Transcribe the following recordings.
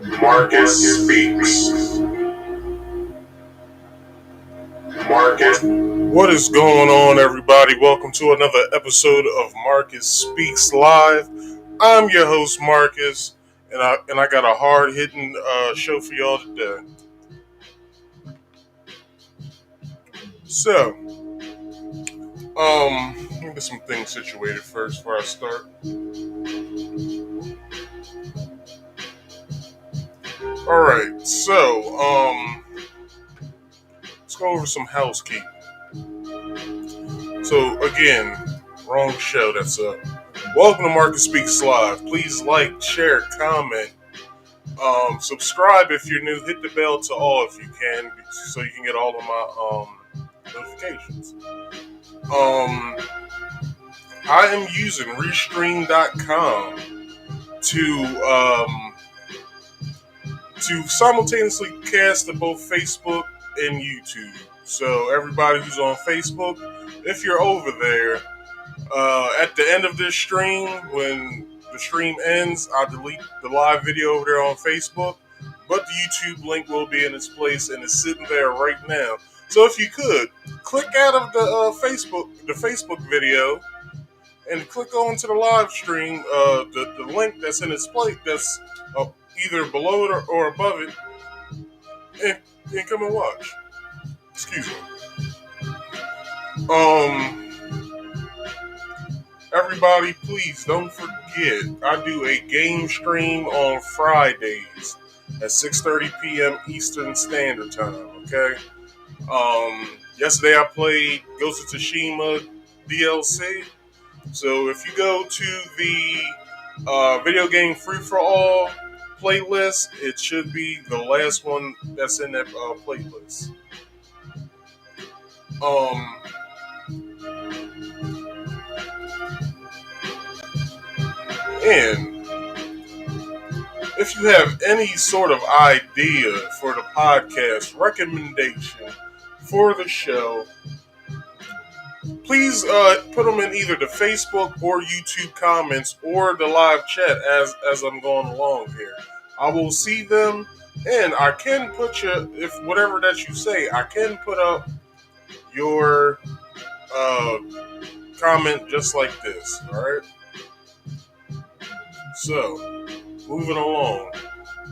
Marcus speaks. Marcus. What is going on, everybody? Welcome to another episode of Marcus Speaks Live. I'm your host, Marcus, and I got a hard hitting show for y'all today. So, let me get some things situated first before I start. All right, so let's go over some housekeeping. So again, wrong show. That's up. Welcome to Marcus Speaks Live. Please like, share, comment, subscribe if you're new. Hit the bell to all if you can, so you can get all of my notifications. I am using Restream.com to simultaneously cast to both Facebook and YouTube. So everybody who's on Facebook, if you're over there, at the end of this stream, when the stream ends, I'll delete the live video over there on Facebook, but the YouTube link will be in its place and it's sitting there right now. So if you could, click out of the Facebook video and click on to the live stream, the link that's in its place, that's either below it or above it, and come and watch. Excuse me. Everybody, please don't forget, I do a game stream on Fridays at 6:30 p.m. Eastern Standard Time, okay? Yesterday I played Ghost of Tsushima DLC. So if you go to the video game free for all playlist, it should be the last one that's in that playlist. And if you have any sort of idea for the podcast, recommendation for the show, please put them in either the Facebook or YouTube comments or the live chat as I'm going along here. I will see them, and I can put if whatever that you say, I can put up your comment just like this. All right. So, moving along.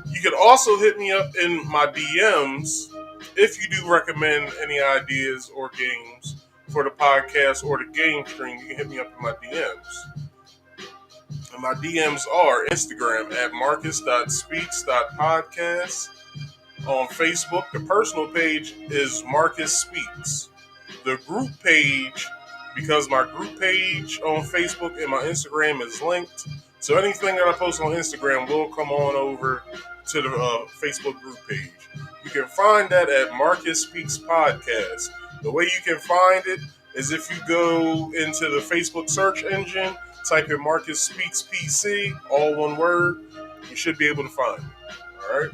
You can also hit me up in my DMs if you do recommend any ideas or games for the podcast or the game stream. You can hit me up in my DMs. And my DMs are Instagram at marcus.speaks.podcast. On Facebook, the personal page is Marcus Speaks. The group page, because my group page on Facebook and my Instagram is linked, so anything that I post on Instagram will come on over to the Facebook group page. You can find that at Marcus Speaks Podcast. The way you can find it is if you go into the Facebook search engine, type in Marcus Speaks PC, all one word, you should be able to find it. All right?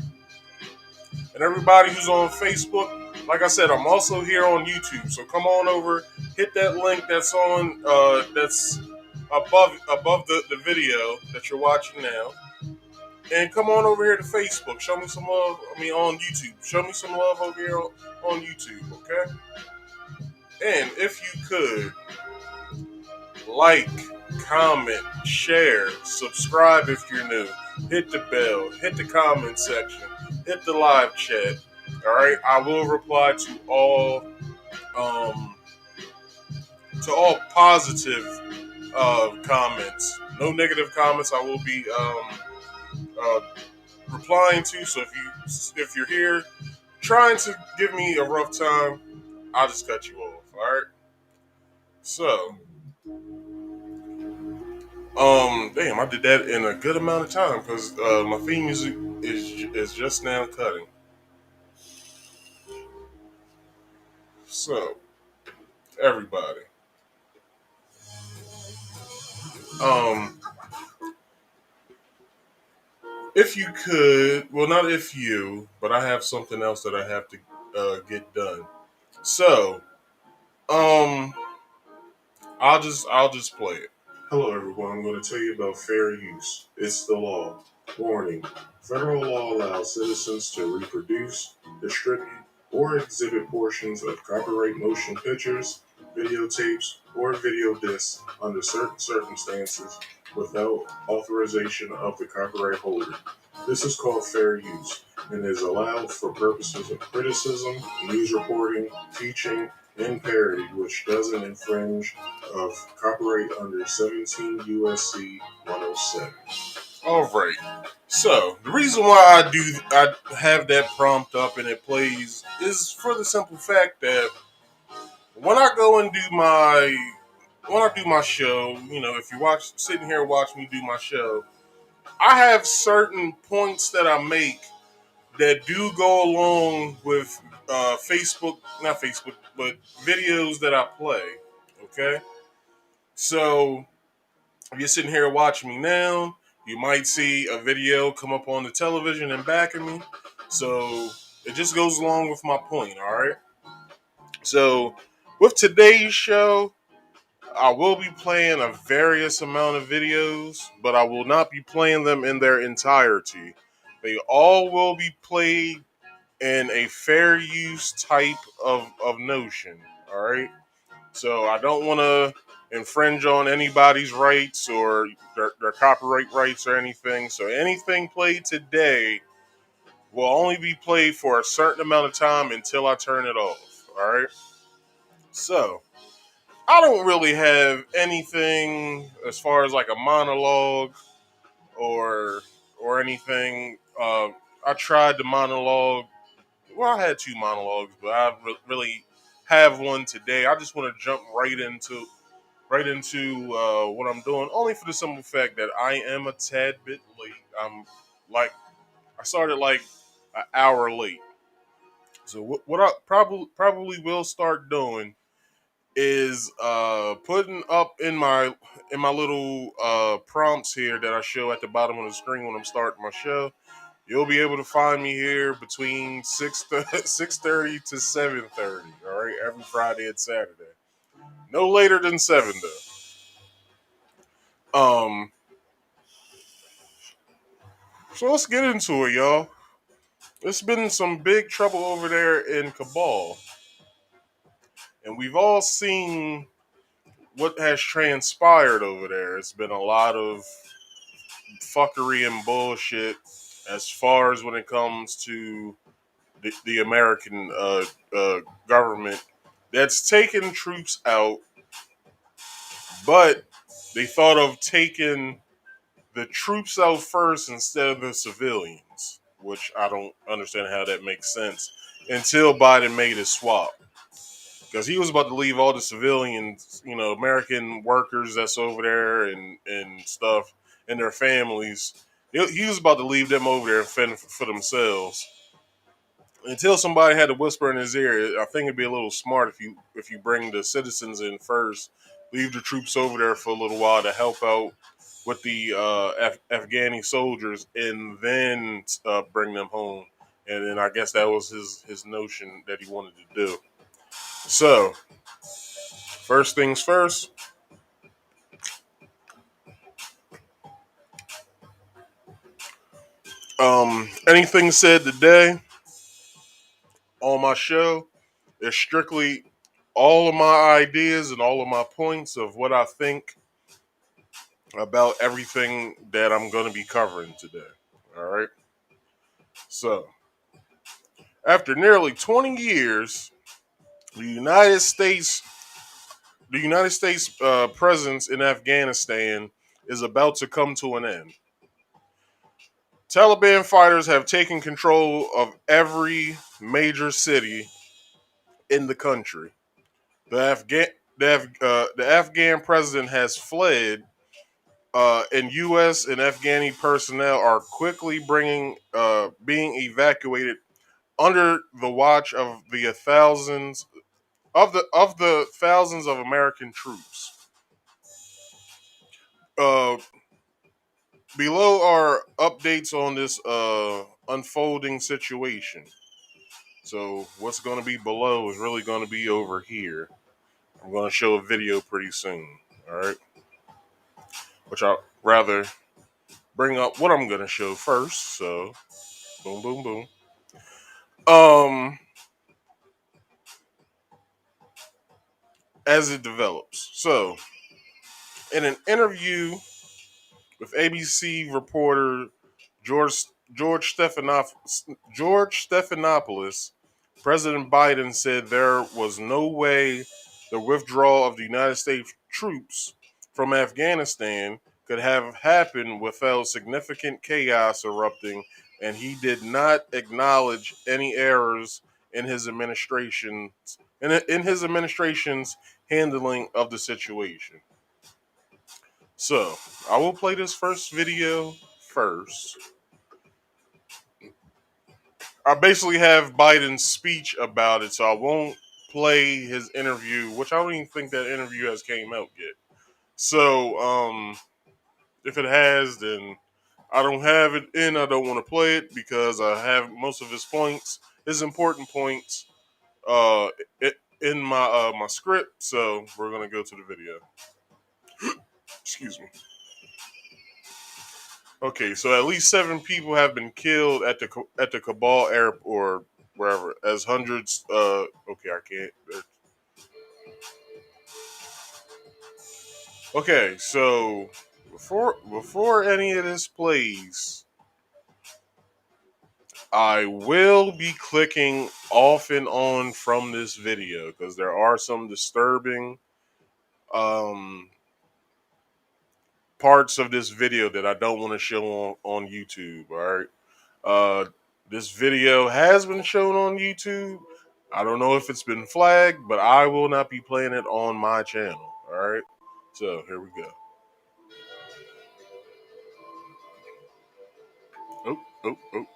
And everybody who's on Facebook, like I said, I'm also here on YouTube. So come on over, hit that link that's on, that's above the video that you're watching now, and come on over here to Facebook. Show me some love. On YouTube. Show me some love over here on YouTube, okay? And if you could, like, comment, share, subscribe if you're new, hit the bell, hit the comment section, hit the live chat. All right, I will reply to all positive comments. No negative comments. I will be replying to. So if you're here trying to give me a rough time, I'll just cut you off. All right. So, damn, I did that in a good amount of time because my theme music is just now cutting. So, everybody, if you could, well, not if you, but I have something else that I have to get done. So, I'll just play it. Hello, everyone. I'm going to tell you about fair use. It's the law. Warning: federal law allows citizens to reproduce, distribute, or exhibit portions of copyright motion pictures, videotapes, or video discs under certain circumstances without authorization of the copyright holder. This is called fair use and is allowed for purposes of criticism, news reporting, teaching, and parody, which doesn't infringe of copyright under 17 USC 107. All right. So the reason why I have that prompt up and it plays is for the simple fact that when I go and do my show, if you sitting here watch me do my show, I have certain points that I make that do go along with Facebook, not Facebook, but videos that I play. Okay, so if you're sitting here watching me now, you might see a video come up on the television in back of me. So it just goes along with my point, all right? So with today's show, I will be playing a various amount of videos, but I will not be playing them in their entirety. They all will be played in a fair use type of notion, all right? So I don't want to infringe on anybody's rights or their copyright rights or anything. So anything played today will only be played for a certain amount of time until I turn it off. All right. So I don't really have anything as far as like a monologue or anything. I tried the monologue. Well, I had two monologues, but I really have one today. I just want to jump right into what I'm doing, only for the simple fact that I am a tad bit late. Like I started like an hour late. So what I probably will start doing is putting up in my little prompts here that I show at the bottom of the screen when I'm starting my show. You'll be able to find me here between 6:30 to 7:30. All right, every Friday and Saturday. No later than 7 though. So let's get into it, y'all. It's been some big trouble over there in Kabul, and we've all seen what has transpired over there. It's been a lot of fuckery and bullshit as far as when it comes to the American government that's taken troops out, but they thought of taking the troops out first instead of the civilians, which I don't understand how that makes sense until Biden made his swap. Because he was about to leave all the civilians, American workers that's over there and stuff and their families. He was about to leave them over there and fend for themselves. Until somebody had to whisper in his ear, I think it'd be a little smart if you bring the citizens in first, leave the troops over there for a little while to help out with the Afghani soldiers, and then bring them home. And then I guess that was his notion that he wanted to do. So first things first. Anything said today on my show is strictly all of my ideas and all of my points of what I think about everything that I'm going to be covering today. All right. So, after nearly 20 years, the United States, presence in Afghanistan is about to come to an end. Taliban fighters have taken control of every major city in the country. The Afghan the Afghan president has fled, and U.S. and Afghani personnel are quickly being evacuated under the watch of the thousands of American troops. Uh, Below are updates on this unfolding situation. So what's going to be below is really going to be over here. I'm going to show a video pretty soon. All right, which I rather bring up what I'm gonna show first. So, boom, boom, boom. Um, as it develops. So, in an interview with ABC reporter George George George Stephanopoulos, President Biden said there was no way the withdrawal of the United States troops from Afghanistan could have happened without significant chaos erupting, and he did not acknowledge any errors in his administration's handling of the situation. So, I will play this first video first. I basically have Biden's speech about it, so I won't play his interview, which I don't even think that interview has came out yet. So, if it has, then I don't have it in. I don't want to play it because I have most of his points, his important points, uh, in my script. So we're gonna go to the video. Excuse me. Okay, so at least 7 people have been killed at the Kabul airport or wherever, as hundreds. Okay, I can't. Okay, so before any of this plays, I will be clicking off and on from this video because there are some disturbing um parts of this video that I don't want to show on YouTube. All right. Uh, this video has been shown on YouTube. I don't know if it's been flagged, but I will not be playing it on my channel. All right. So here we go. Oh, oh, oh.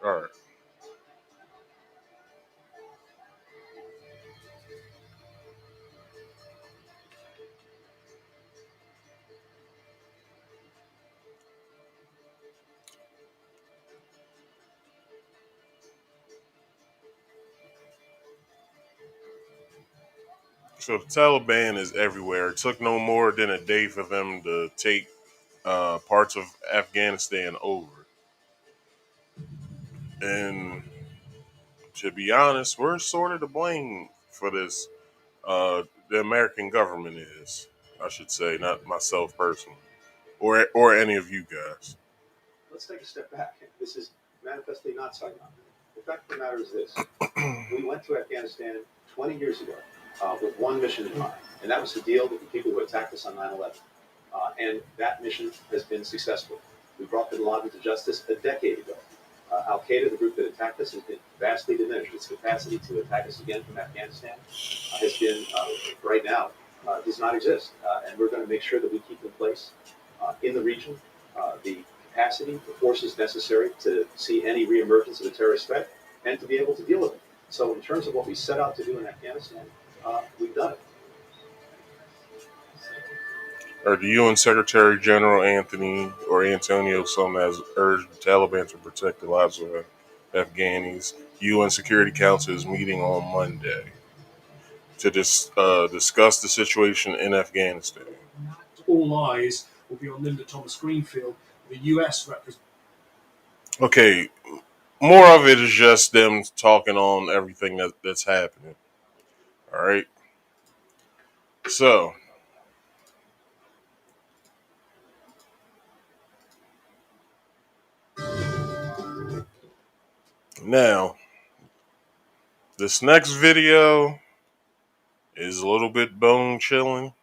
All right. So the Taliban is everywhere. It took no more than a day for them to take parts of Afghanistan over. And to be honest, we're sort of to blame for this. The American government is, I should say, not myself personally, or any of you guys. Let's take a step back. This is manifestly not Saigon. The fact of the matter is this. We went to Afghanistan 20 years ago with one mission in mind, and that was to deal with the people who attacked us on 9/11. And that mission has been successful. We brought bin Laden to justice a decade ago. Al-Qaeda, the group that attacked us, has been vastly diminished. Its capacity to attack us again from Afghanistan has been, right now, does not exist. And we're going to make sure that we keep in place in the region the capacity, the forces necessary to see any reemergence of a terrorist threat and to be able to deal with it. So in terms of what we set out to do in Afghanistan, we've done it. Or the UN Secretary General Antonio Salem has urged the Taliban to protect the lives of Afghanis. UN Security Council is meeting on Monday to discuss the situation in Afghanistan. All eyes will be on Linda Thomas Greenfield, the US representative. Okay, more of it is just them talking on everything that's happening. All right. So, now, this next video is a little bit bone chilling.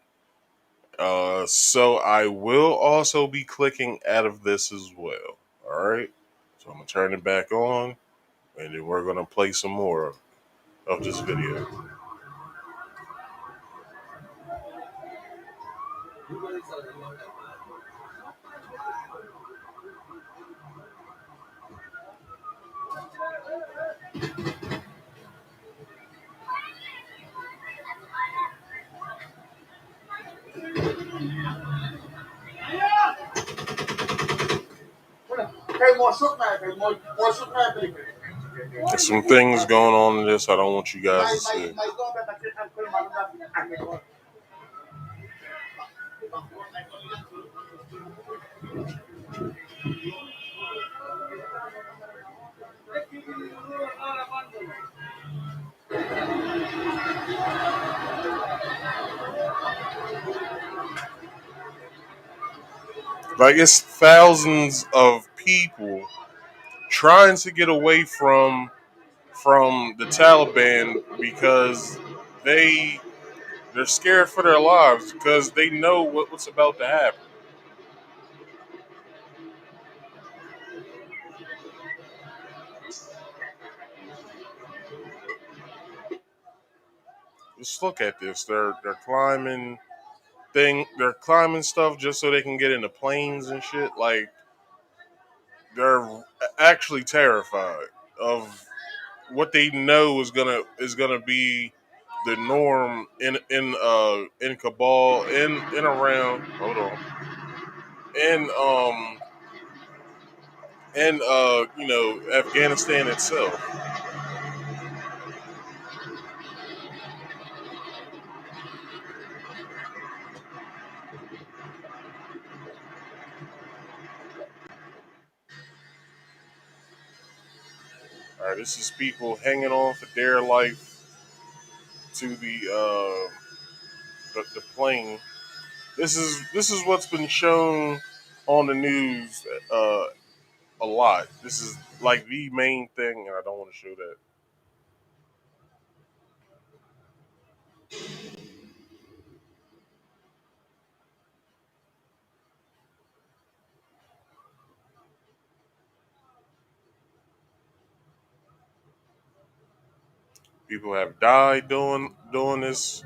So I will also be clicking out of this as well. All right. So I'm gonna turn it back on, and then we're gonna play some more of this video. Hey, what's up, man? What's up, man? There's some things going on in this I don't want you guys to see. Like, it's thousands of people trying to get away from the Taliban because they're scared for their lives because they know what's about to happen. Just look at this. They're climbing they're climbing stuff just so they can get into planes and shit. Like, they're actually terrified of what they know is gonna be the norm in Kabul, in around, hold on, in Afghanistan itself. All right, this is people hanging on for dear life to the plane. This is what's been shown on the news a lot. This is like the main thing, and I don't want to show that. People have died doing this,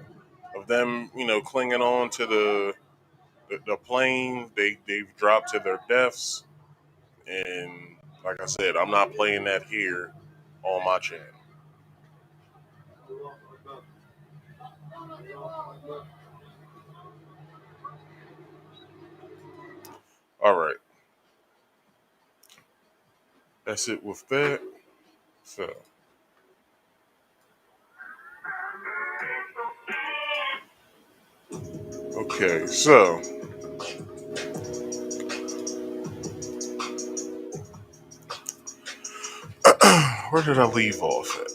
of them, clinging on to the plane. They've dropped to their deaths, and like I said, I'm not playing that here on my channel. All right, that's it with that. So, okay, so where did I leave off at?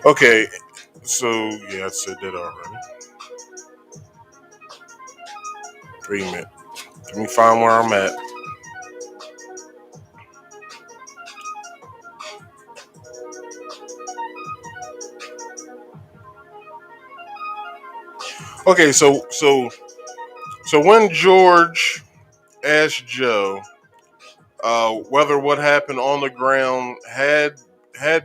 Okay, so yeah, I said that already. Wait a minute. Let me find where I'm at. Okay, so when George asked Joe whether what happened on the ground had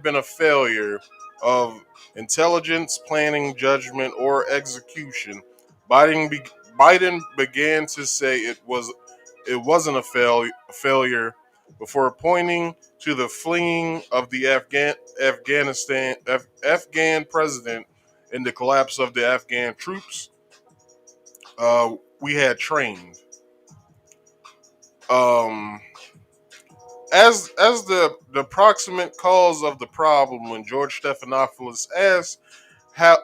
been a failure of intelligence, planning, judgment, or execution, Biden be, Biden began to say it wasn't a failure before pointing to the fleeing of the Afghan president and the collapse of the Afghan troops we had trained. Um, as the proximate cause of the problem, when George Stephanopoulos asked how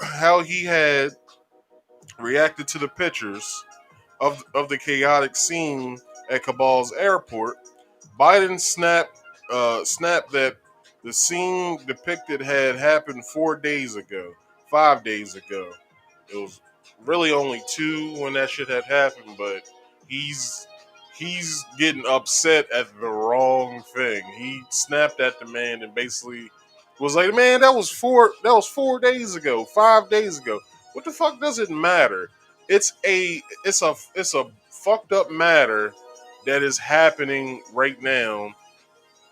how he had reacted to the pictures of the chaotic scene at Kabul's airport, Biden snapped that the scene depicted had happened 4 days ago, 5 days ago. It was really only two when that shit had happened, but he's he's getting upset at the wrong thing. He snapped at the man and basically was like, "Man, that was 4 days ago, 5 days ago. What the fuck does it matter? It's a fucked up matter that is happening right now,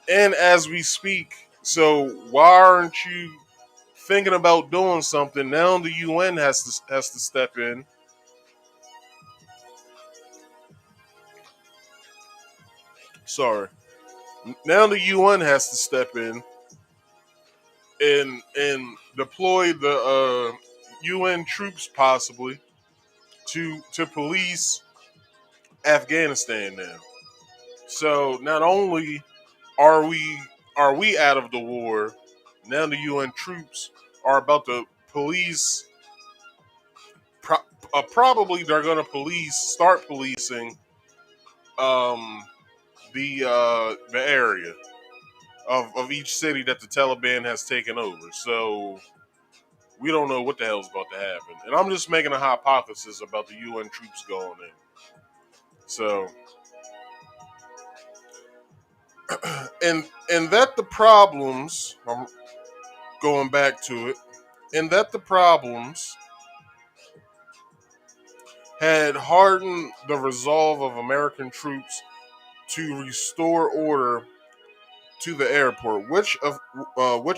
and as we speak. So why aren't you thinking about doing something now? The UN has to step in. Sorry, now the UN has to step in and deploy the UN troops possibly to police Afghanistan now. So not only are we out of the war, now the UN troops are about to police. Pro- Probably they're going to start policing um, the area of each city that the Taliban has taken over. So we don't know what the hell's about to happen. And I'm just making a hypothesis about the UN troops going in. So and that the problems, I'm going back to it, and that the problems had hardened the resolve of American troops to restore order to the airport, which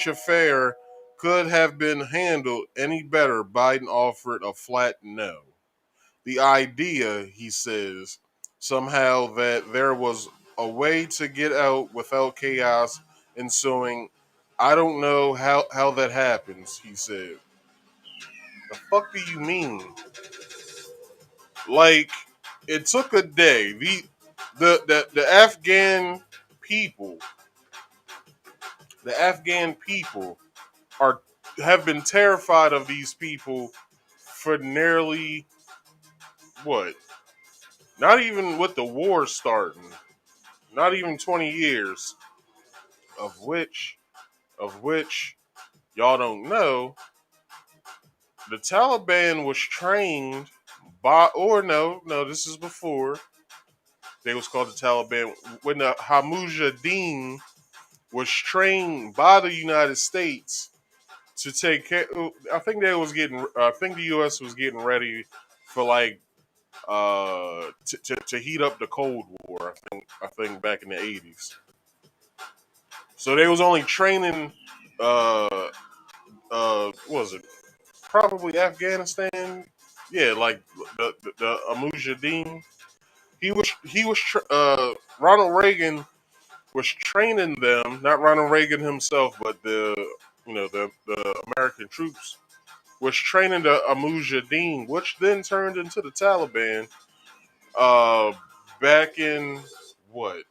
affair could have been handled any better. Biden offered a flat no. The idea, he says, somehow that there was a way to get out without chaos ensuing. I don't know how that happens, he said. The fuck do you mean? Like, it took a day. The people, the Afghan people are have been terrified of these people for nearly what? Not even with the war starting. Not even 20 years, of which y'all don't know, the Taliban was trained by, or no, this is before they was called the Taliban, when the Hamujahideen was trained by the United States to take care. I think the U.S. was getting ready for like to heat up the Cold War. I think back in the 80s. So they was only training. What was it? Probably Afghanistan. Yeah, like the Mujahideen. Ronald Reagan was training them. Not Ronald Reagan himself, but the American troops was training the Mujahideen, which then turned into the Taliban. Uh, Back in what,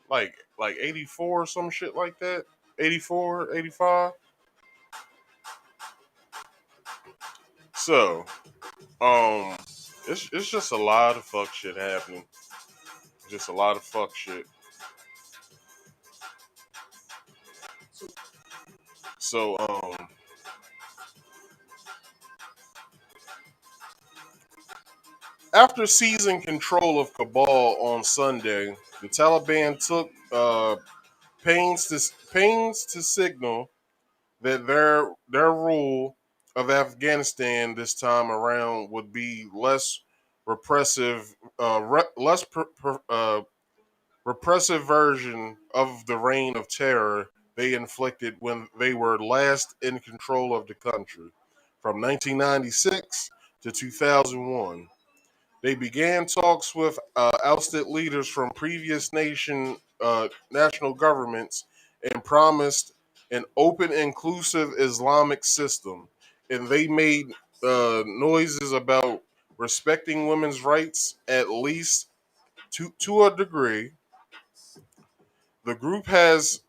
like 84 or some shit like that. 84, 85. So, um, it's just a lot of fuck shit happening. Just a lot of fuck shit. So, after seizing control of Kabul on Sunday, the Taliban took pains to signal that their rule of Afghanistan this time around would be less repressive, repressive version of the reign of terror they inflicted when they were last in control of the country, from 1996 to 2001. They began talks with ousted leaders from previous national governments and promised an open, inclusive Islamic system. And they made noises about respecting women's rights, at least to a degree. The group has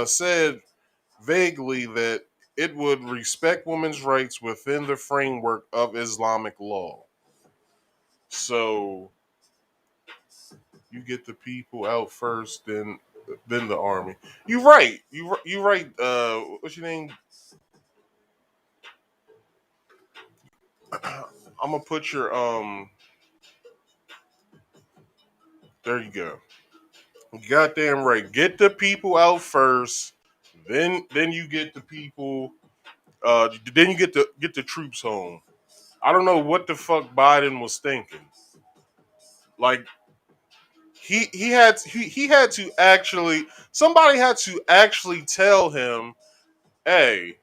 said vaguely that it would respect women's rights within the framework of Islamic law. So you get the people out first, then the army. You right. You right. What's your name? I'm gonna put your There you go. Goddamn right. Get the people out first. Then you get the people. Then you get the troops home. I don't know what the fuck Biden was thinking. Like he had to actually, somebody had to actually tell him, hey,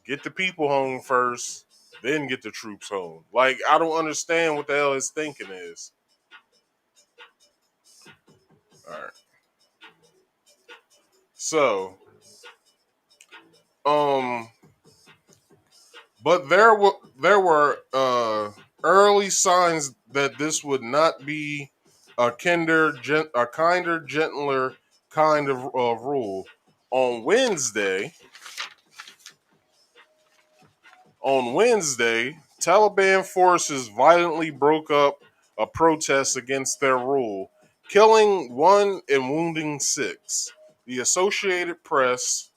get the people home first, then get the troops home. Like, I don't understand what the hell his thinking is. All right. So, um, But there were early signs that this would not be a kinder, gentler kind of rule. On Wednesday, on Wednesday, Taliban forces violently broke up a protest against their rule, killing one and wounding six. The Associated Press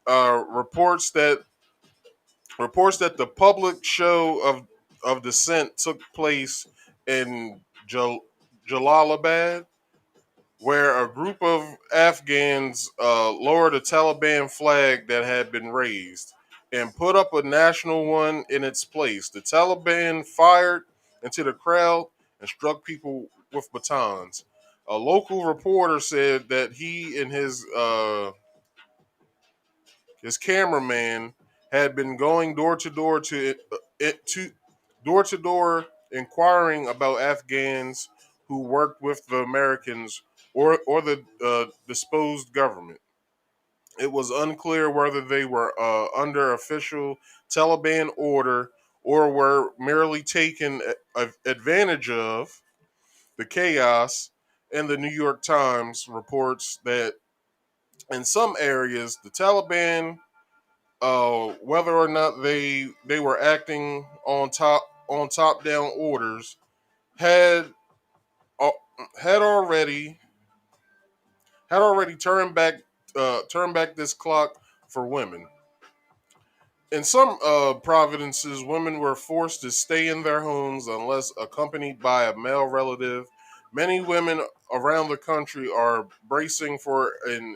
reports that the public show of dissent took place in Jalalabad, where a group of Afghans lowered a Taliban flag that had been raised and put up a national one in its place. The Taliban fired into the crowd and struck people with batons. A local reporter said that he and his cameraman had been going door to door inquiring about Afghans who worked with the Americans or the disposed government. It was unclear whether they were under official Taliban order or were merely taken advantage of the chaos. And the New York Times reports that in some areas, the Taliban, whether or not they were acting on top down orders, had uh, had already turned back this clock for women. In some provinces, women were forced to stay in their homes unless accompanied by a male relative. Many women around the country are bracing for an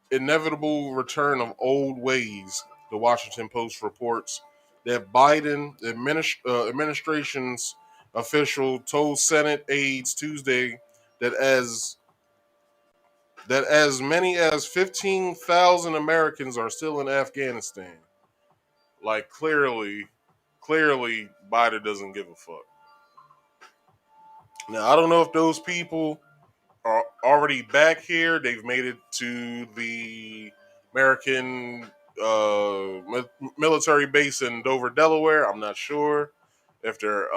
inevitable return of old ways. The Washington Post reports that administration's official told Senate aides Tuesday that as many as 15,000 Americans are still in Afghanistan. Like clearly, Biden doesn't give a fuck. Now I don't know if those people are already back here. They've made it to the American military base in Dover, Delaware. I'm not sure if they're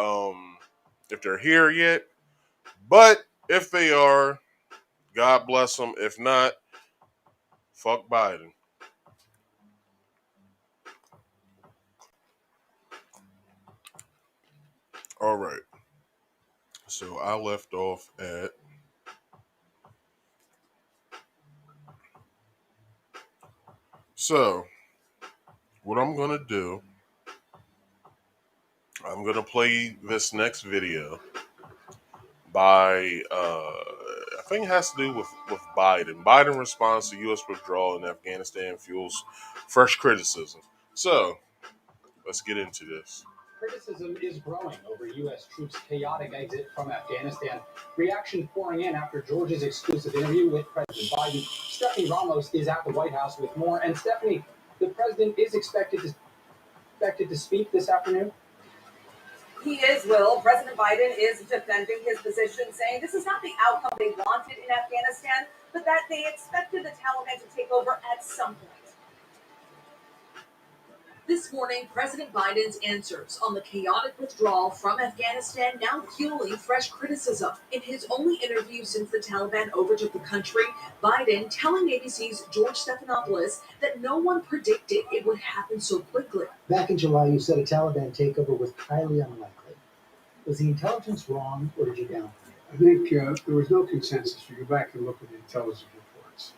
here yet, but if they are, God bless them. If not, fuck Biden. All right. So I left off at so what I'm gonna do. I'm gonna play this next video by I think it has to do with Biden. Biden response to U.S. withdrawal in Afghanistan fuels fresh criticism. So let's get into this. Criticism is growing over U.S. troops' chaotic exit from Afghanistan. Reaction pouring in after Georgia's exclusive interview with President Biden. Stephanie Ramos is at the White House with more. And Stephanie, the president is expected to speak this afternoon. He is, Will. President Biden is defending his position, saying this is not the outcome they wanted in Afghanistan, but that they expected the Taliban to take over at some point. This morning, President Biden's answers on the chaotic withdrawal from Afghanistan now fueling fresh criticism. In his only interview since the Taliban overtook the country, Biden telling ABC's George Stephanopoulos that no one predicted it would happen so quickly. Back in July, you said a Taliban takeover was highly unlikely. Was the intelligence wrong, or did you downplay it? I think there was no consensus. You go back and look at the intelligence reports.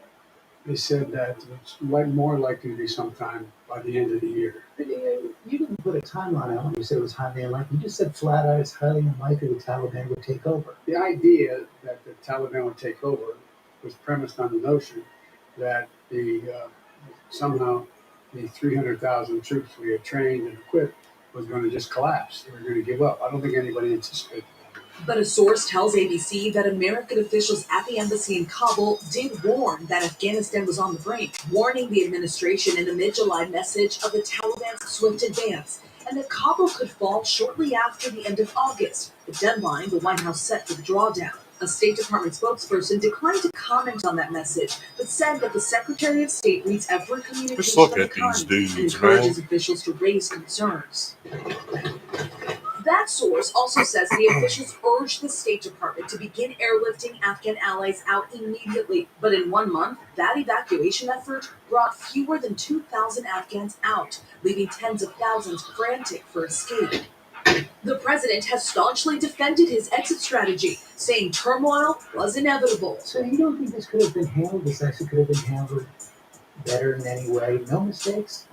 They said that it was more likely to be sometime by the end of the year. But, you didn't put a timeline on when you said it was highly unlikely. You just said flat out it's highly unlikely the Taliban would take over. The idea that the Taliban would take over was premised on the notion that somehow the 300,000 troops we had trained and equipped was going to just collapse. They were going to give up. I don't think anybody anticipated that. But a source tells ABC that American officials at the embassy in Kabul did warn that Afghanistan was on the brink, warning the administration in a mid-July message of the Taliban's swift advance, and that Kabul could fall shortly after the end of August, the deadline the White House set for the drawdown. A State Department spokesperson declined to comment on that message, but said that the Secretary of State reads every communication Just look of the at these kind dudes, and encourages man. officials to raise concerns. That source also says the officials urged the State Department to begin airlifting Afghan allies out immediately. But in 1 month, that evacuation effort brought fewer than 2,000 Afghans out, leaving tens of thousands frantic for escape. The president has staunchly defended his exit strategy, saying turmoil was inevitable. So you don't think this could have been handled? This actually could have been handled better in any way? No mistakes?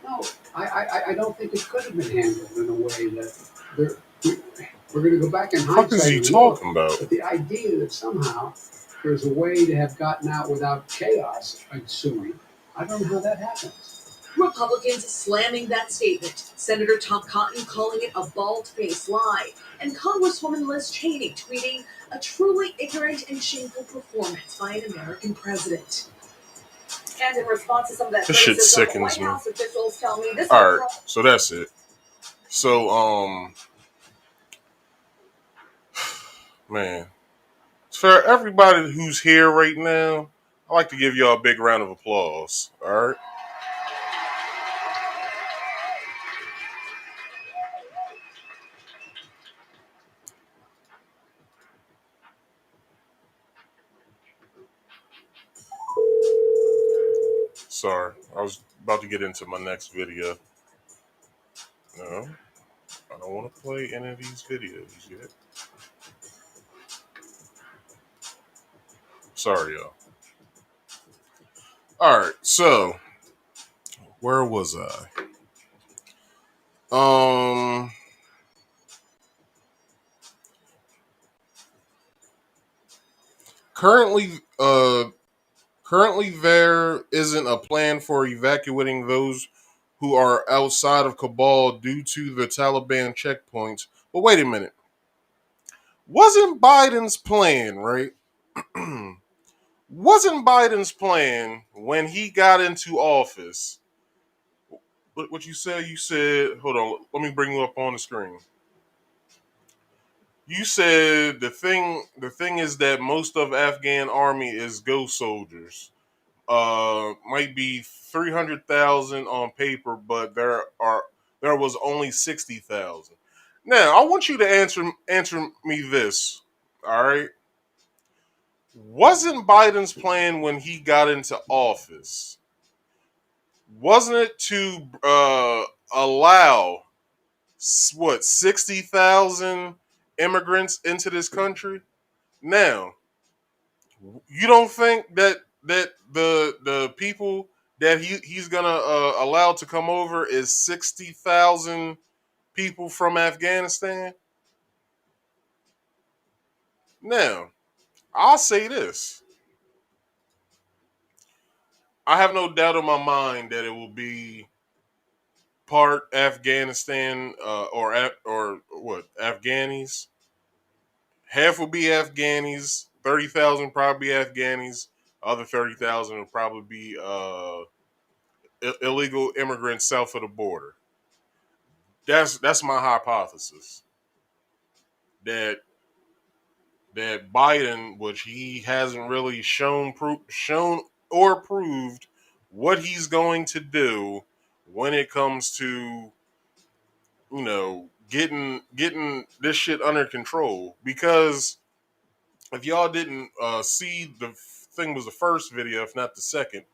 No, I don't think it could have been handled in a way that we're going to go back in What the fuck is hindsight he and look. talking about? But the idea that somehow there's a way to have gotten out without chaos ensuing, I don't know how that happens. Republicans slamming that statement, Senator Tom Cotton calling it a bald-faced lie, and Congresswoman Liz Cheney tweeting a truly ignorant and shameful performance by an American president. And in response to some of that This shit criticism, sickens White me. House officials tell me this. All right, so that's it. So, man, for everybody who's here right now, I'd like to give y'all a big round of applause. All right. Sorry, I was about to get into my next video. No, I don't want to play any of these videos yet. Sorry, y'all. All right, so where was I? Currently, there isn't a plan for evacuating those who are outside of Kabul due to the Taliban checkpoints. But wait a minute. Wasn't Biden's plan, right? Wasn't Biden's plan when he got into office? What you said? You said, hold on, let me bring you up on the screen. You said the thing is that most of Afghan army is ghost soldiers. Might be 300,000 on paper, but there was only 60,000. Now, I want you to answer me this. All right. Wasn't Biden's plan when he got into office? Wasn't it to allow 60,000 immigrants into this country? Now, you don't think that the people that he's gonna allow to come over is 60,000 people from Afghanistan? Now, I'll say this: I have no doubt in my mind that it will be part Afghanistan or what Afghanis. Half will be Afghanis. 30,000 probably be Afghanis. Other 30,000 will probably be illegal immigrants south of the border. That's my hypothesis. That Biden, which he hasn't really shown or proved what he's going to do when it comes to getting this shit under control. Because if y'all didn't see, the thing was the first video, if not the second.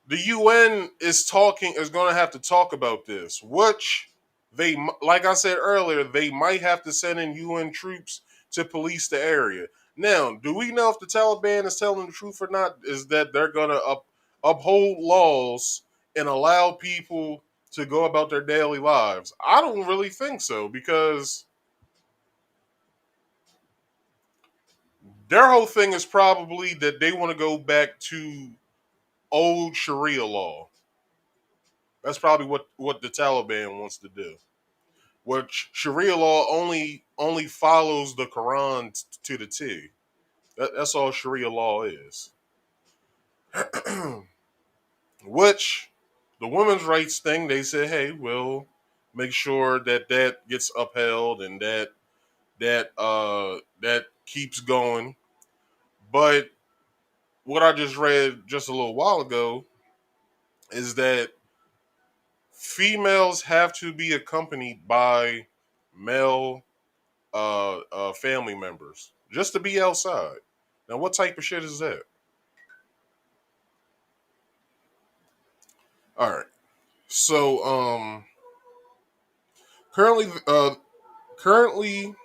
The UN is going to have to talk about this, which they, like I said earlier, they might have to send in UN troops to police the area. Now, do we know if the Taliban is telling the truth or not? Is that they're going to uphold laws and allow people to go about their daily lives? I don't really think so, because their whole thing is probably that they want to go back to old Sharia law. That's probably what the Taliban wants to do. Which Sharia law only follows the Quran to the T. That's all Sharia law is. Which the women's rights thing, they say, hey, we'll make sure that gets upheld and that that keeps going. But what I just read just a little while ago is that females have to be accompanied by male family members just to be outside. Now, what type of shit is that? All right. So, currently, currently,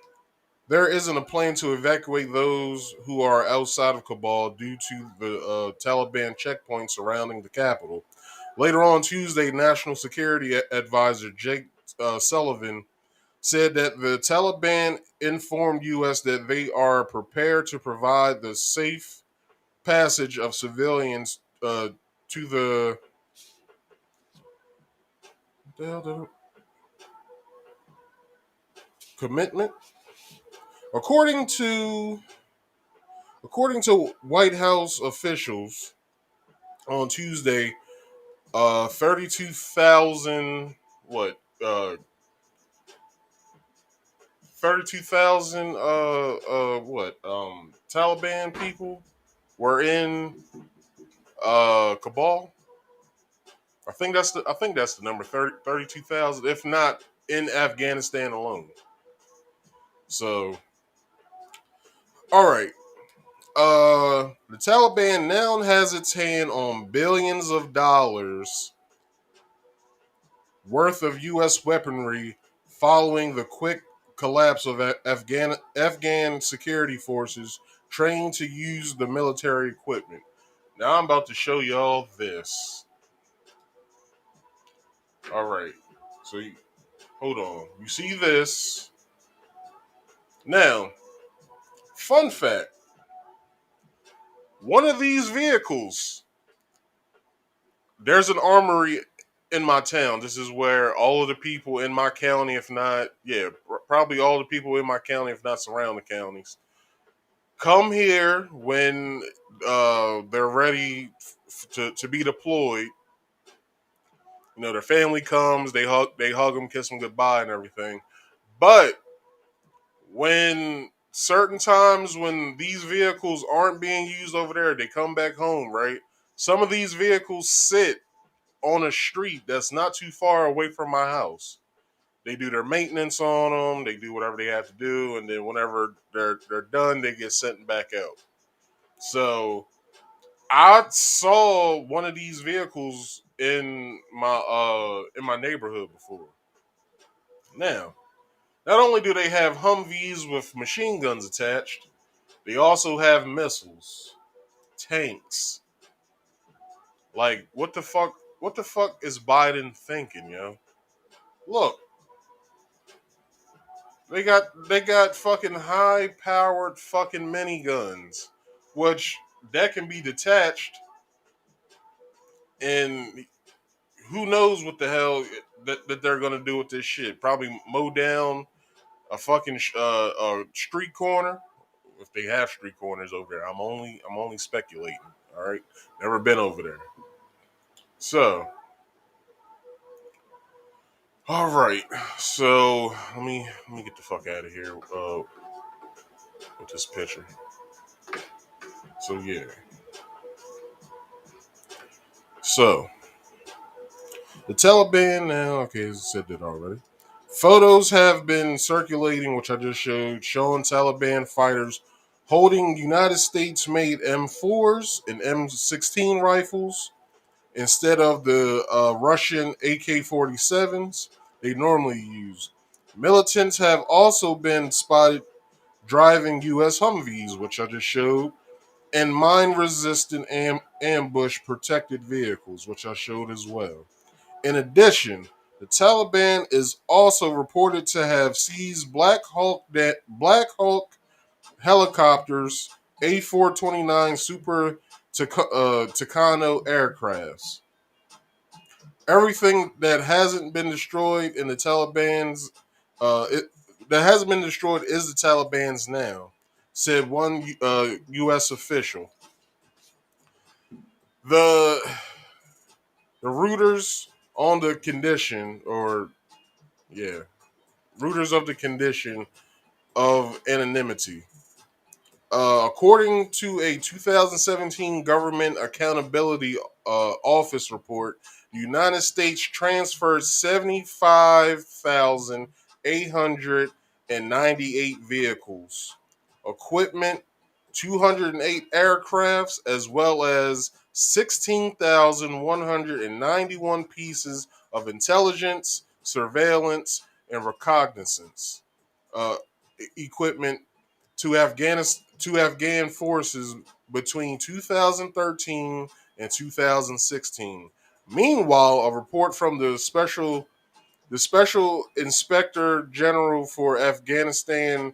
there isn't a plan to evacuate those who are outside of Kabul due to the Taliban checkpoints surrounding the capital. Later on Tuesday, National Security Advisor Jake Sullivan said that the Taliban informed U.S. that they are prepared to provide the safe passage of civilians to the commitment. According to White House officials on Tuesday, 32,000 what 32,000 Taliban people were in Kabul. I think that's the number 32,000, if not in Afghanistan alone. So, all right. The Taliban now has its hand on billions of dollars worth of U.S. weaponry following the quick collapse of Afghan security forces trained to use the military equipment. Now I'm about to show y'all this. All right. So hold on. You see this? Now, fun fact. One of these vehicles, there's an armory in my town. This is where all of the people in my county, if not, probably all the people in my county, if not surrounding counties, come here when they're ready to be deployed. You know, their family comes, they hug them, kiss them goodbye, and everything. But when certain times when these vehicles aren't being used over there, they come back home, right? Some of these vehicles sit on a street that's not too far away from my house. They do their maintenance on them, they do whatever they have to do, and then whenever they're done, they get sent back out. So I saw one of these vehicles in my neighborhood before. Now, not only do they have Humvees with machine guns attached, they also have missiles, tanks. Like, what the fuck? What the fuck is Biden thinking, yo? Look, they got fucking high powered fucking miniguns, which that can be detached, and who knows what the hell that they're gonna do with this shit? Probably mow down a fucking a street corner, if they have street corners over there. I'm only speculating. All right, never been over there. So, all right. So let me get the fuck out of here with this picture. So yeah. So the Taliban now. Okay, as I said that already. Photos have been circulating, which I just showed, showing Taliban fighters holding United States-made M4s and M16 rifles instead of the Russian AK-47s they normally use. Militants have also been spotted driving U.S. Humvees, which I just showed, and mine-resistant ambush-protected vehicles, which I showed as well. In addition, the Taliban is also reported to have seized Black Hawk helicopters, A429 Super Tucano aircrafts. Everything that hasn't been destroyed in the Taliban's that hasn't been destroyed is the Taliban's now, said one U.S. official. The rooters on the condition, or yeah, rooters of the condition of anonymity. According to a 2017 Government Accountability Office report, the United States transferred 75,898 vehicles, equipment, 208 aircrafts, as well as 16,191 pieces of intelligence, surveillance, and reconnaissance uh, equipment to Afghan forces between 2013 and 2016. Meanwhile, a report from the Special Inspector General for Afghanistan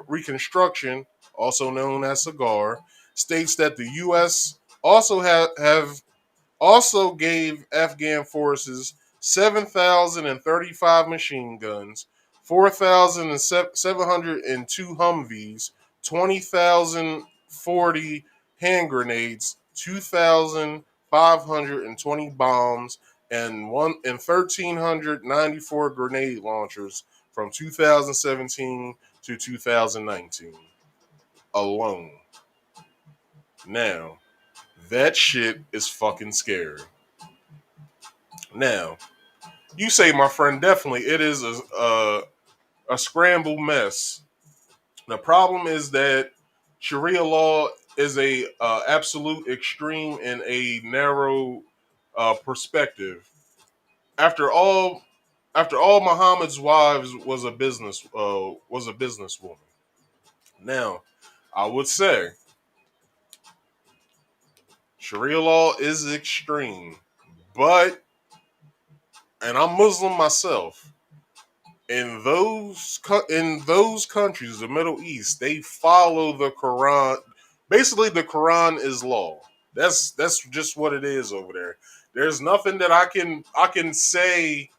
Reconstruction, also known as SAGAR, states that the U.S. have also gave Afghan forces 7,035 machine guns, 4,702 Humvees, 20,040 hand grenades, 2,520 bombs, and 1,394 grenade launchers from 2017 to 2019 alone. Now, that shit is fucking scary. Now, you say, my friend, definitely it is a scrambled mess. The problem is that Sharia law is a absolute extreme and a narrow perspective. After all, Muhammad's wives was a businesswoman. Now, I would say Sharia law is extreme, but and I'm Muslim myself. In those countries, the Middle East, they follow the Quran. Basically, the Quran is law. That's just what it is over there. There's nothing that I can say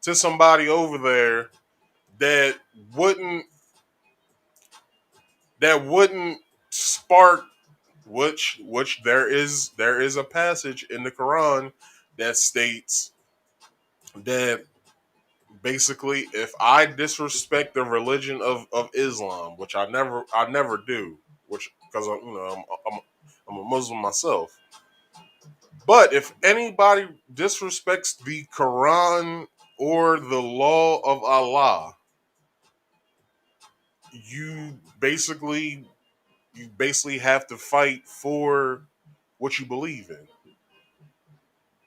to somebody over there that wouldn't spark which there is a passage in the Quran that states that basically if I disrespect the religion of Islam, which I never do, which because I'm a Muslim myself. But if anybody disrespects the Quran or the law of Allah, you basically have to fight for what you believe in.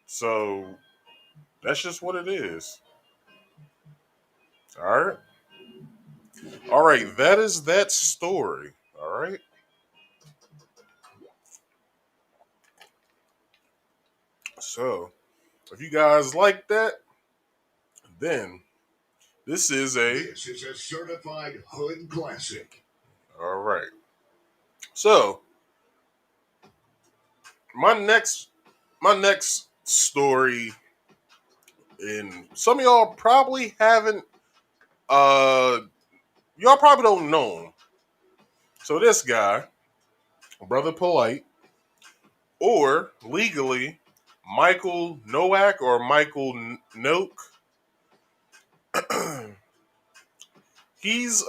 So that's just what it is. All right. All right. That is that story. All right. So if you guys like that, then this is a certified hood classic. All right. So my next story, and some of y'all probably haven't y'all probably don't know him. So this guy, Brother Polight, or legally Michael Nowak or Michael Noak, he's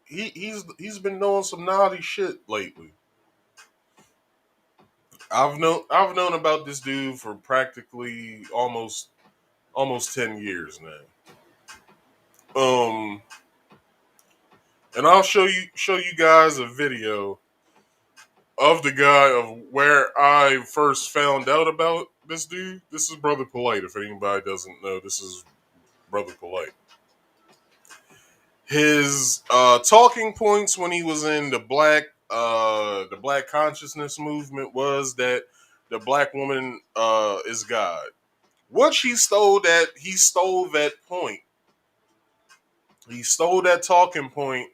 he's been doing some naughty shit lately. I've known about this dude for practically almost 10 years now. And I'll show you guys a video of the guy of where I first found out about this dude. This is Brother Polight. If anybody doesn't know, this is Brother Polight. His talking points when he was in the black consciousness movement was that the black woman is God. Which he stole that point. He stole that talking point,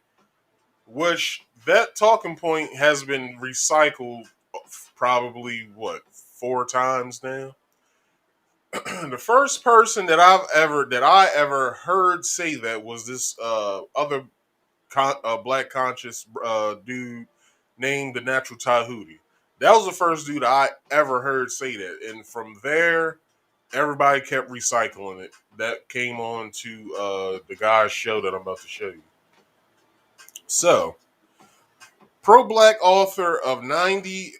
which that talking point has been recycled probably what 4 times now. The first person that I ever heard say that was this other black conscious dude named the Natural Tahuti. That was the first dude I ever heard say that, and from there, everybody kept recycling it. That came on to the guy's show that I'm about to show you. So, pro-black author of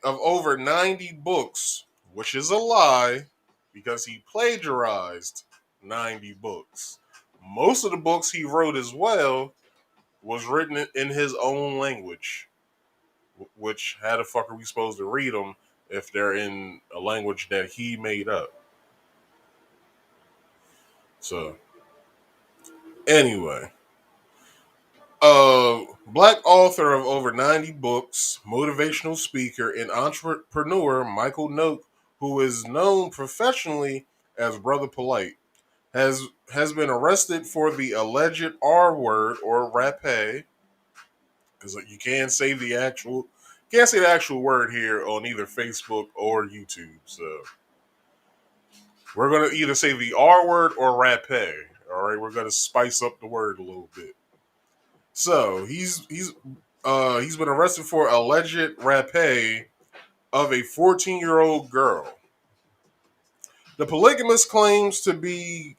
over 90 books, which is a lie because he plagiarized 90 books. Most of the books he wrote as well was written in his own language, which how the fuck are we supposed to read them if they're in a language that he made up? So, anyway, black author of over 90 books, motivational speaker, and entrepreneur Michael Noak, who is known professionally as Brother Polight, has been arrested for the alleged R word or rape, because you can't say the actual word here on either Facebook or YouTube. So we're gonna either say the R word or rape. All right, we're gonna spice up the word a little bit. So he's been arrested for alleged rape of a 14-year-old girl. The polygamist claims to be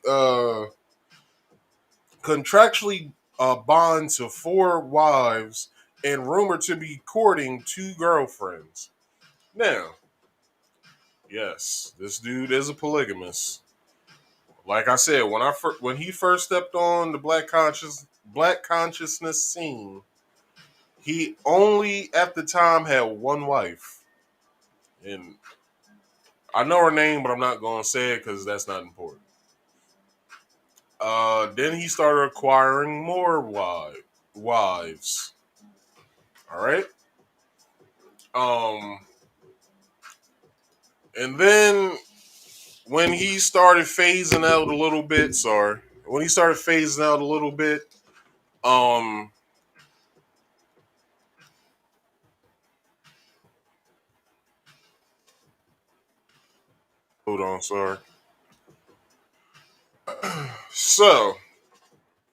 contractually bond to 4 wives and rumored to be courting 2 girlfriends. Now, yes, this dude is a polygamist. Like I said, when he first stepped on the black consciousness scene, he only at the time had 1 wife, and I know her name, but I'm not going to say it because that's not important. Then he started acquiring more wives. All right. And then when he started phasing out a little bit, hold on, sorry. So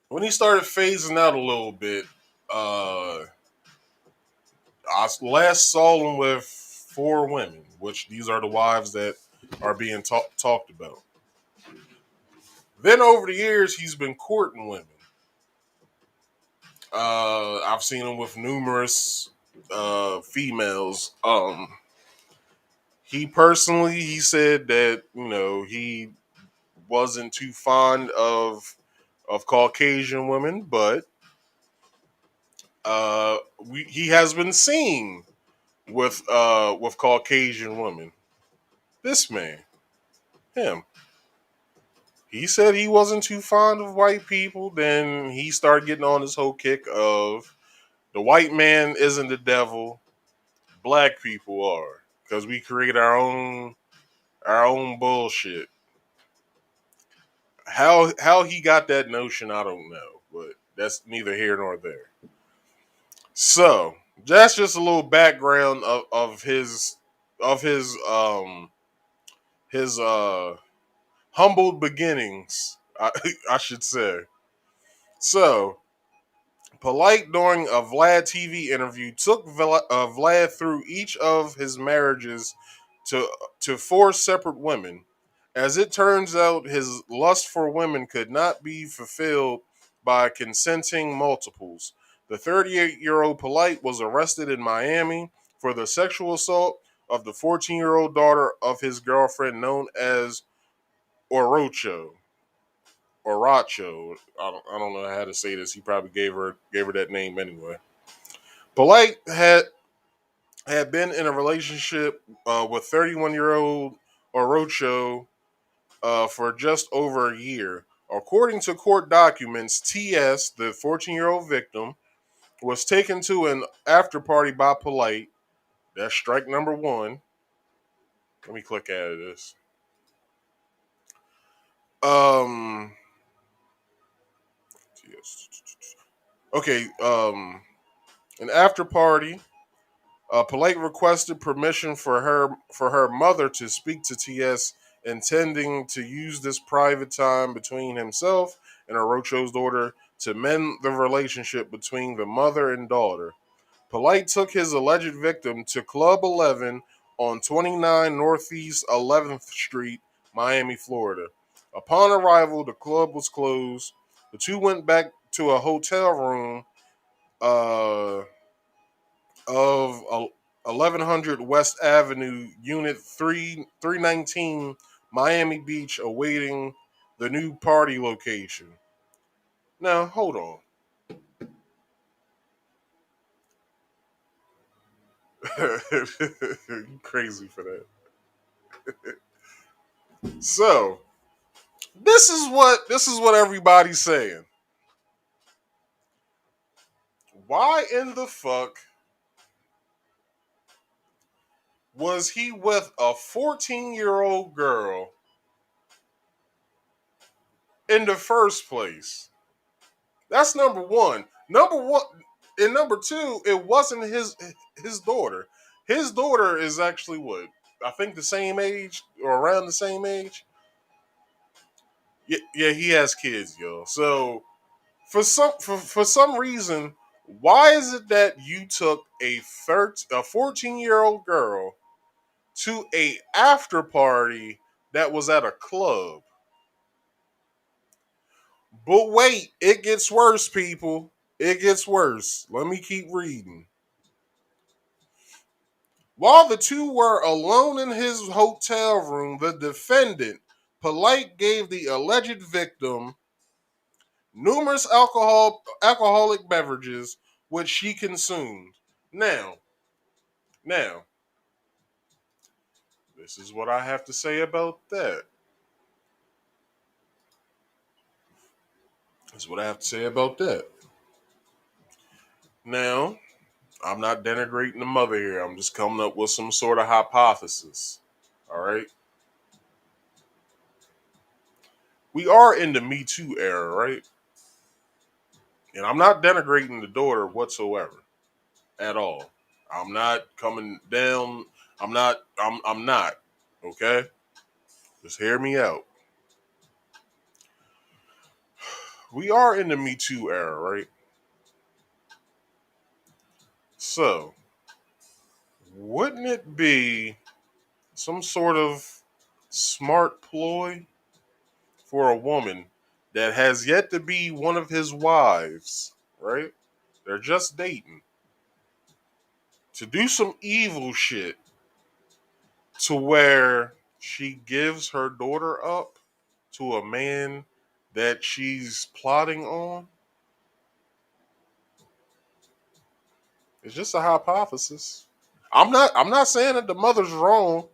when he started phasing out a little bit, I last saw him with 4 women, which these are the wives that are being talked about. Then over the years, he's been courting women. I've seen him with numerous females. He said that he wasn't too fond of Caucasian women, but he has been seen with Caucasian women. This man, him. He said he wasn't too fond of white people. Then he started getting on this whole kick of the white man isn't the devil, black people are, because we create our own bullshit. How he got that notion, I don't know, but that's neither here nor there. So that's just a little background of his humbled beginnings, I should say. So Polight, during a Vlad TV interview, took Vlad through each of his marriages to 4 separate women. As it turns out, his lust for women could not be fulfilled by consenting multiples. The 38-year-old Polight was arrested in Miami for the sexual assault of the 14-year-old daughter of his girlfriend, known as Orocho. Oracho. I don't know how to say this. He probably gave her that name anyway. Polight had been in a relationship with 31-year-old Orocho for just over a year. According to court documents, T.S., the 14-year-old victim, was taken to an after party by Polight. That's strike number 1. Let me click out of this. Okay, an after party. Polight requested permission for her mother to speak to T.S., intending to use this private time between himself and Orocho's daughter to mend the relationship between the mother and daughter. Polight took his alleged victim to Club 11 on 29 Northeast 11th Street, Miami, Florida. Upon arrival, the club was closed. The two went back to a hotel room of 1100 West Avenue, Unit 319, Miami Beach, awaiting the new party location. Now, hold on. You crazy for that. So, this is what everybody's saying. Why in the fuck was he with a 14-year-old girl in the first place? That's number one. Number one and number two, it wasn't his daughter. His daughter is actually what? I think the same age or around the same age. Yeah, he has kids, yo. So for some reason, why is it that you took a 14-year-old girl to a after party that was at a club? But wait, it gets worse, people. It gets worse. Let me keep reading. While the two were alone in his hotel room, the defendant, Polight, gave the alleged victim numerous alcoholic beverages which she consumed. Now, this is what I have to say about that. This is what I have to say about that. Now, I'm not denigrating the mother here. I'm just coming up with some sort of hypothesis. All right? We are in the Me Too era, right? And I'm not denigrating the daughter whatsoever at all. I'm not coming down. I'm not. Okay? Just hear me out. We are in the Me Too era, right? So, wouldn't it be some sort of smart ploy for a woman that has yet to be one of his wives, right? They're just dating, to do some evil shit to where she gives her daughter up to a man that she's plotting on? It's just a hypothesis. I'm not saying that the mother's wrong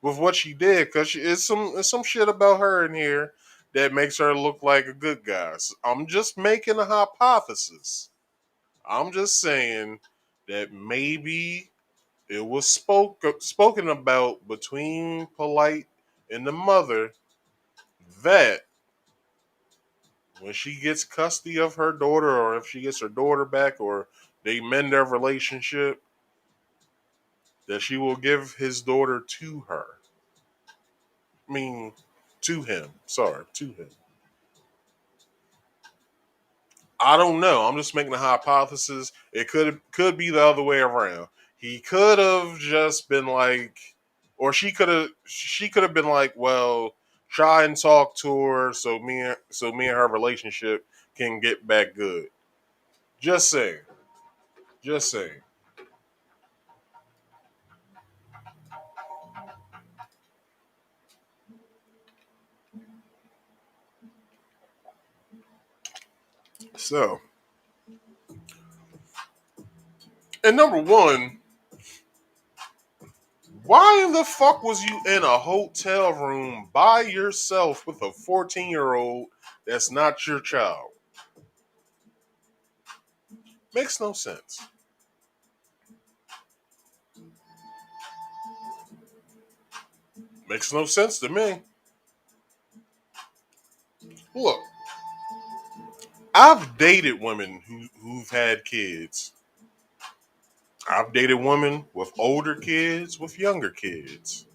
with what she did, because it's some shit about her in here that makes her look like a good guy. So I'm just making a hypothesis. I'm just saying that maybe it was spoken about between Polight and the mother that when she gets custody of her daughter, or if she gets her daughter back, or they mend their relationship, that she will give his daughter to her. I mean, to him. Sorry, to him. I don't know. I'm just making a hypothesis. It could be the other way around. He could have just been like, or she could have been like, well, try and talk to her so me and her relationship can get back good. Just saying. Just saying. So, and number one, why in the fuck was you in a hotel room by yourself with a 14-year-old that's not your child? Makes no sense. Makes no sense to me. Look, I've dated women who've had kids. I've dated women with older kids, with younger kids.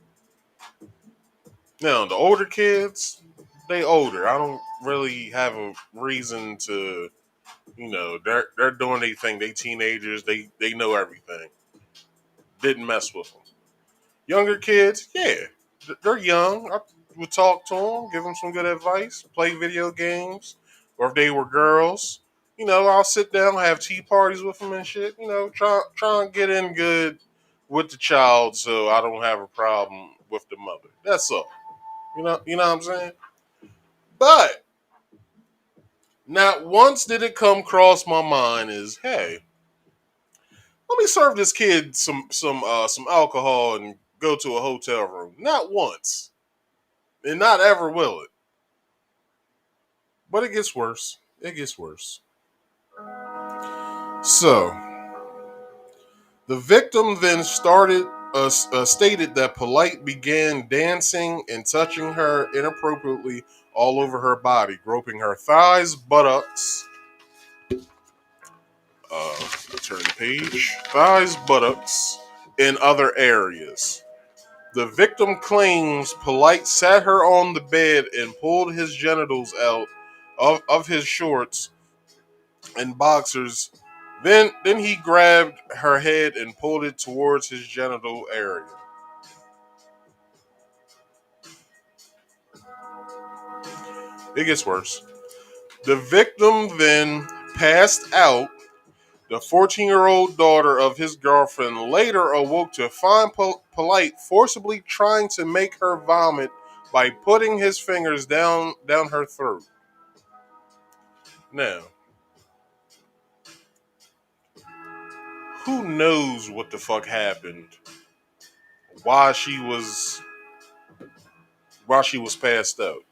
Now, the older kids, they older. I don't really have a reason to, they're doing their thing. They teenagers. They know everything. Didn't mess with them. Younger kids, yeah, they're young. would talk to them, give them some good advice, play video games, or if they were girls, I'll sit down, have tea parties with them and shit. Try and get in good with the child so I don't have a problem with the mother. That's all. You know what I'm saying? But not once did it come across my mind is, hey, let me serve this kid some alcohol and go to a hotel room. Not once, and not ever will it. But it gets worse. It gets worse. So the victim then stated that Polight began dancing and touching her inappropriately all over her body, groping her thighs, buttocks. Turn the page. Thighs, buttocks, and other areas. The victim claims Polight sat her on the bed and pulled his genitals out of his shorts and boxers. Then he grabbed her head and pulled it towards his genital area. It gets worse. The victim then passed out. The 14-year-old daughter of his girlfriend later awoke to find Polight forcibly trying to make her vomit by putting his fingers down her throat. Now, who knows what the fuck happened while she was passed out?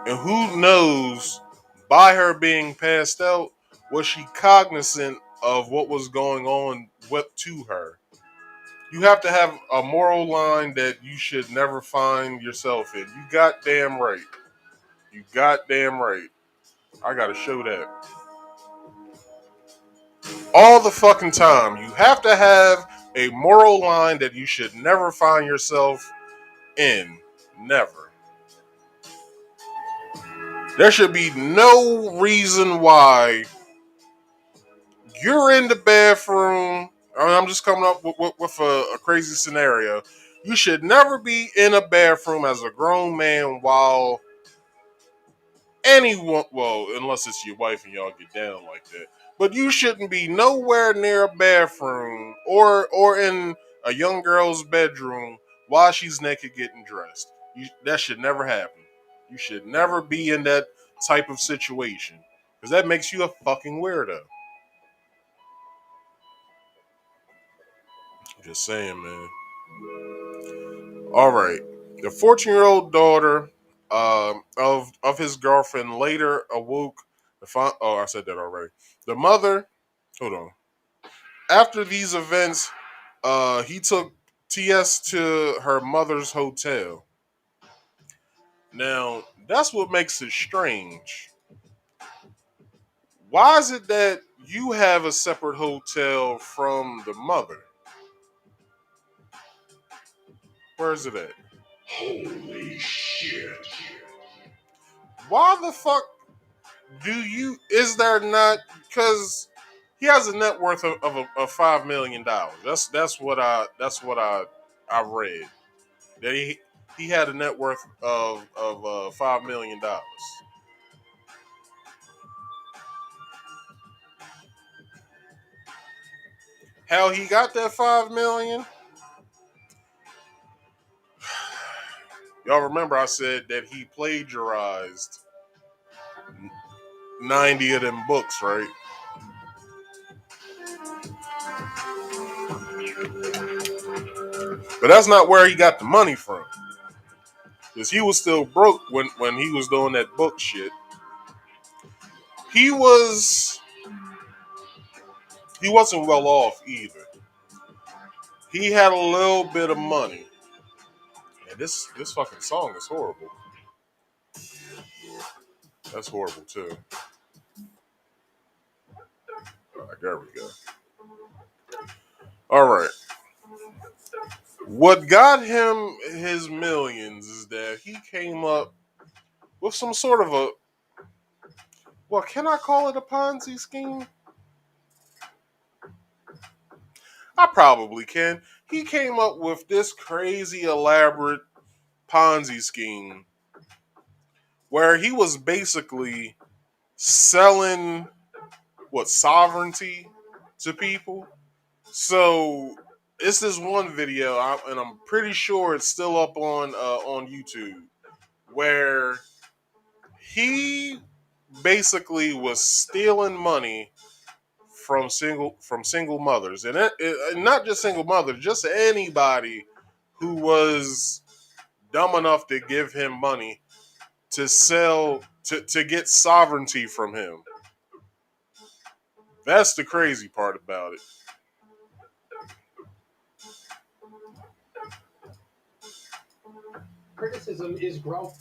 And who knows, by her being passed out, was she cognizant of what was going on to her? You have to have a moral line that you should never find yourself in. You goddamn right. You goddamn right. I gotta show that. All the fucking time. You have to have a moral line that you should never find yourself in. Never. There should be no reason why you're in the bathroom. I'm just coming up with a crazy scenario. You should never be in a bathroom as a grown man while anyone, well, unless it's your wife and y'all get down like that. But you shouldn't be nowhere near a bathroom or in a young girl's bedroom while she's naked getting dressed. That should never happen. You should never be in that type of situation because that makes you a fucking weirdo. Just saying, man. All right. The 14-year-old daughter of his girlfriend later awoke. I said that already. The mother. Hold on. After these events, he took TS to her mother's hotel. Now, that's what makes it strange. Why is it that you have a separate hotel from the mother? Where is it at? Holy shit. Why the fuck is there not, because he has a net worth of $5 million. That's what I read. That he had a net worth of $5 million. How he got that $5 million? Y'all remember I said that he plagiarized 90 of them books, right? But that's not where he got the money from. Because he was still broke when he was doing that book shit. He wasn't well off either. He had a little bit of money. And this fucking song is horrible. That's horrible too. All right, there we go. All right. What got him his millions is that he came up with some sort of a, well, can I call it a Ponzi scheme? I probably can. He came up with this crazy elaborate Ponzi scheme where he was basically selling sovereignty to people. So it's this one video, and I'm pretty sure it's still up on YouTube, where he basically was stealing money from single mothers, and not just single mothers, just anybody who was dumb enough to give him money to sell to get sovereignty from him. That's the crazy part about it. Criticism is growing.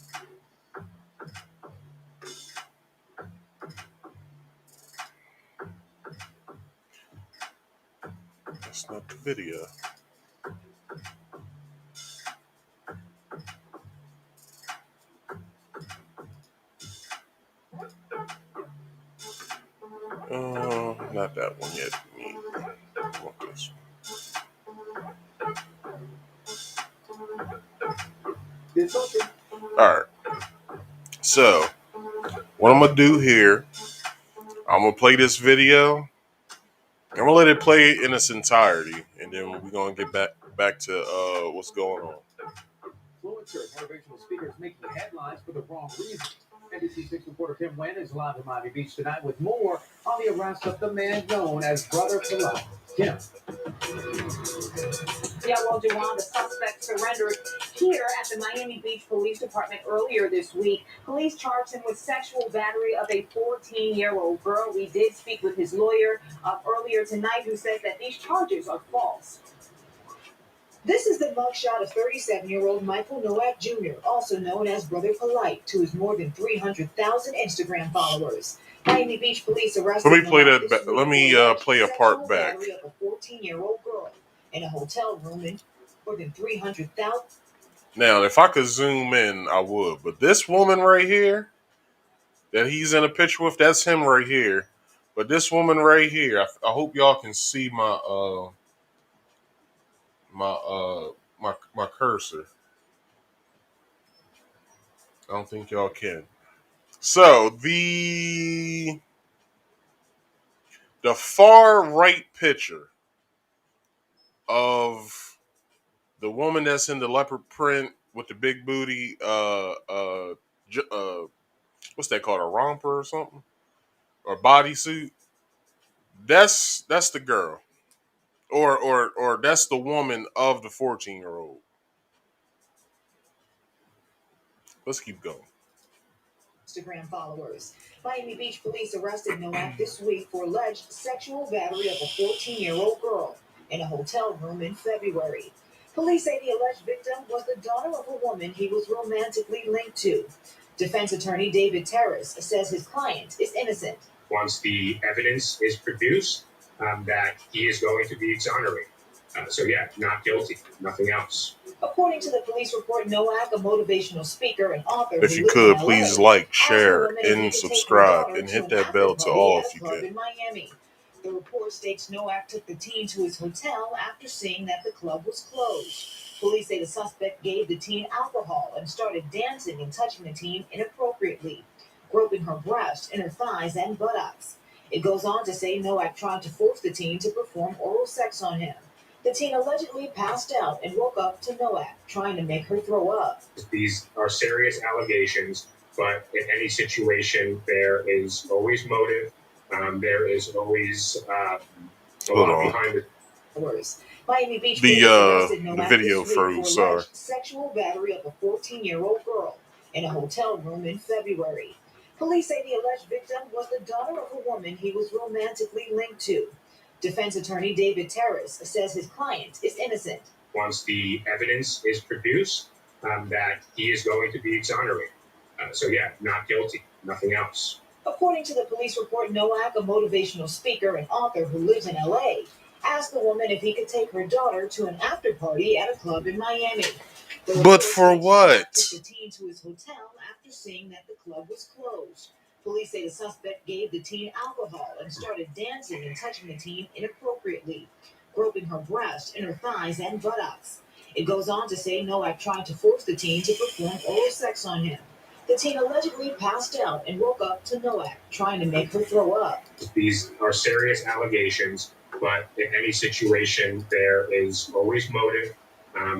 That's not the video. Not that one yet. I want this one. All right. So, what I'm gonna do here, I'm gonna play this video. I'm gonna let it play in its entirety, and then we're gonna get back to what's going on. Influencer, motivational speakers making headlines for the wrong reasons. NBC6 reporter Tim Wen is live in Miami Beach tonight with more on the arrest of the man known as Brother Polight. Tim. Yeah, well, Juwan, the suspect surrendered here at the Miami Beach Police Department earlier this week. Police charged him with sexual battery of a 14-year-old girl. We did speak with his lawyer earlier tonight, who says that these charges are false. This is the mugshot of 37-year-old Michael Nowak Jr., also known as Brother Polight, to his more than 300,000 Instagram followers. Miami Beach police arrested Let me play Nowak that. this Let week me for play a part back. battery of a 14-year-old girl in a hotel room in more than 300,000. Now, if I could zoom in, I would. But this woman right here, that he's in a picture with, that's him right here. But this woman right here, I hope y'all can see my cursor. I don't think y'all can. So the far right picture of the woman that's in the leopard print with the big booty, what's that called, a romper or something, or bodysuit? That's the girl, or that's the woman of the 14-year-old. Let's keep going. Instagram followers. Miami Beach police arrested Nowak this week for alleged sexual battery of a 14-year-old girl in a hotel room in February. Police say the alleged victim was the daughter of a woman he was romantically linked to. Defense attorney David Terrace says his client is innocent. Once the evidence is produced, that he is going to be exonerated. Not guilty, nothing else. According to the police report, Nowak, a motivational speaker and author, If you could, please like, share, and subscribe, and hit that bell to all if you could. In Miami. The report states Nowak took the teen to his hotel after seeing that the club was closed. Police say the suspect gave the teen alcohol and started dancing and touching the teen inappropriately, groping her breast, inner thighs, and buttocks. It goes on to say Nowak tried to force the teen to perform oral sex on him. The teen allegedly passed out and woke up to Nowak, trying to make her throw up. These are serious allegations, but in any situation, there is always motive. There is always a lot behind it. Miami Beach the video froze. Sorry. Sexual battery of a 14-year-old girl in a hotel room in February. Police say the alleged victim was the daughter of a woman he was romantically linked to. Defense attorney David Terrace says his client is innocent. Once the evidence is produced, that he is going to be exonerated. Not guilty, nothing else. According to the police report, Nowak, a motivational speaker and author who lives in L.A., asked the woman if he could take her daughter to an after party at a club in Miami. But for what? Took the teen to his hotel after seeing that the club was closed. Police say the suspect gave the teen alcohol and started dancing and touching the teen inappropriately, groping her breast, inner thighs, and buttocks. It goes on to say Nowak tried to force the teen to perform oral sex on him. The teen allegedly passed out and woke up to Nowak trying to make her throw up. These are serious allegations, but in any situation, there is always motive.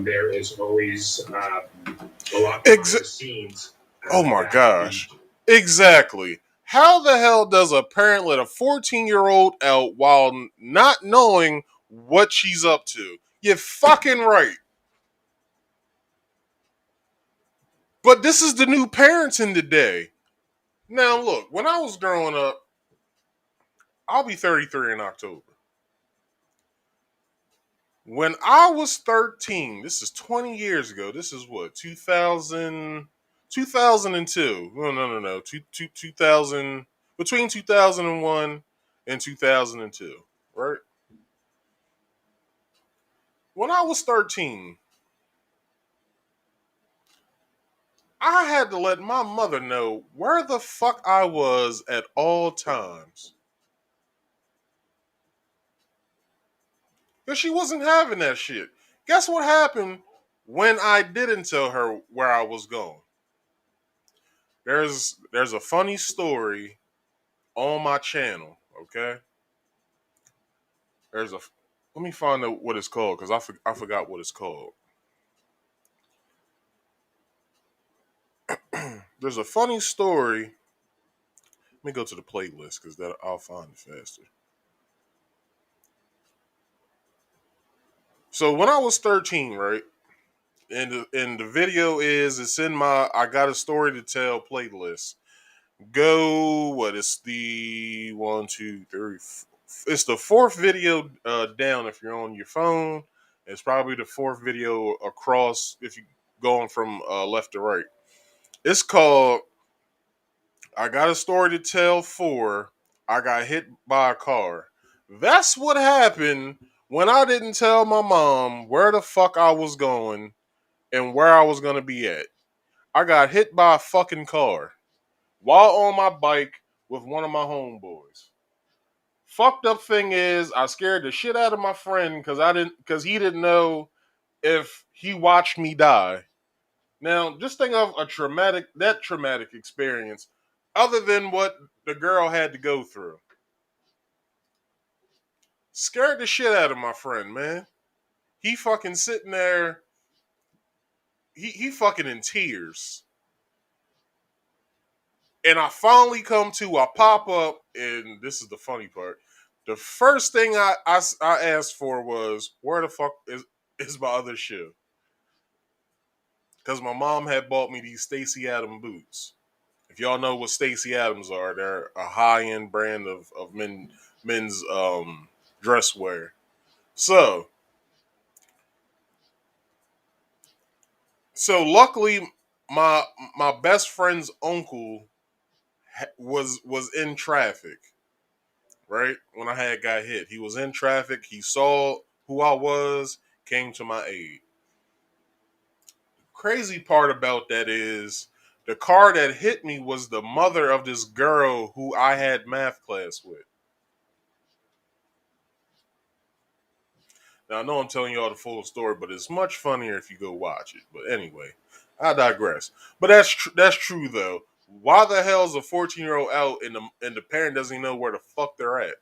There is always a lot behind the scenes. Oh my gosh. Exactly. How the hell does a parent let a 14-year-old out while not knowing what she's up to? You're fucking right. But this is the new parenting today. Now, look, when I was growing up, I'll be 33 in October. When I was 13, this is 20 years ago. This is what, 2002. No. 2000, between 2001 and 2002, right? When I was 13, I had to let my mother know where the fuck I was at all times. Because she wasn't having that shit. Guess what happened when I didn't tell her where I was going? There's a funny story on my channel, okay? Let me find out what it's called, because I forgot what it's called. There's a funny story. Let me go to the playlist, because I'll find it faster. So when I was 13, right? And the video it's in my I Got a Story to Tell playlist. It's the 1, 2, 3, it's the fourth video down if you're on your phone. It's probably the fourth video across if you're going from left to right. It's called I Got a Story to Tell 4. I Got Hit by a Car. That's what happened when I didn't tell my mom where the fuck I was going and where I was going to be at. I got hit by a fucking car while on my bike with one of my homeboys. Fucked up thing is, I scared the shit out of my friend because he didn't know if he watched me die. Now, just think of that traumatic experience, other than what the girl had to go through. Scared the shit out of my friend, man. He fucking sitting there. He fucking in tears. And I finally I pop up, and this is the funny part. The first thing I asked for was, where the fuck is my other shoe? Because my mom had bought me these Stacy Adams boots. If y'all know what Stacy Adams are, they're a high-end brand of men's dress wear. So luckily, my best friend's uncle was in traffic. Right when I got hit, he was in traffic. He saw who I was, came to my aid. Crazy part about that is the car that hit me was the mother of this girl who I had math class with. Now I know I'm telling y'all the full story, but it's much funnier if you go watch it. But anyway, I digress. But that's true though. Why the hell is a 14-year-old out and the parent doesn't even know where the fuck they're at?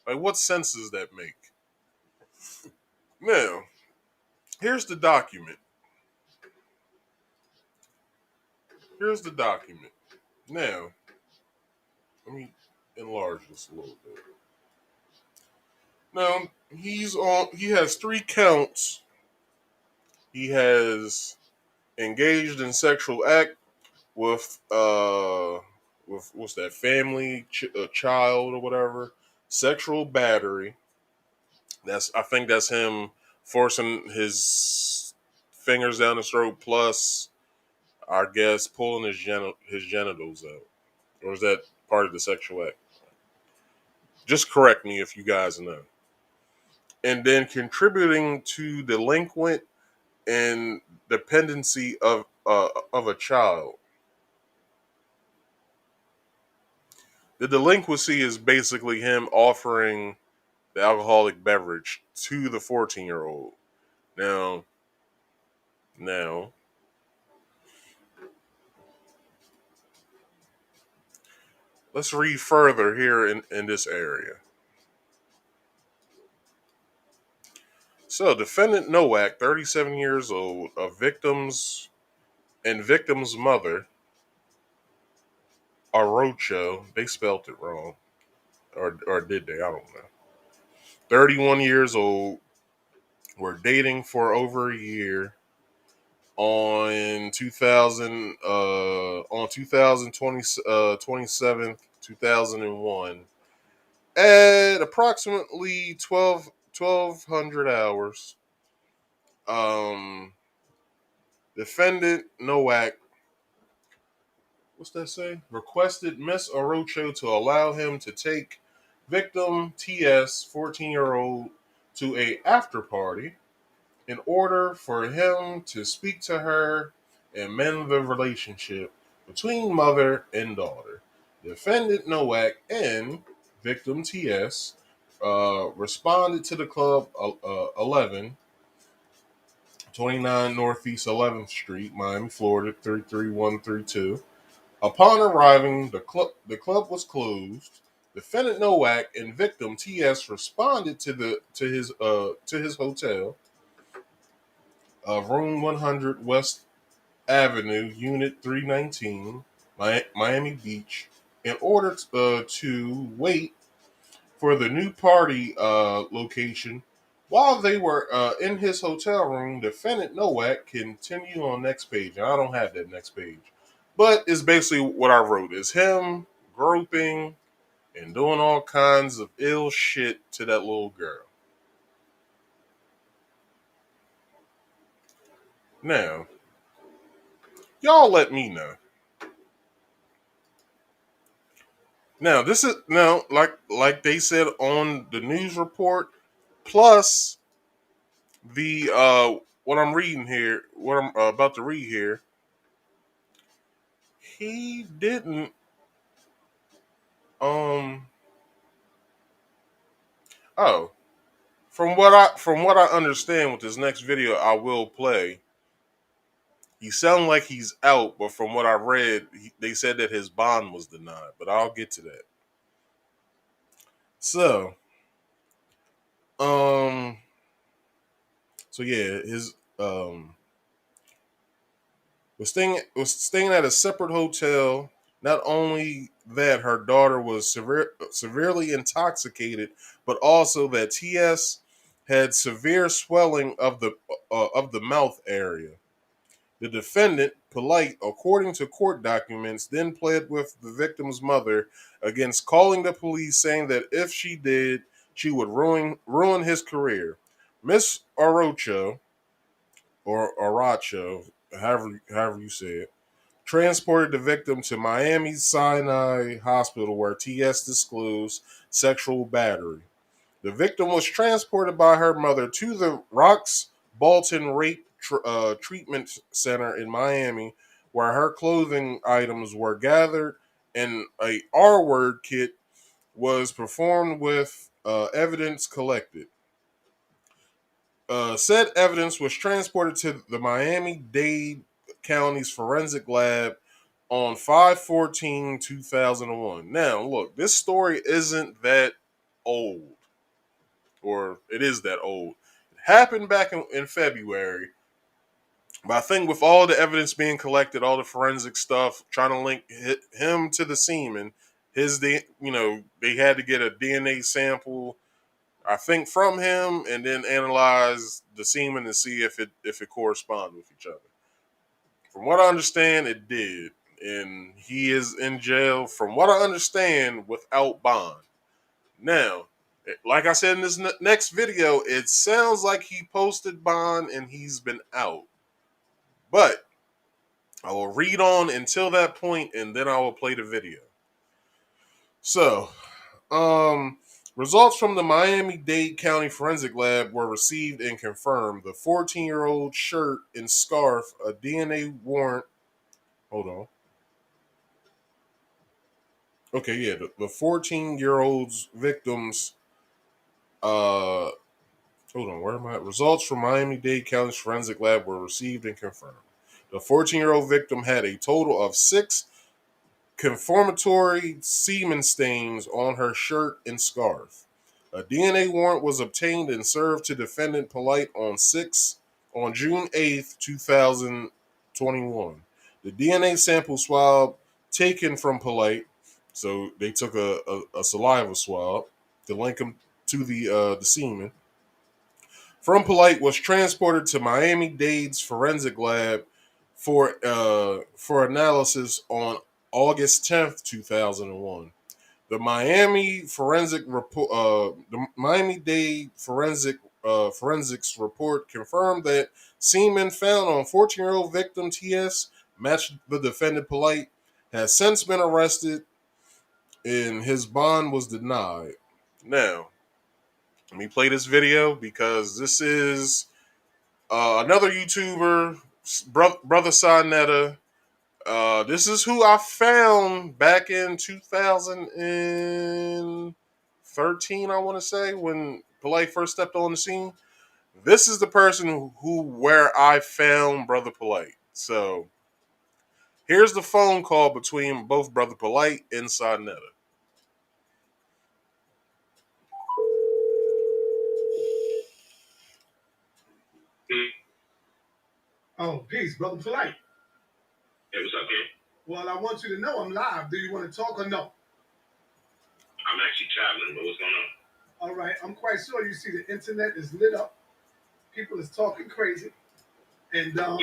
Like, what sense does that make? Now, here's the document. Now, let me enlarge this a little bit. Now, he has 3 counts. He has engaged in sexual act with what's that, child or whatever, sexual battery. I think that's him forcing his fingers down his throat, plus I guess pulling his genitals out. Or is that part of the sexual act? Just correct me if you guys know. And then contributing to delinquent and dependency of a child. The delinquency is basically him offering the alcoholic beverage to the 14-year-old. Now, Now, let's read further here in this area. So, defendant Nowak, 37 years old, victim's mother, Arocho, they spelled it wrong. Or did they? I don't know. 31 years old, were dating for over a year on 2020 27th 2001 at approximately 1200 hours. Defendant Nowak, what's that say, requested Miss Orocho to allow him to take victim TS, 14-year-old, to a after party in order for him to speak to her and mend the relationship between mother and daughter. Defendant Nowak and victim TS responded to the club 11, 29 Northeast 11th Street, Miami, Florida 33132. Upon arriving, the club was closed. Defendant Nowak and victim TS responded to his hotel, room 100 West Avenue, Unit 319, Miami Beach, in order to wait for the new party location. While they were in his hotel room, defendant Nowak continued on next page. And I don't have that next page, but it's basically what I wrote. Is him groping and doing all kinds of ill shit to that little girl. Now, y'all let me know. Now, this is now like they said on the news report, plus the what I'm reading here, what I'm about to read here. He didn't oh, from what I understand with this next video I will play, he sounds like he's out, but from what I read, they said that his bond was denied, but I'll get to that. So, um so yeah, his was staying at a separate hotel. Not only that, her daughter was severely intoxicated, but also that TS had severe swelling of the mouth area. The defendant, Polight, according to court documents, then pled with the victim's mother against calling the police, saying that if she did, she would ruin his career. Miss Orocho, or Aracho, however you say it, transported the victim to Miami Sinai Hospital, where TS disclosed sexual battery. The victim was transported by her mother to the Rox Bolton Rape Treatment Center in Miami, where her clothing items were gathered and a R-word kit was performed with evidence collected. Said evidence was transported to the Miami-Dade County's forensic lab on 5/14/2001. Now, look, this story isn't that old, or it is that old. It happened back in February, but I think with all the evidence being collected, all the forensic stuff, trying to link him to the semen, they had to get a DNA sample, I think, from him, and then analyze the semen and see if it corresponds with each other. From what I understand, it did, and he is in jail, from what I understand, without bond. Now, like I said in this next video, it sounds like he posted bond and he's been out. But I will read on until that point, and then I will play the video. So, results from the Miami-Dade County Forensic Lab were received and confirmed. The 14-year-old shirt and scarf, a DNA warrant. Hold on. Okay, yeah, the 14-year-old's victims. Hold on, where am I? Results from Miami-Dade County's forensic lab were received and confirmed. The 14-year-old victim had a total of 6 confirmatory semen stains on her shirt and scarf. A DNA warrant was obtained and served to defendant Polight on June 8th, 2021. The DNA sample swab taken from Polight, so they took a saliva swab to link him to the semen, from Polight was transported to Miami-Dade's forensic lab for analysis on August 10th, 2001. The Miami-Dade forensics report confirmed that semen found on 14-year-old victim TS matched the defendant Polight, has since been arrested, and his bond was denied. Now, let me play this video because this is another YouTuber, Brother Sinetta. This is who I found back in 2013, I want to say, when Polight first stepped on the scene. This is the person where I found Brother Polight. So here's the phone call between both Brother Polight and Sinetta. Oh, peace, Brother Polight. Hey, what's up, man? Well, I want you to know I'm live. Do you want to talk or no? I'm actually traveling, but what's going on? All right, I'm quite sure you see the internet is lit up. People is talking crazy. And Yeah, I'm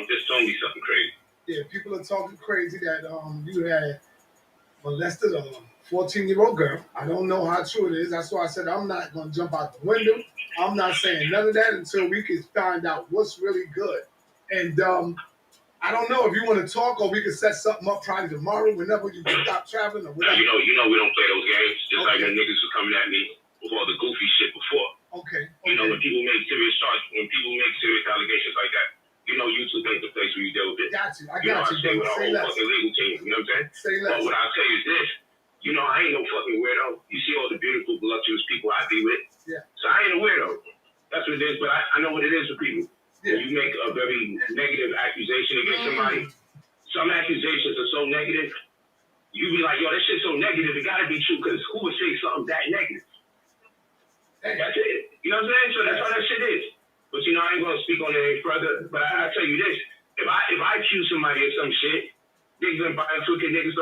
just telling you something crazy. yeah, people are talking crazy that you had molested a 14-year-old girl. I don't know how true it is. That's why I said I'm not going to jump out the window. I'm not saying none of that until we can find out what's really good. And I don't know if you want to talk or we can set something up probably tomorrow whenever you stop traveling or whatever. You know we don't play those games. Just Okay. like when niggas was coming at me with all the goofy shit before. Okay. You know, when people make serious allegations like that, you know YouTube ain't the place where you deal with it. Got you. I You know, got I you. stay with our Say whole less. fucking legal team. You know what I'm saying? Say But less. what I'll tell you is this. You know, I ain't no fucking weirdo. You see all the beautiful, voluptuous people I be with. Yeah. So I ain't a weirdo. That's what it is, but I know what it is for people. Yeah. When you make a very negative accusation against somebody, some accusations are so negative, you be like, yo, that shit's so negative, it gotta be true, because who would say something that negative? Hey. That's it. You know what I'm saying? So that's how that shit is. But you know, I ain't gonna speak on it any further, but I tell you this. If I accuse somebody of some shit, niggas gonna buy into it, niggas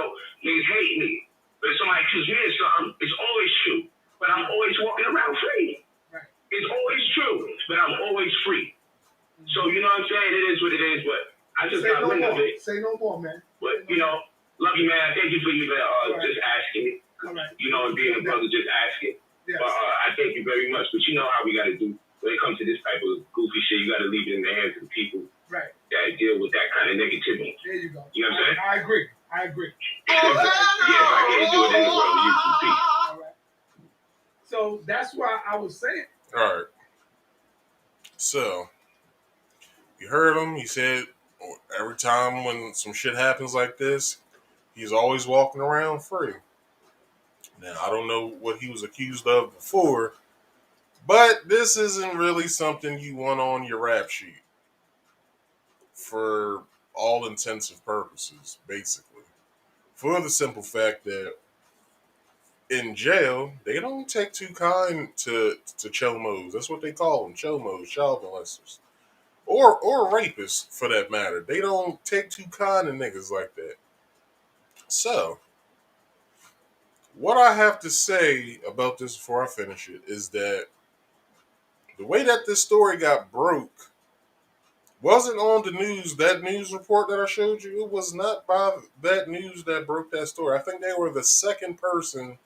hate me. But if somebody accuses me of something, it's always true. But I'm always walking around free. Right. It's always true, but I'm always free. So you know what I'm saying? It is what it is, but I just got wind of it. Say no more, man. But you know, love you, man. Thank you for even just asking me. All right. You know, and being a brother, just asking. Yes. But I thank you very much. But you know how we got to do when it comes to this type of goofy shit. You got to leave it in the hands of the people Right. that deal with that kind of negativity. There you go. You know what I'm saying? I agree. I agree. Yeah, I can't do it in the world. You can speak. All right. So that's why I was saying. All right. So, you heard him. He said every time when some shit happens like this, he's always walking around free. Now, I don't know what he was accused of before, but this isn't really something you want on your rap sheet for all intensive purposes, basically. For the simple fact that in jail, they don't take too kind to chomos. That's what they call them, chomos, child molesters. Or rapists, for that matter. They don't take too kind to niggas like that. So, what I have to say about this before I finish it is that the way that this story got broke wasn't on the news, that news report that I showed you. It was not by that news that broke that story. I think they were the second person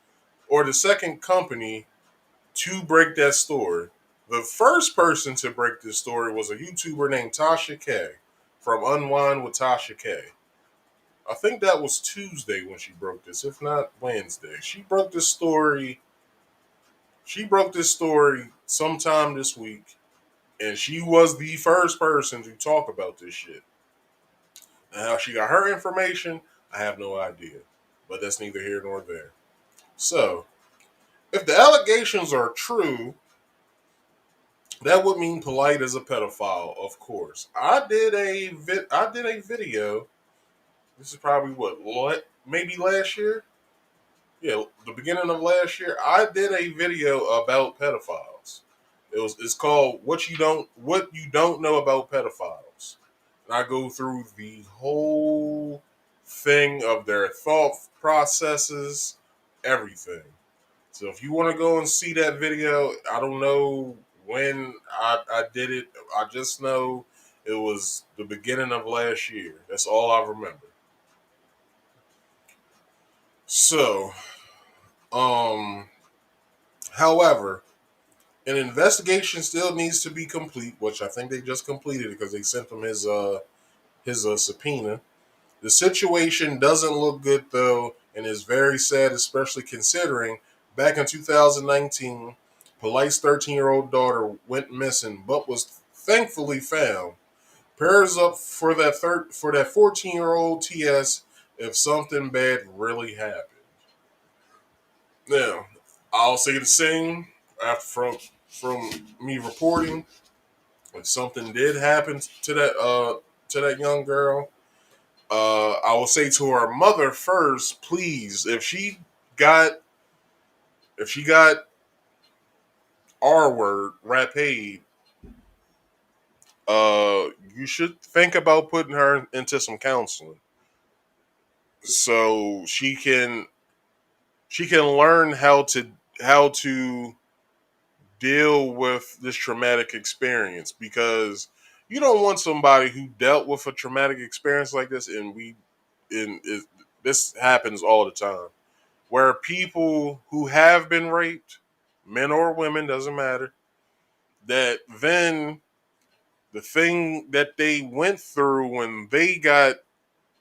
or the second company to break that story. The first person to break this story was a YouTuber named Tasha K from Unwind with Tasha K. I think that was Tuesday when she broke this, if not Wednesday. She broke this story sometime this week, and she was the first person to talk about this shit. And how she got her information, I have no idea. But that's neither here nor there. So, if the allegations are true, that would mean Polight is a pedophile, of course. I did a video. This is probably maybe last year. Yeah, the beginning of last year. I did a video about pedophiles. It's called What You Don't Know About Pedophiles. And I go through the whole thing of their thought processes, everything. So if you want to go and see that video, I don't know when I did it. I just know it was the beginning of last year. That's all I remember. So, um, however, an investigation still needs to be complete, which I think they just completed because they sent him his subpoena. The situation doesn't look good though, and is very sad, especially considering back in 2019, Polight's 13-year-old daughter went missing, but was thankfully found. Prayers up for that 14-year-old TS if something bad really happened. Now, I'll say the same after from me reporting. If something did happen to that young girl, I will say to her mother first, please, if she got R word rapade, you should think about putting her into some counseling so she can learn how to deal with this traumatic experience, because you don't want somebody who dealt with a traumatic experience like this, this happens all the time, where people who have been raped, men or women, doesn't matter, that then the thing that they went through when they got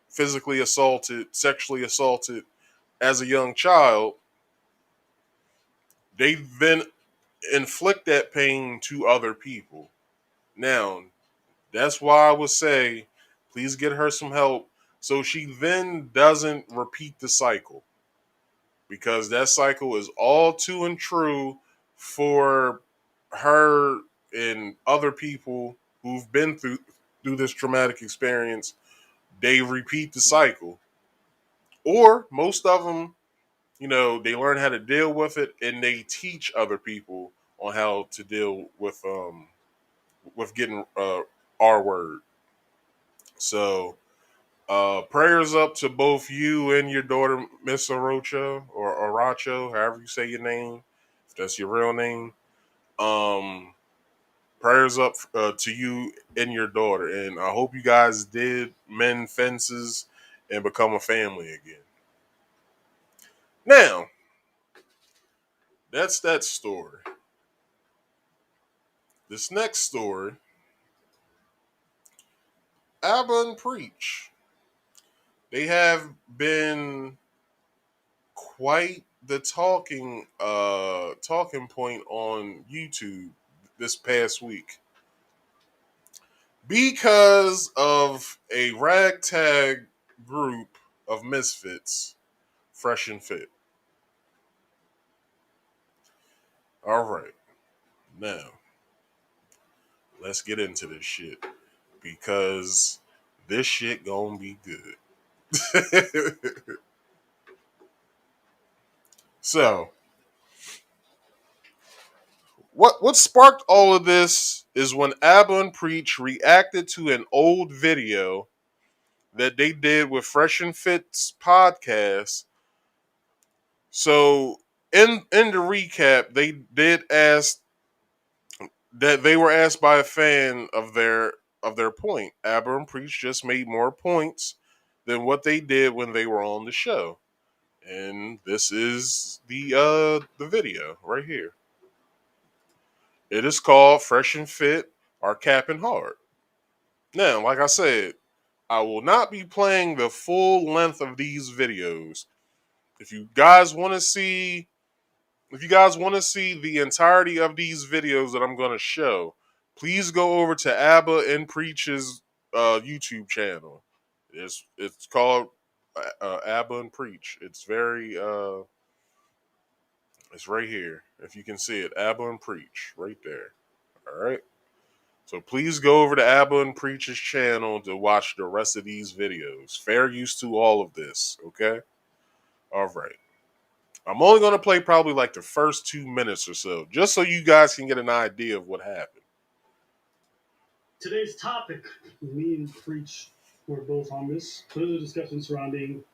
physically assaulted, sexually assaulted as a young child, they then inflict that pain to other people. Now, that's why I would say, please get her some help so she then doesn't repeat the cycle, because that cycle is all too and true for her and other people who've been through this traumatic experience. They repeat the cycle, or most of them, they learn how to deal with it and they teach other people on how to deal with getting R word. So prayers up to both you and your daughter, Miss Orocho, or Aracho, however you say your name, if that's your real name. Prayers up to you and your daughter, and I hope you guys did mend fences and become a family again. Now, that's that story. This next story, Abba and Preach. They have been quite the talking point on YouTube this past week because of a ragtag group of misfits, Fresh and Fit. All right, now let's get into this shit because this shit gonna be good. So, what sparked all of this is when Abba and Preach reacted to an old video that they did with Fresh and Fit's podcast. So in the recap, they were asked by a fan of their point. Abba and Preach just made more points than what they did when they were on the show. And this is the video right here. It is called Fresh and Fit Are Capping Hard. Now, like I said, I will not be playing the full length of these videos. If you guys want to see the entirety of these videos that I'm going to show, please go over to Abba and Preach's YouTube channel. It's called Abba and Preach. It's it's right here. If you can see it, Abba and Preach, right there. All right. So please go over to Abba and Preacher's channel to watch the rest of these videos. Fair use to all of this, okay? All right. I'm only going to play probably like the first 2 minutes or so, just so you guys can get an idea of what happened. Today's topic, me and Preach were both on this. Further discussion surrounding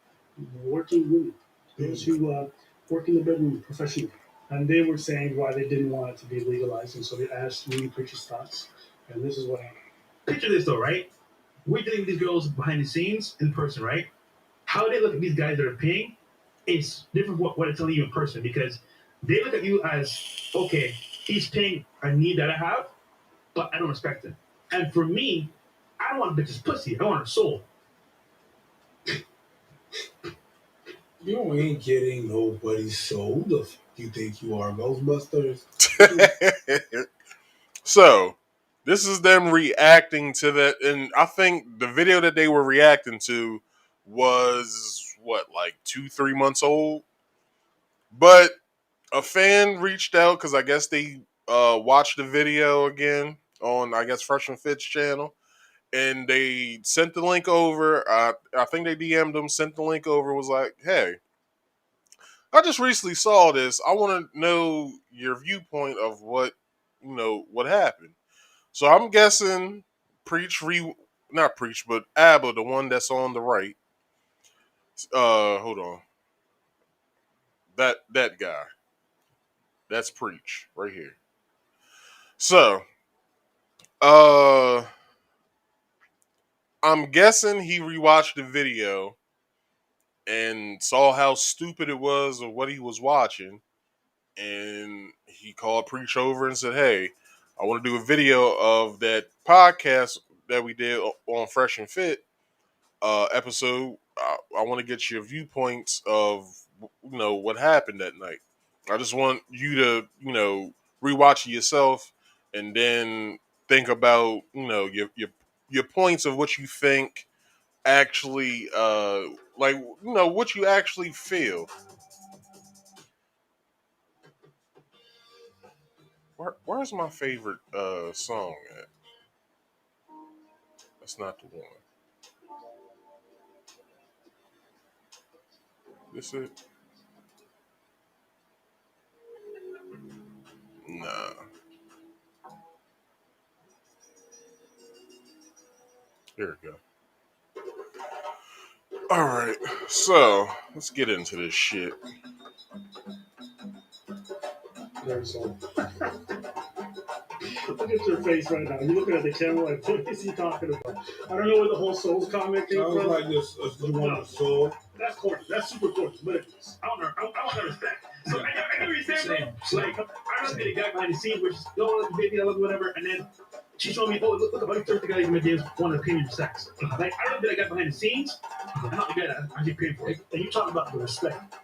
working women, those who work in the bedroom professionally. And they were saying why they didn't want it to be legalized. And so they asked me and Preach's thoughts. And this is what happened. Picture this though, right? We're dealing with these girls behind the scenes in person, right? How they look at these guys that are paying is different from what it's telling you in person, because they look at you as, okay, he's paying a need that I have, but I don't respect him. And for me, I don't want a bitch's pussy. I want her soul. You ain't getting nobody's soul. Who the fuck you think you are, Ghostbusters? So, this is them reacting to that, and I think the video that they were reacting to was, what, like 2-3 months old? But a fan reached out because I guess they watched the video again on, I guess, Fresh and Fit's channel, and they sent the link over. I think they DM'd them, sent the link over, was like, hey, I just recently saw this. I want to know your viewpoint of what happened. So I'm guessing not Preach, but Abba, the one that's on the right. Hold on. That guy. That's Preach right here. So, I'm guessing he rewatched the video and saw how stupid it was of what he was watching, and he called Preach over and said, hey, I want to do a video of that podcast that we did on Fresh and Fit episode. I want to get your viewpoints of what happened that night. I just want you to rewatch it yourself and then think about your points of what you think actually what you actually feel. Where's my favorite song at? That's not the one. This it? Nah. Here we go. Alright, so let's get into this shit. There's all. Look at your face right now. You're looking at the camera like, what is he talking about? I don't know where the whole Souls comment came from. Like this, you want the soul? That's corny. That's super corny. But I don't understand. So I never understand. Like, I don't get a guy behind the scenes where she's going, baby, I love you, whatever, and then she showed me, oh, look, a bunch of Thursday guys in my DMs want to pay me for sex. Like, I don't get a guy behind the scenes. I'm not the guy that I get paid for it. And you talk about the respect.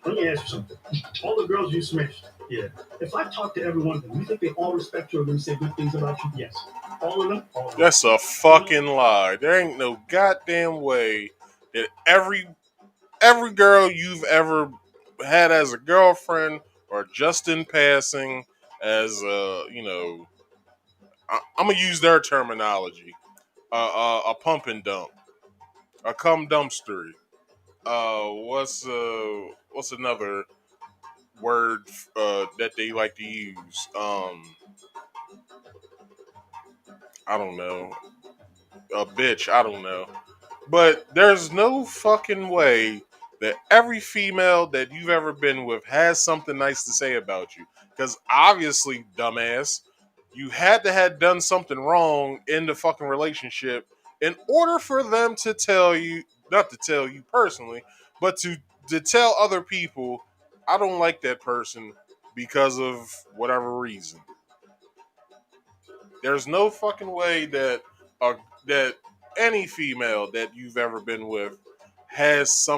Let me ask you something. All the girls you smashed, yeah. If I talk to every one of them, you think they all respect you or going to say good things about you? Yes. All of them? All of them. That's a fucking lie. There ain't no goddamn way that every girl you've ever had as a girlfriend or just in passing as I'm gonna use their terminology, a pump and dump, a cum dumpster. What's another word that they like to use? I don't know. A bitch. I don't know. But there's no fucking way that every female that you've ever been with has something nice to say about you. Because obviously, dumbass, you had to have done something wrong in the fucking relationship in order for them to tell you, not to tell you personally, but to tell other people, I don't like that person because of whatever reason. There's no fucking way that that any female that you've ever been with has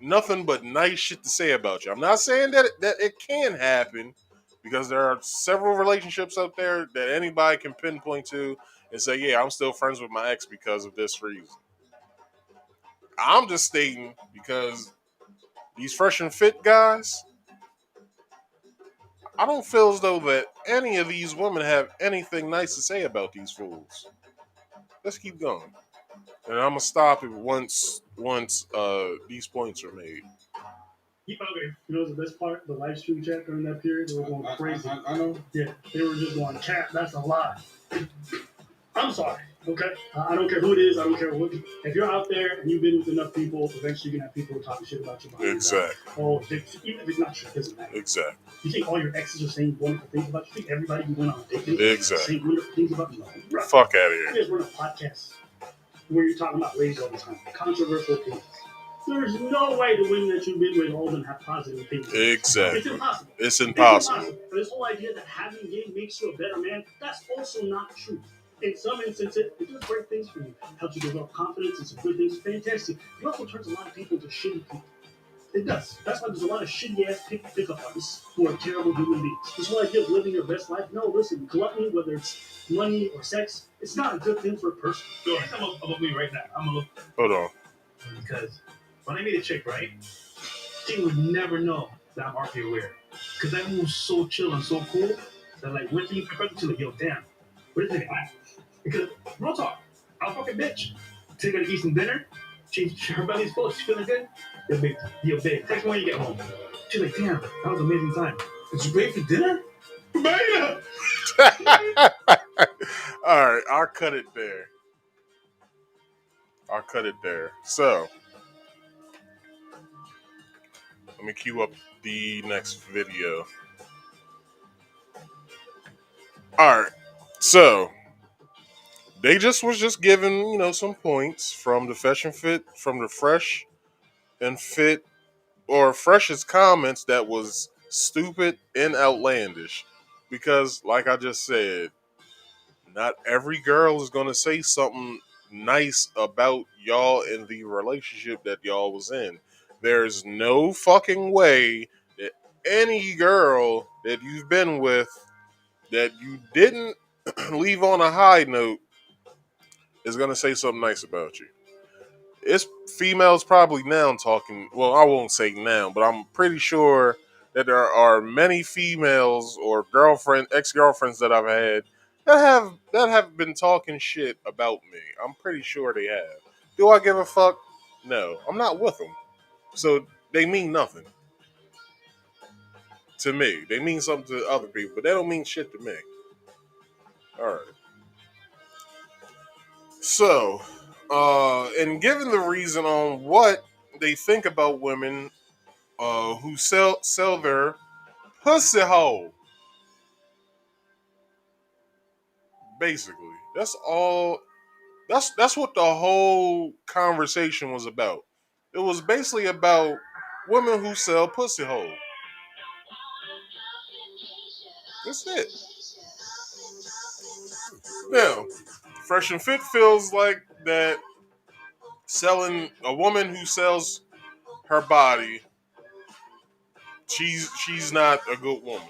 nothing but nice shit to say about you. I'm not saying that it can happen, because there are several relationships out there that anybody can pinpoint to and say, yeah, I'm still friends with my ex because of this reason. I'm just stating because these Fresh and Fit guys, I don't feel as though that any of these women have anything nice to say about these fools. Let's keep going. And I'm gonna stop it once these points are made. Okay. You know the best part? The live stream chat during that period, they were going crazy. I know. Yeah, they were just going, chat, that's a lie. I'm sorry, okay? I don't care who it is. I don't care what. If you're out there and you've been with enough people, eventually you're going to have people talking shit about you behind Exactly. your back. Even if it's not true, it doesn't matter. Exactly. You think all your exes are saying wonderful things about you? You think everybody you went on a date with Exactly. saying wonderful things about you? No. Fuck out of here. You guys run a podcast where you're talking about ladies all the time. Controversial opinions. There's no way the women that you've been with all of them have positive opinions. Exactly. It's impossible. It's impossible. This whole idea that having game makes you a better man, that's also not true. In some instances, it does great things for you. Helps you develop confidence and some good things. Fantastic. It also turns a lot of people into shitty people. It does. That's why there's a lot of shitty ass pickup artists who are terrible human beings. This whole idea of living your best life. No, listen, gluttony, whether it's money or sex, it's not a good thing for a person. Yo, I'm about me right now. I'm gonna look. Hold on. Because when I meet a chick, right, she would never know that I'm RP aware. Because I move so chill and so cool that, like, when you compare to, like, yo, damn, what is it? Because, real talk, I'm a fucking bitch. Take her to eat some dinner. Her belly's full. She's feeling good. Yo, babe, text me when you get home. She's like, damn, that was an amazing time. Did you pay for dinner? Man! All right, I'll cut it there. So, let me cue up the next video. All right, so they was just giving some points from the Fresh and Fit, or Fresh's comments that was stupid and outlandish, because like I just said, not every girl is gonna say something nice about y'all in the relationship that y'all was in. There's no fucking way that any girl that you've been with that you didn't leave on a high note is gonna say something nice about you. It's females probably now talking. Well, I won't say now, but I'm pretty sure that there are many females or ex-girlfriends that I've had that have been talking shit about me. I'm pretty sure they have. Do I give a fuck? No, I'm not with them. So they mean nothing to me. They mean something to other people, but they don't mean shit to me. All right. So, and given the reason on what they think about women who sell their pussy hole, basically, that's all. That's what the whole conversation was about. It was basically about women who sell pussy hole. That's it. Now, Fresh and Fit feels like that selling a woman who sells her body, she's not a good woman.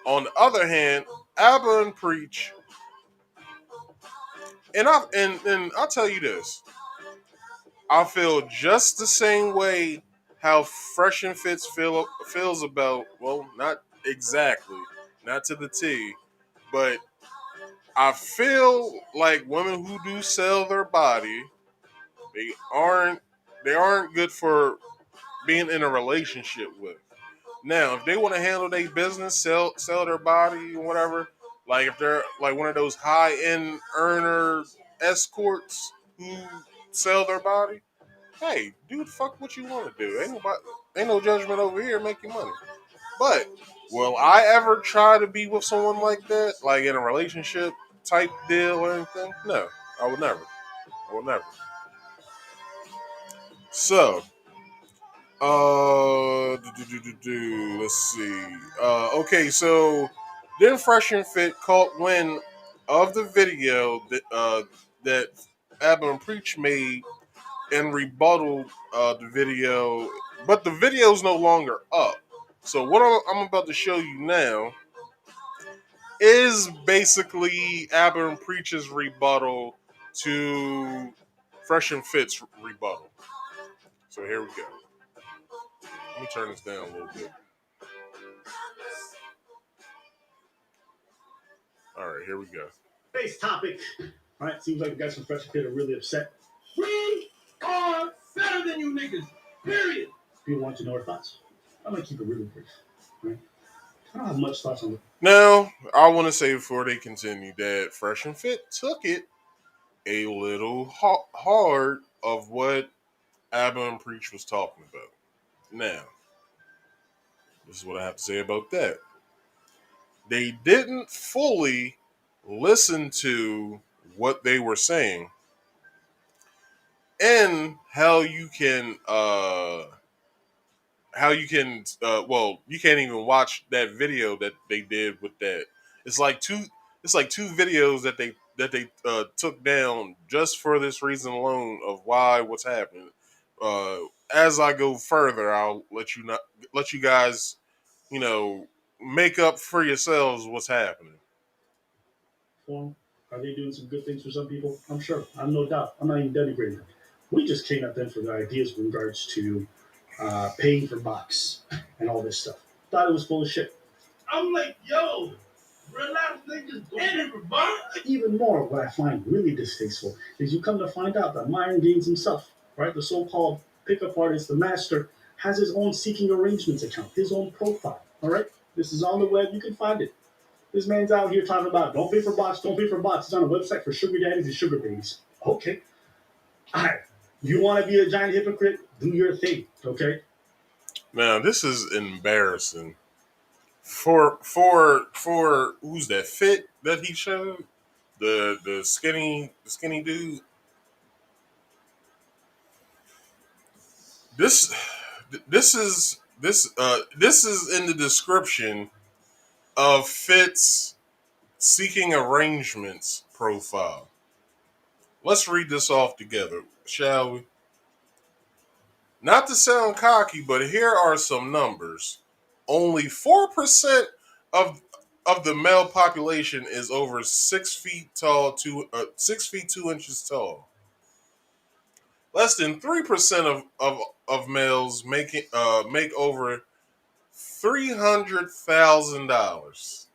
On the other hand, Abba and Preach, and I'll tell you this, I feel just the same way how Fresh and Fits feels about, well, not exactly, not to the T, but I feel like women who do sell their body, they aren't good for being in a relationship with. Now, if they want to handle their business, sell their body or whatever, like if they're like one of those high end earner escorts who sell their body, hey, do the fuck what you want to do. Ain't no judgment over here. Make your money. But will I ever try to be with someone like that, like in a relationship type deal or anything? No, I would never. So, let's see. Okay, so then Fresh and Fit caught wind of the video that Abba and Preach made and rebutted the video, but the video's no longer up. So what I'm about to show you now is basically Abba and Preach's rebuttal to Fresh and Fit's rebuttal. So here we go. Let me turn this down a little bit. All right, here we go. Today's topic. All right, seems like the guys from FreshandFit are really upset. We are better than you niggas. Period. People want to know our thoughts. I'm gonna keep it really brief. Right? I don't have much thoughts on it. Now, I want to say before they continue that Fresh and Fit took it a little hard of what Abba and Preach was talking about. Now, this is what I have to say about that. They didn't fully listen to what they were saying and well, you can't even watch that video that they did with that. It's like two videos that they took down just for this reason alone of why what's happening. As I go further, I'll let you guys, you know, make up for yourselves what's happening. Well, are they doing some good things for some people? I'm sure. I'm no doubt. I'm not even denigrating them. We just came at them for their ideas with regards to paying for box and all this stuff. Thought it was full of shit. I'm like, yo, relax, niggas, paying for box. Even more, what I find really distasteful is you come to find out that Myron Gaines himself, right, the so-called pickup artist, the master, has his own seeking arrangements account, his own profile. All right, this is on the web. You can find it. This man's out here talking about don't pay for bots, don't pay for bots. It's on a website for sugar daddies and sugar babies. Okay. All right. You want to be a giant hypocrite? Do your thing. Okay. Now this is embarrassing for who's that fit that he showed the skinny dude. This this is in the description of Fit's seeking arrangements profile. Let's read this off together, shall we? Not to sound cocky, but here are some numbers. Only 4% of the male population is over 6 feet tall, 6 feet 2 inches tall. Less than 3% of males make over $300,000,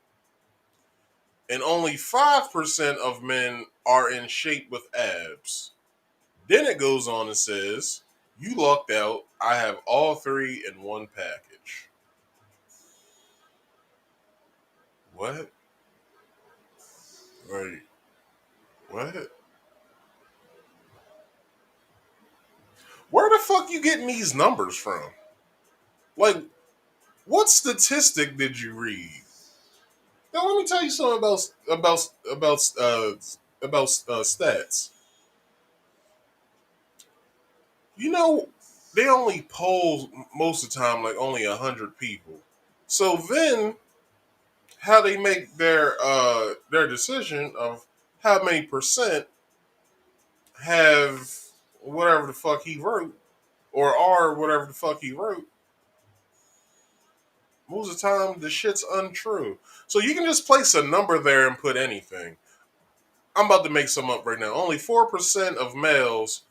and only 5% of men are in shape with abs. Then it goes on and says, "You lucked out. I have all three in one package." What? Wait, what? Where the fuck you getting these numbers from? Like, what statistic did you read? Now let me tell you something about stats. You know, they only poll most of the time like only 100 people. So then, how they make their decision of how many percent have whatever the fuck he wrote or are whatever the fuck he wrote? Most of the time, the shit's untrue. So you can just place a number there and put anything. I'm about to make some up right now. Only 4% of males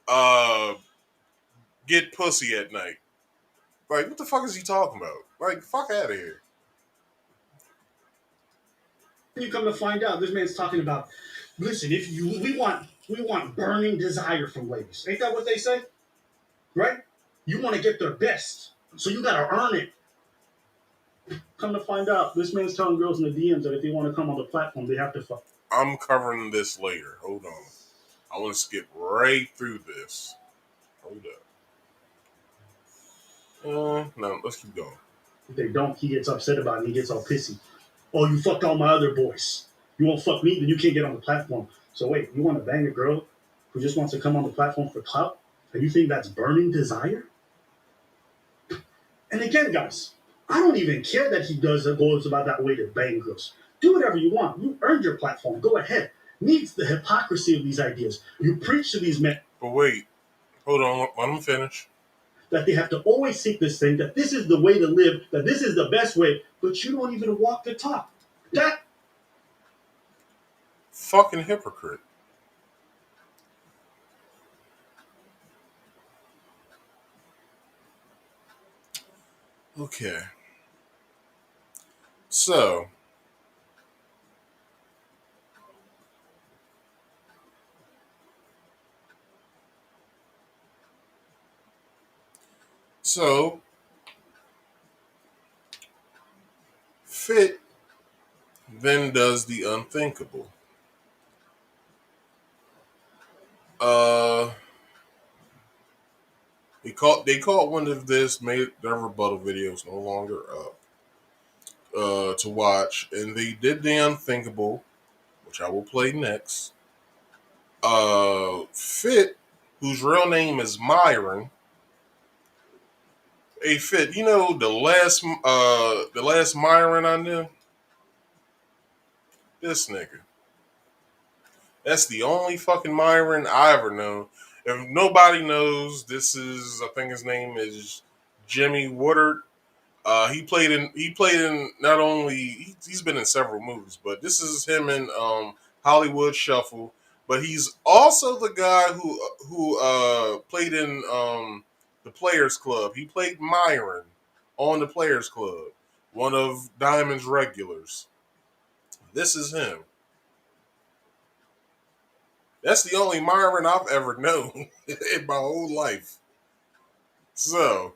uh, get pussy at night. Like, what the fuck is he talking about? Like, fuck out of here. You come to find out, this man's talking about. Listen, if you we want burning desire from ladies. Ain't that what they say? Right? You want to get their best, so you gotta earn it. Come to find out, this man's telling girls in the DMs that if they want to come on the platform, they have to fuck. I'm covering this later. Hold on. I want to skip right through this. Hold up. No, let's keep going. If they don't, he gets upset about it and he gets all pissy. Oh, you fucked all my other boys. You won't fuck me, then you can't get on the platform. So wait, you want to bang a girl who just wants to come on the platform for clout? And you think that's burning desire? And again, guys, I don't even care that he goes about that way to bang girls. Do whatever you want. You earned your platform. Go ahead. Needs the hypocrisy of these ideas. You preach to these men. But wait, hold on. Let me finish. That they have to always seek this thing, that this is the way to live, that this is the best way, but you don't even walk the talk. That fucking hypocrite. Okay. So, So, Fit then does the unthinkable. Uh, they caught one of this, made their rebuttal videos no longer up to watch, and they did the unthinkable, which I will play next. Fit, whose real name is Myron. Hey Fit, you know the last Myron I knew? This nigga. That's the only fucking Myron I ever know. If nobody knows, I think his name is Jimmy Woodard. He played in not only he's been in several movies, but this is him in Hollywood Shuffle. But he's also the guy who played in the Players Club. He played Myron on the Players Club, one of Diamond's regulars. This is him. That's the only Myron I've ever known in my whole life. So,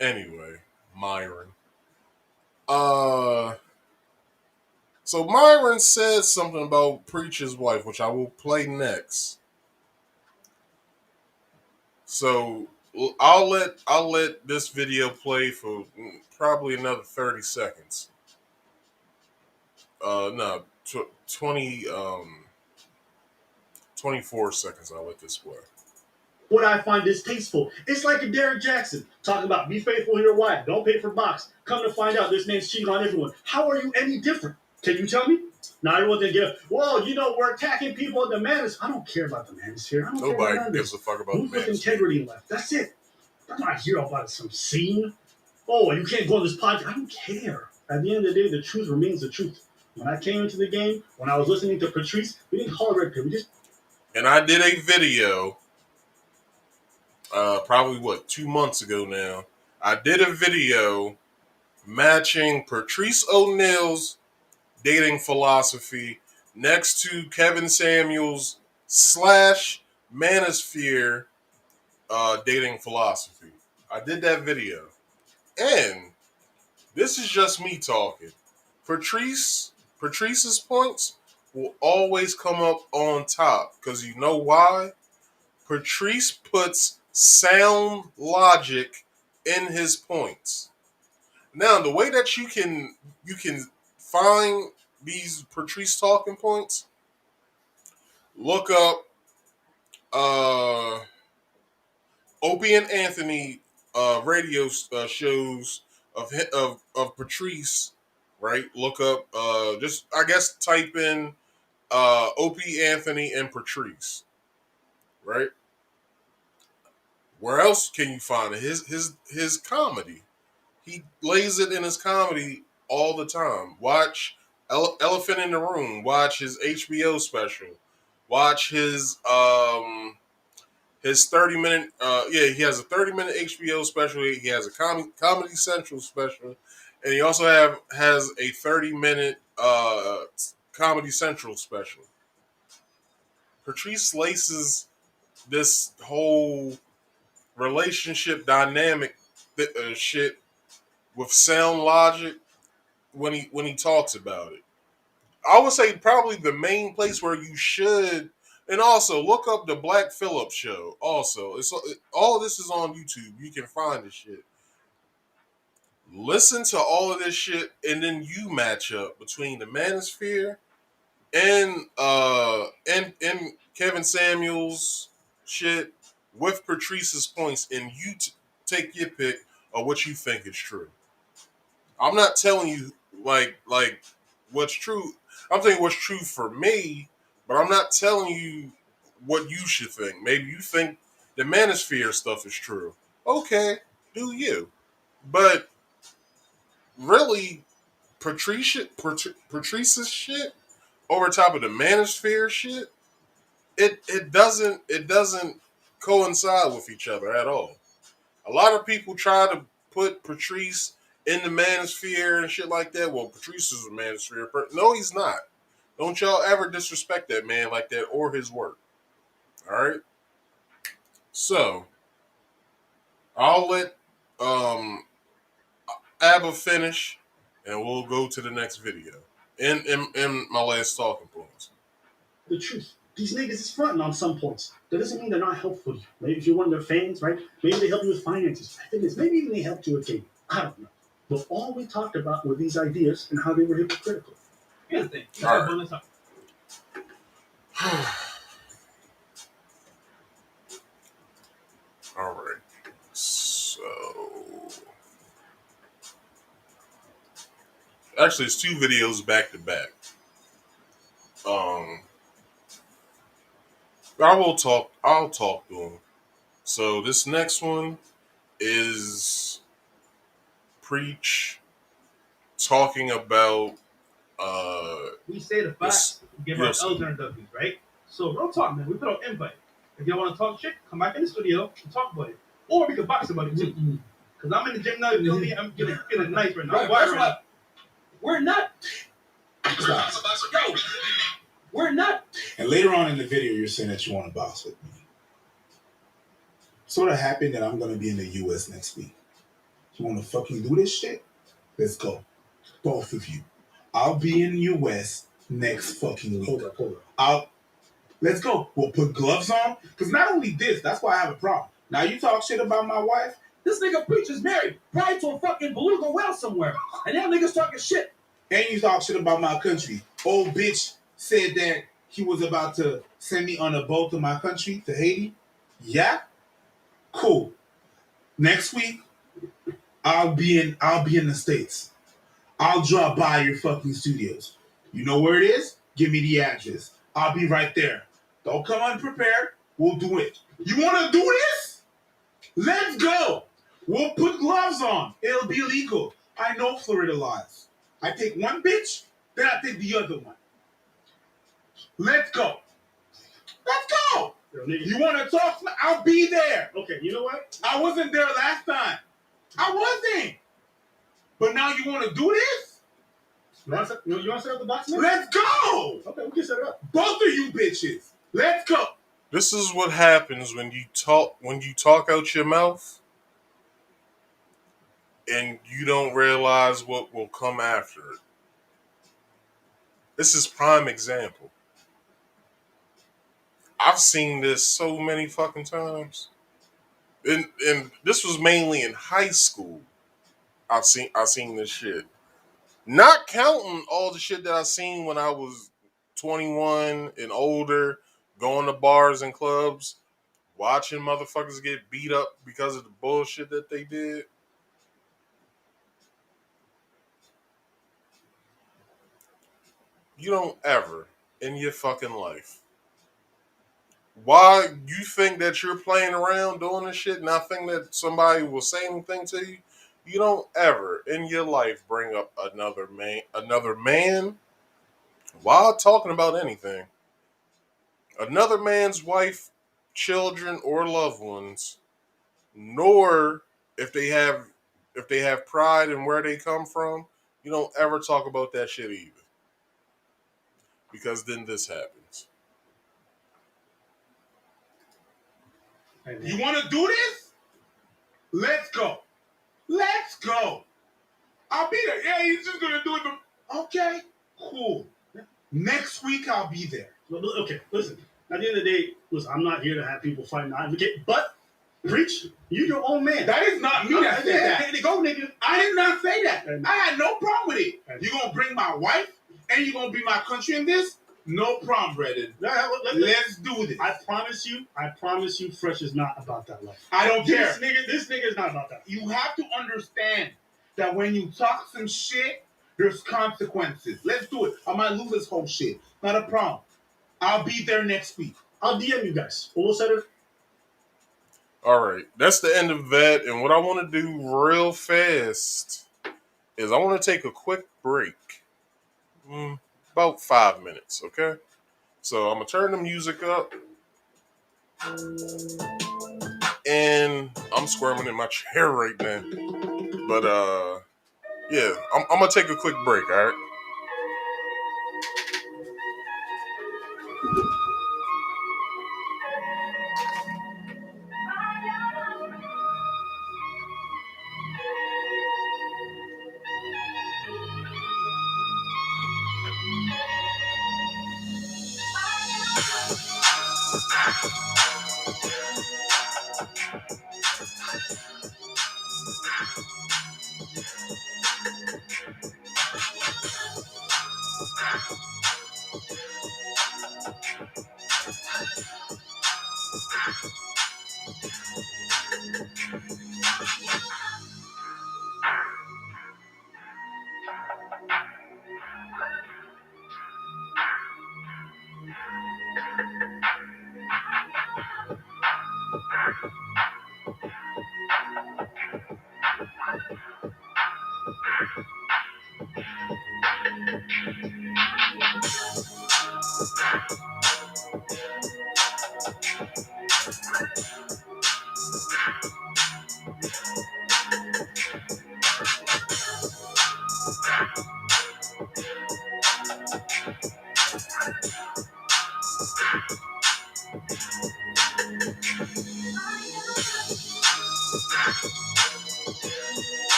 anyway, Myron. So Myron said something about Preacher's wife, which I will play next. So I'll let this video play for probably another 30 seconds. No, 24 seconds. I'll let this play. What I find distasteful. It's like a Derek Jackson talking about be faithful to your wife, don't pay for box. Come to find out this man's cheating on everyone. How are you any different? Can you tell me? Now everyone's gonna get up. Well, we're attacking people in the manosphere. I don't care about the manosphere. I don't care about Nobody gives a fuck about who's the with manosphere. integrity left. That's it. I'm not here about some scene. Oh, you can't go on this podcast. I don't care. At the end of the day, the truth remains the truth. When I came into the game, when I was listening to Patrice, we didn't call it red pill. We just. And I did a video. Probably 2 months ago now. I did a video matching Patrice O'Neal's dating philosophy next to Kevin Samuels / Manosphere dating philosophy. I did that video. And this is just me talking. Patrice's points will always come up on top. Because you know why? Patrice puts sound logic in his points. Now, the way that you can find these Patrice talking points, look up Opie and Anthony radio shows of Patrice, right? Look up just I guess type in Opie Anthony and Patrice, right? Where else can you find it? His comedy. He lays it in his comedy all the time. Watch Elephant in the Room. Watch his HBO special. Watch his 30-minute. He has a 30-minute HBO special. He has a Comedy Central special, and he also has a 30-minute Comedy Central special. Patrice laces this whole relationship dynamic shit with sound logic when he talks about it. I would say probably the main place where you should, and also look up the Black Phillip show. Also, all this is on YouTube. You can find this shit. Listen to all of this shit, and then you match up between the Manosphere and Kevin Samuels shit with Patrice's points, and you take your pick of what you think is true. I'm not telling you like what's true. I'm telling you what's true for me, but I'm not telling you what you should think. Maybe you think the Manosphere stuff is true. Okay, do you? But really, Patrice's shit over top of the Manosphere shit, it doesn't coincide with each other at all. A lot of people try to put Patrice in the Manosphere and shit like that. Well, Patrice is a Manosphere. No, he's not. Don't y'all ever disrespect that man like that or his work. All right? So, I'll let Abba finish, and we'll go to the next video. In my last talking points. The truth. These niggas is fronting on some points. That doesn't mean they're not helpful to you. Maybe if you're one of their fans, right? Maybe they help you with finances. I think it's maybe even they helped you with dating. I don't know. But all we talked about were these ideas and how they were hypocritical. Here's the thing. All right. All right. So, actually, it's 2 videos back to back. I'll talk to him. So this next one is Preach talking about We say the facts, give our L's and W's, right? So real talk, man. We put out invite. If y'all want to talk shit, come back in the studio and talk about it. Or we can box about it too. Because I'm in the gym now. You feel me? I'm getting nice right now. Right, first of all, we're not. Yo, we're not. And later on in the video, you're saying that you want to box with me. Sort of happened that I'm going to be in the U.S. next week. You want to fucking do this shit? Let's go. Both of you. I'll be in the U.S. next fucking week. Hold up. Let's go. We'll put gloves on. Because not only this, that's why I have a problem. Now you talk shit about my wife. This nigga Preacher's married, probably to a fucking beluga whale somewhere. And now niggas talking shit. And you talk shit about my country. Old bitch said that he was about to send me on a boat to my country, to Haiti. Yeah? Cool. Next week, I'll be in the States. I'll drop by your fucking studios. You know where it is? Give me the address. I'll be right there. Don't come unprepared. We'll do it. You want to do this? Let's go. We'll put gloves on. It'll be legal. I know Florida laws. I take one bitch, then I take the other one. Let's go. Let's go. You want to talk? I'll be there. Okay, you know what? I wasn't there last time. I wasn't. But now you want to do this? You want to set up the box, man? Let's go. Okay, we can set it up. Both of you bitches. Let's go. This is what happens when you talk out your mouth and you don't realize what will come after it. This is prime example. I've seen this so many fucking times. And this was mainly in high school. I've seen this shit. Not counting all the shit that I seen when I was 21 and older, going to bars and clubs, watching motherfuckers get beat up because of the bullshit that they did. You don't ever in your fucking life. Why you think that you're playing around doing this shit and I think that somebody will say anything to you? You don't ever in your life bring up another man while talking about anything. Another man's wife, children, or loved ones, nor if they have pride in where they come from, you don't ever talk about that shit either. Because then this happens. You want to do this? Let's go. Let's go. I'll be there. Yeah, he's just going to do it. Okay, cool. Next week, I'll be there. Okay, listen. At the end of the day, listen, I'm not here to have people fight and advocate, but Preach, you your own man. That is not me that said that. Go, nigga. I did not say that. I had no problem with it. You going to bring my wife and you going to be my country in this? No problem, Brendan. Let's do this. I promise you, Fresh is not about that life. I don't care. This nigga is not about that. You have to understand that when you talk some shit, there's consequences. Let's do it. I might lose this whole shit. Not a problem. I'll be there next week. I'll DM you guys. We'll set it. All right. That's the end of that. And what I want to do real fast is I want to take a quick break. About 5 minutes, okay? So I'm going to turn the music up. And I'm squirming in my chair right now. But, yeah, I'm going to take a quick break, all right?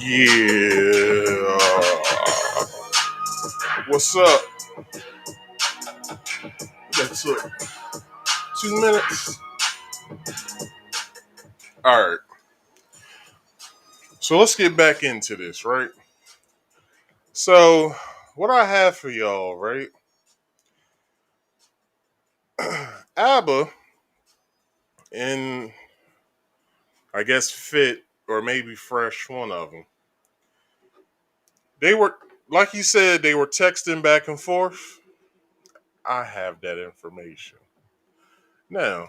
Yeah. What's up? That took 2 minutes. All right. So let's get back into this, right? So, what I have for y'all, right? ABBA and I guess Fit or maybe Fresh, one of them. They were, like you said, they were texting back and forth. I have that information. Now,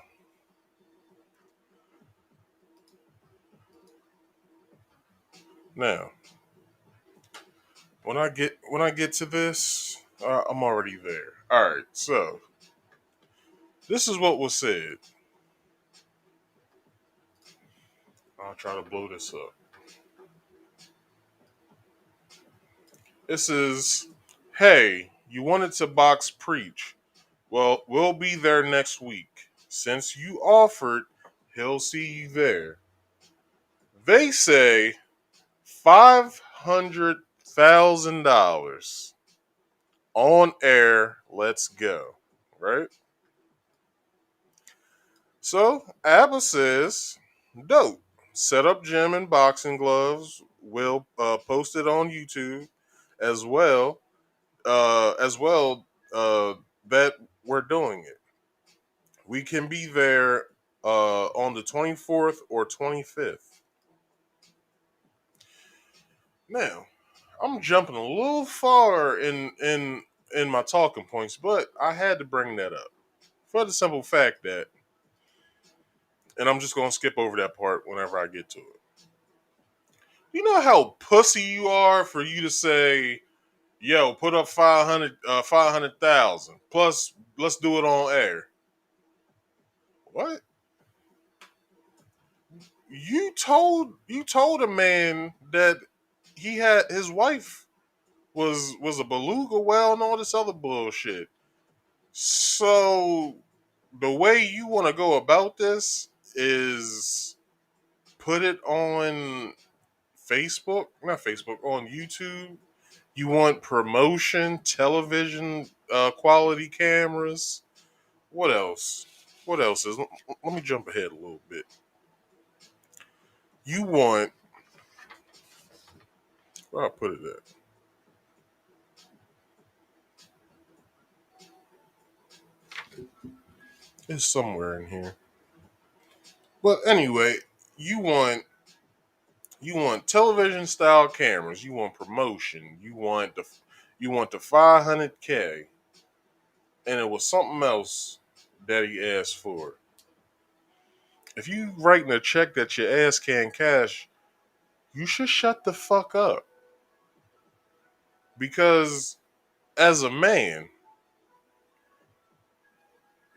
now, when I get to this, I'm already there. All right, so this is what was said. I'll try to blow this up. This is, hey, you wanted to box preach. Well, we'll be there next week. Since you offered, he'll see you there. They say $500,000 on air. Let's go. Right? So Abba says, dope. Set up gym and boxing gloves. We'll post it on YouTube as well. That we're doing it. We can be there on the 24th or 25th. Now, I'm jumping a little far in my talking points, but I had to bring that up for the simple fact that, and I'm just gonna skip over that part whenever I get to it. You know how pussy you are for you to say, "Yo, put up 500,000 plus. Let's do it on air." What? You told a man that he had his wife was a beluga whale and all this other bullshit. So the way you want to go about this is put it on Facebook, not Facebook, on YouTube. You want promotion, television, quality cameras. What else? What else is? Let me jump ahead a little bit. You want? Where I put it at? It's somewhere in here. But anyway, you want television style cameras. You want promotion. You want the 500K, and it was something else that he asked for. If you writing a check that your ass can't cash, you should shut the fuck up. Because as a man,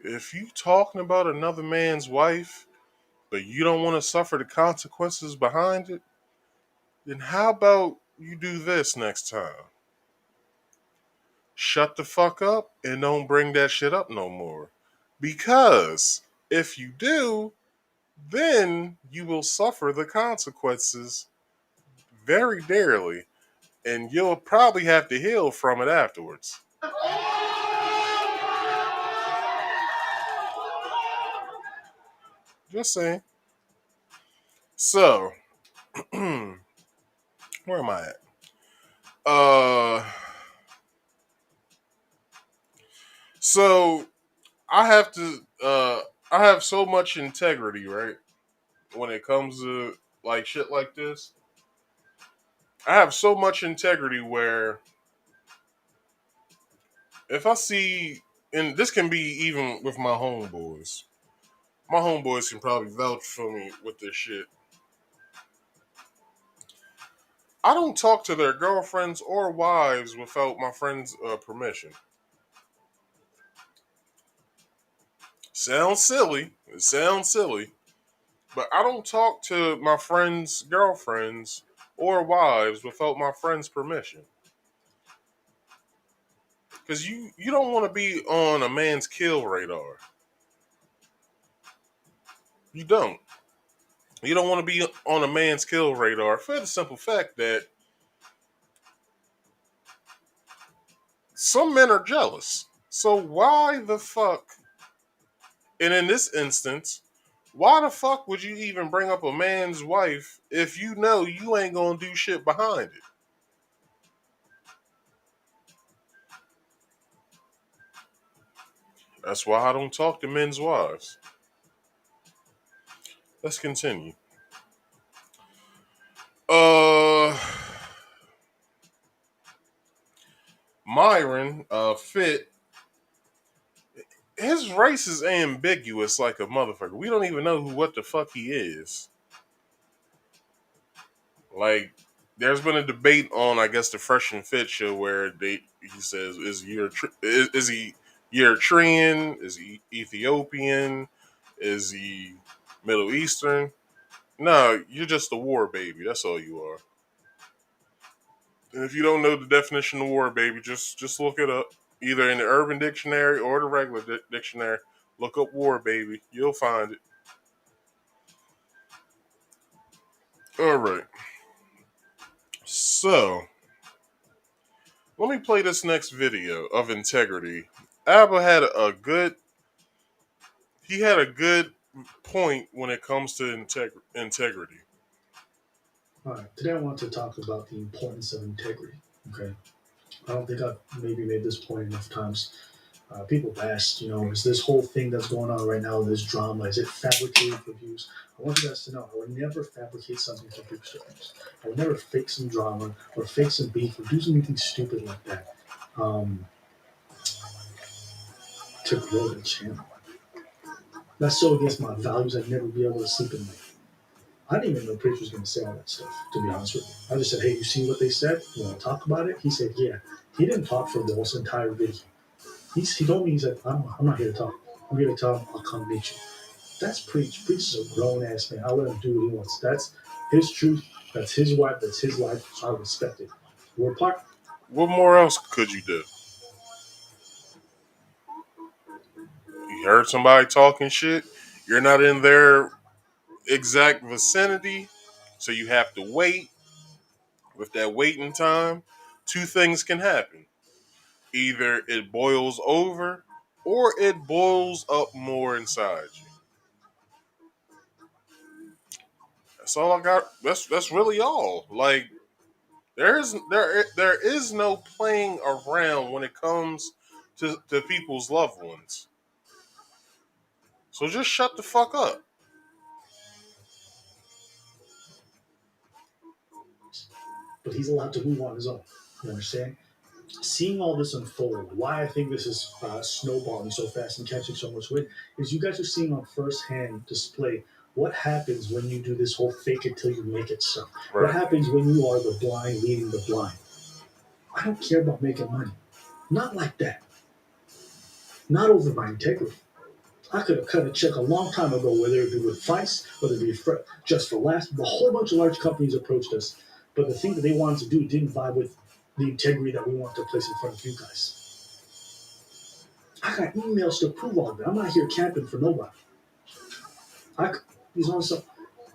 if you talking about another man's wife, but you don't want to suffer the consequences behind it, then how about you do this next time? Shut the fuck up and don't bring that shit up no more. Because if you do, then you will suffer the consequences very dearly, and you'll probably have to heal from it afterwards. Just saying. So, where am I at? So I have to. I have so much integrity, right? When it comes to like shit like this, I have so much integrity where if I see, and this can be even with my homeboys. My homeboys can probably vouch for me with this shit. I don't talk to their girlfriends or wives without my friends' permission. Sounds silly. It sounds silly. But I don't talk to my friends' girlfriends or wives without my friends' permission. Because you don't want to be on a man's kill radar. You don't. You don't want to be on a man's kill radar for the simple fact that some men are jealous. So why the fuck? And in this instance, why the fuck would you even bring up a man's wife if you know you ain't gonna do shit behind it? That's why I don't talk to men's wives. Let's continue. Uh Myron, Fit, his race is ambiguous like a motherfucker. We don't even know what the fuck he is. Like, there's been a debate on, I guess, the Fresh and Fit show where he says, is he Eritrean? Is he Ethiopian? Is he Middle Eastern? No, you're just a war baby. That's all you are. And if you don't know the definition of war baby, just look it up. Either in the Urban Dictionary or the regular dictionary. Look up war baby. You'll find it. All right. So, let me play this next video of integrity. Abba had he had a good point when it comes to integrity. All right, today I want to talk about the importance of integrity. Okay, I don't think I've maybe made this point enough times. People have asked, is this whole thing that's going on right now, this drama, is it fabricated for views? I want you guys to know, I would never fabricate something for views. I would never fake some drama or fake some beef or do something stupid like that to grow the channel. That's so against my values, I'd never be able to sleep at night. I didn't even know Preach was going to say all that stuff, to be honest with you. I just said, hey, you see what they said? You want to talk about it? He said, yeah. He didn't talk for the whole entire video. He told me, he said, I'm not here to talk. I'm here to tell him I'll come meet you. That's Preach. Preach is a grown-ass man. I'll let him do what he wants. That's his truth. That's his wife. That's his life. So I respect it. We're apart. What more else could you do? You heard somebody talking shit. You're not in their exact vicinity, so you have to wait. With that waiting time, two things can happen. Either it boils over or it boils up more inside you. That's all I got. That's really all. Like, there is no playing around when it comes to people's loved ones. So just shut the fuck up. But he's allowed to move on his own. You understand? Seeing all this unfold, why I think this is snowballing so fast and catching so much wind, is you guys are seeing on first-hand display what happens when you do this whole fake it till you make it stuff. Right. What happens when you are the blind leading the blind? I don't care about making money. Not like that. Not over my integrity. I could have cut a check a long time ago, whether it be with Vice, whether it be Just for Laughs. A whole bunch of large companies approached us, but the thing that they wanted to do didn't vibe with the integrity that we want to place in front of you guys. I got emails to prove all of that. I'm not here camping for nobody. He's on stuff.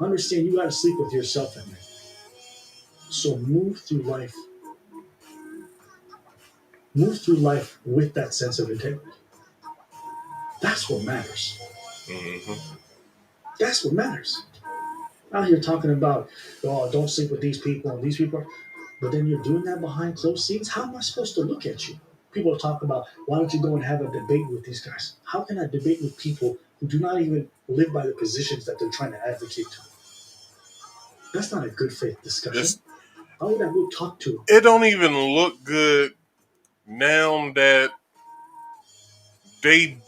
Understand you got to sleep with yourself at night. So move through life. Move through life with that sense of integrity. That's what matters. Mm-hmm. That's what matters. Out here talking about, oh, don't sleep with these people and these people, but then you're doing that behind closed scenes. How am I supposed to look at you? People talk about, why don't you go and have a debate with these guys? How can I debate with people who do not even live by the positions that they're trying to advocate to? That's not a good faith discussion. How would I go talk to them? It don't even look good now that they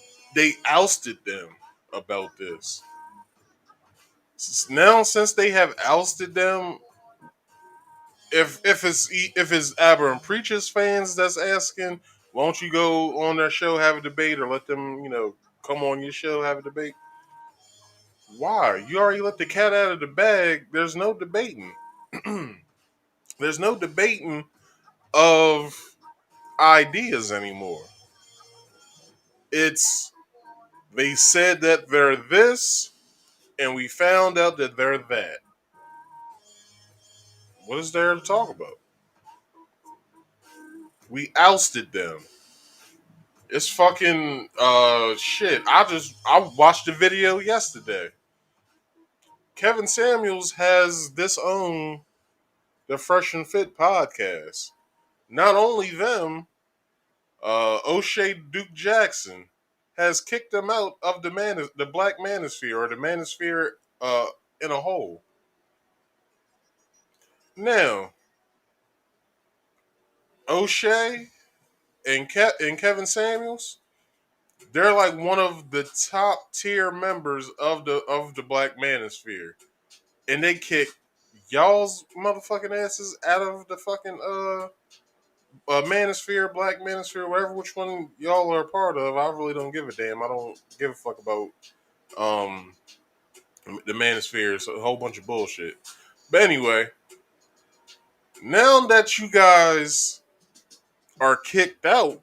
ousted them about this. Now, since they have ousted them, if it's Aberrant Preachers fans that's asking, won't you go on their show, have a debate, or let them, come on your show, have a debate? Why? You already let the cat out of the bag. There's no debating. There's no debating of ideas anymore. It's they said that they're this, and we found out that they're that. What is there to talk about? We ousted them. It's fucking shit. I watched the video yesterday. Kevin Samuels has disowned the Fresh and Fit podcast. Not only them, O'Shea Duke Jackson has kicked them out of the Black Manosphere, or the Manosphere in a whole. Now, O'Shea and Kevin Samuels, they're like one of the top tier members of the Black Manosphere, and they kick y'all's motherfucking asses out of the fucking Manosphere, Black Manosphere, whatever which one y'all are a part of. I really don't give a damn. I don't give a fuck about the Manosphere. It's a whole bunch of bullshit. But anyway, now that you guys are kicked out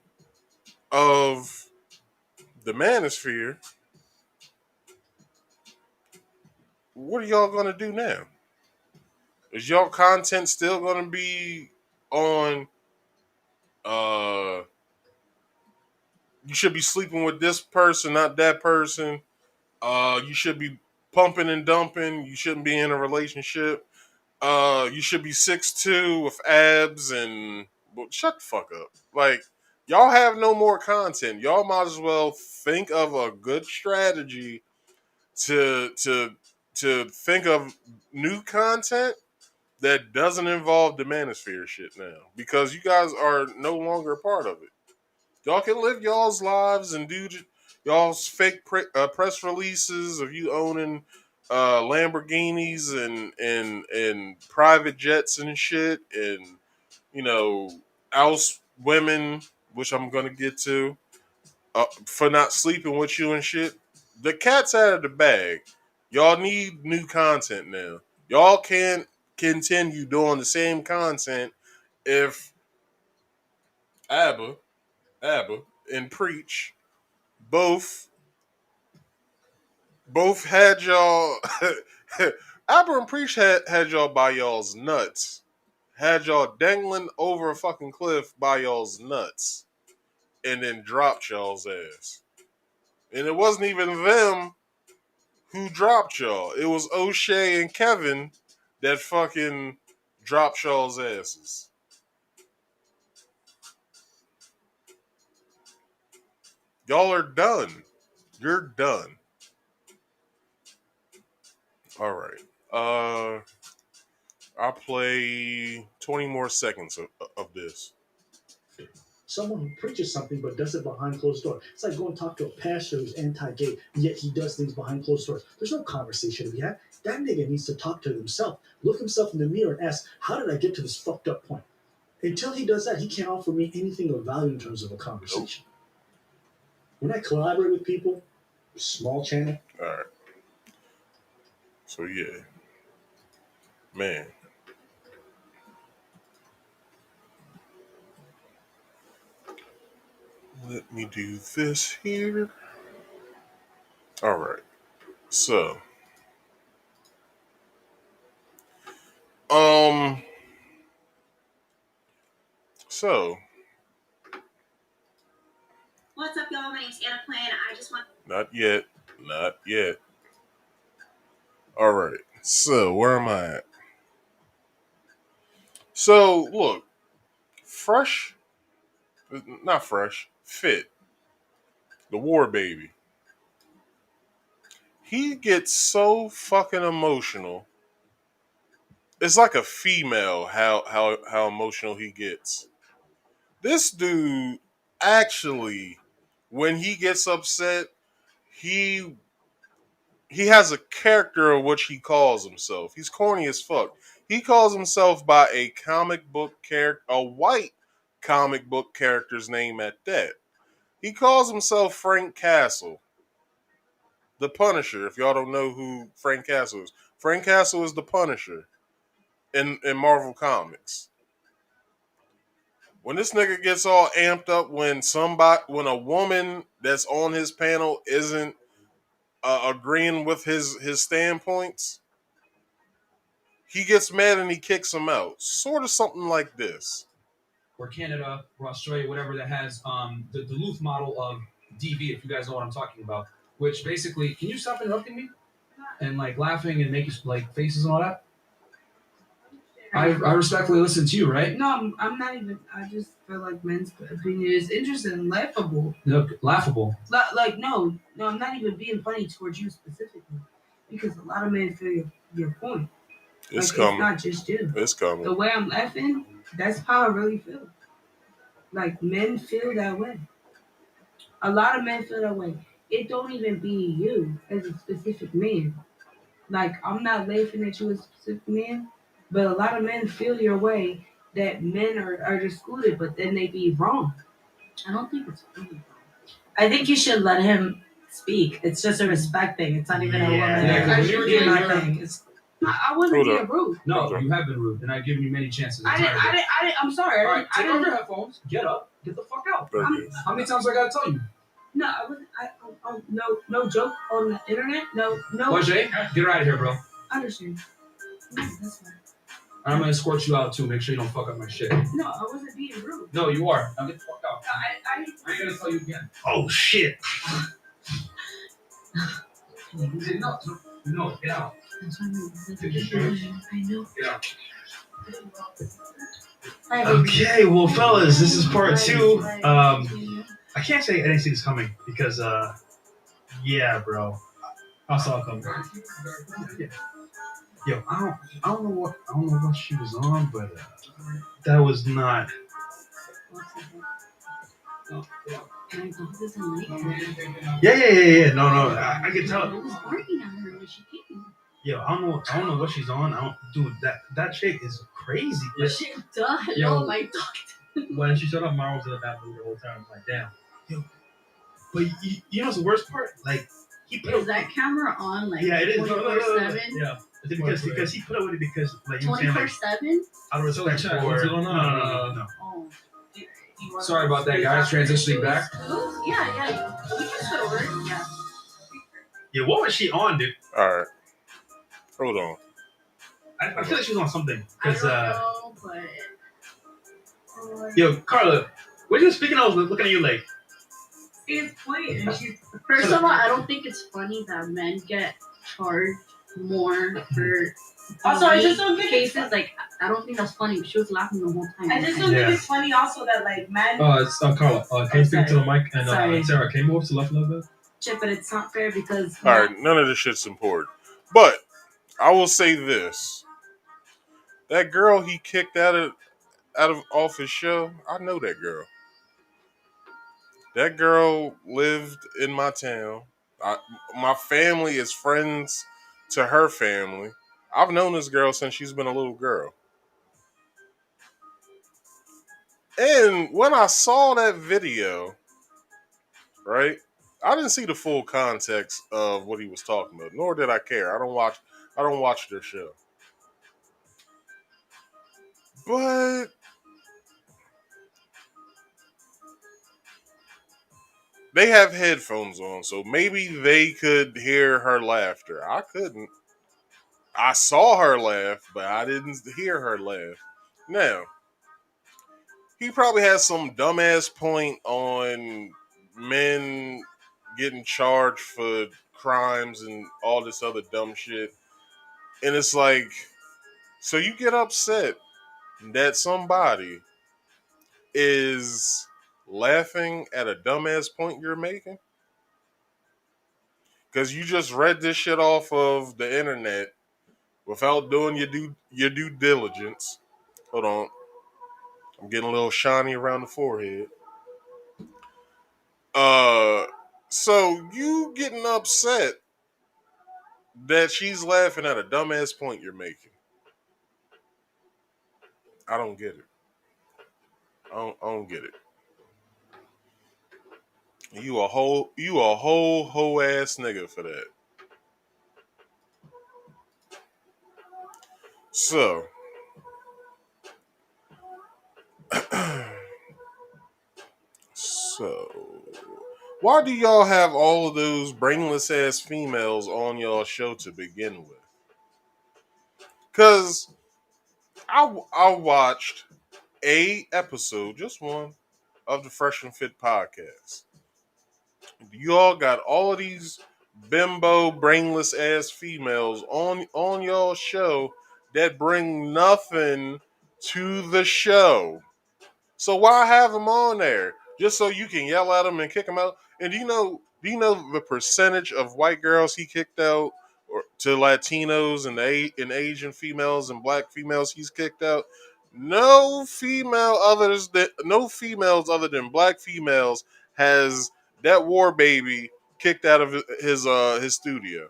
of the Manosphere, what are y'all gonna do now? Is y'all content still gonna be on you should be sleeping with this person, not that person. You should be pumping and dumping. You shouldn't be in a relationship. You should be 6'2" with abs and shut the fuck up. Like, y'all have no more content. Y'all might as well think of a good strategy to think of new content that doesn't involve the Manosphere shit now, because you guys are no longer a part of it. Y'all can live y'all's lives and do y'all's fake press releases of you owning Lamborghinis and private jets and shit, and oust women, which I'm gonna get to, for not sleeping with you and shit. The cat's out of the bag. Y'all need new content now. Y'all can't continue doing the same content if Abba and Preach both had y'all. Abba and Preach had y'all by y'all's nuts. Had y'all dangling over a fucking cliff by y'all's nuts, and then dropped y'all's ass. And it wasn't even them who dropped y'all. It was O'Shea and Kevin that fucking dropped y'all's asses. Y'all are done. You're done. All right. I'll play 20 more seconds of this. Someone who preaches something but does it behind closed doors. It's like going to talk to a pastor who's anti-gay, yet he does things behind closed doors. There's no conversation to be had. That nigga needs to talk to himself, look himself in the mirror, and ask, how did I get to this fucked up point? Until he does that, he can't offer me anything of value in terms of a conversation. When I collaborate with people, small channel. All right. So yeah, man. Let me do this here. All right. So So What's up, y'all? My name's Anna Plan. I just want. not yet. All right. So where am I at? So look, not fresh, fit, the war baby. He gets so fucking emotional. It's like a female how emotional he gets. This dude actually, when he gets upset, he has a character of which he calls himself. He's corny as fuck. He calls himself by a comic book character, a white comic book character's name at that. He calls himself Frank Castle, the Punisher. If y'all don't know who Frank Castle is, Frank Castle is the Punisher in Marvel Comics. When this nigga gets all amped up when a woman that's on his panel isn't agreeing with his standpoints, he gets mad and he kicks him out. Sort of something like this. Or Canada, or Australia, whatever, that has the Duluth model of DV, if you guys know what I'm talking about. Which basically, can you stop interrupting me? And like laughing and making like faces and all that? I respectfully listen to you, right? No, I'm not even. I just feel like men's opinion is interesting and laughable. Look, laughable. No, I'm not even being funny towards you specifically, because a lot of men feel your point. It's coming. It's not just you. It's coming. The way I'm laughing, that's how I really feel. Like, men feel that way. A lot of men feel that way. It don't even be you as a specific man. Like, I'm not laughing at you as a specific man, but a lot of men feel your way that men are excluded, but then they be wrong. I don't think it's funny. I think you should let him speak. It's just a respect thing. It's not even a woman. Yeah, You're doing my your thing. I wasn't being rude. No, you have been rude, and I've given you many chances. I didn't. I'm sorry. All right, I take off didn't. your headphones. Get up. Get the fuck out. Okay. How many times I gotta tell you? No, I wasn't. No joke on the internet. No. Jose, get her out of here, bro. I understand. Yeah, that's fine. I'm gonna escort you out too. Make sure you don't fuck up my shit. No, I wasn't being rude. No, you are. Now get the fuck out. I ain't gonna tell you again. Oh shit! No, get out. I know. Get out. Okay, well, fellas, this is part 2. I can't say I didn't see this coming because, yeah, bro, I saw it coming. Yo, I don't know what she was on, but that was not. Yeah. No, I can tell. Yo, I don't know what she's on. Dude, that chick is crazy. She done. Yo, Oh my god. When she showed up, Mara was in the bathroom the whole time. I'm like, damn. Yo, but you know what's the worst part? Like, he put Is that camera on like yeah, it is. 24/7? Yeah, because he put up with it because like you know what I'm saying, 24/7? out of respect for. What's going on? No. Oh. Sorry about that, guys. Transitioning back. Yeah. We can switch over. Yeah. Yeah, what was she on, dude? All right. Hold on. I feel like she was on something. I Cause, don't know, but. Yo, Carla, what you speaking? I was looking at you like. It's funny. First of all, I don't think it's funny that men get charged more for. Also, I just don't think cases like I don't think that's funny. She was laughing the whole time. I just don't think it's funny. Also, that like men. It's Carla. Can you speak to the mic? And Sorry. Sarah, can you move to the left a little bit? Chip, but it's not fair because. All right, none of this shit's important. But I will say this: that girl he kicked off his show, I know that girl. That girl lived in my town. My family is friends to her family. I've known this girl since she's been a little girl. And when I saw that video, right, I didn't see the full context of what he was talking about, nor did I care. I don't watch their show. But they have headphones on, so maybe they could hear her laughter. I couldn't. I saw her laugh, but I didn't hear her laugh. Now, he probably has some dumbass point on men getting charged for crimes and all this other dumb shit. And it's like, so you get upset that somebody is laughing at a dumbass point you're making? Because you just read this shit off of the internet without doing your due diligence. Hold on. I'm getting a little shiny around the forehead. So you getting upset that she's laughing at a dumbass point you're making. I don't get it. I don't get it. You a whole ass nigga for that. So why do y'all have all of those brainless ass females on y'all show to begin with? Cause I watched a episode, just one, of the FreshandFit podcast. You all got all of these bimbo, brainless ass females on y'all show that bring nothing to the show. So why have them on there? Just so you can yell at them and kick them out? And do you know the percentage of white girls he kicked out, or to Latinos and Asian females and black females he's kicked out? No females other than black females has that war baby kicked out of his studio.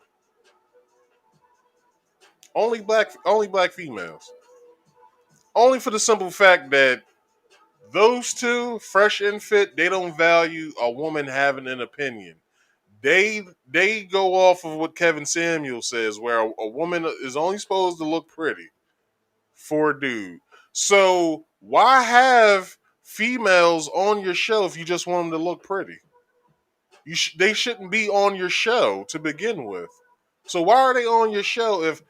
Only black females. Only for the simple fact that those two, Fresh and Fit, they don't value a woman having an opinion. They go off of what Kevin Samuel says, where a woman is only supposed to look pretty for a dude. So why have females on your show if you just want them to look pretty? They shouldn't be on your show to begin with. So why are they on your show if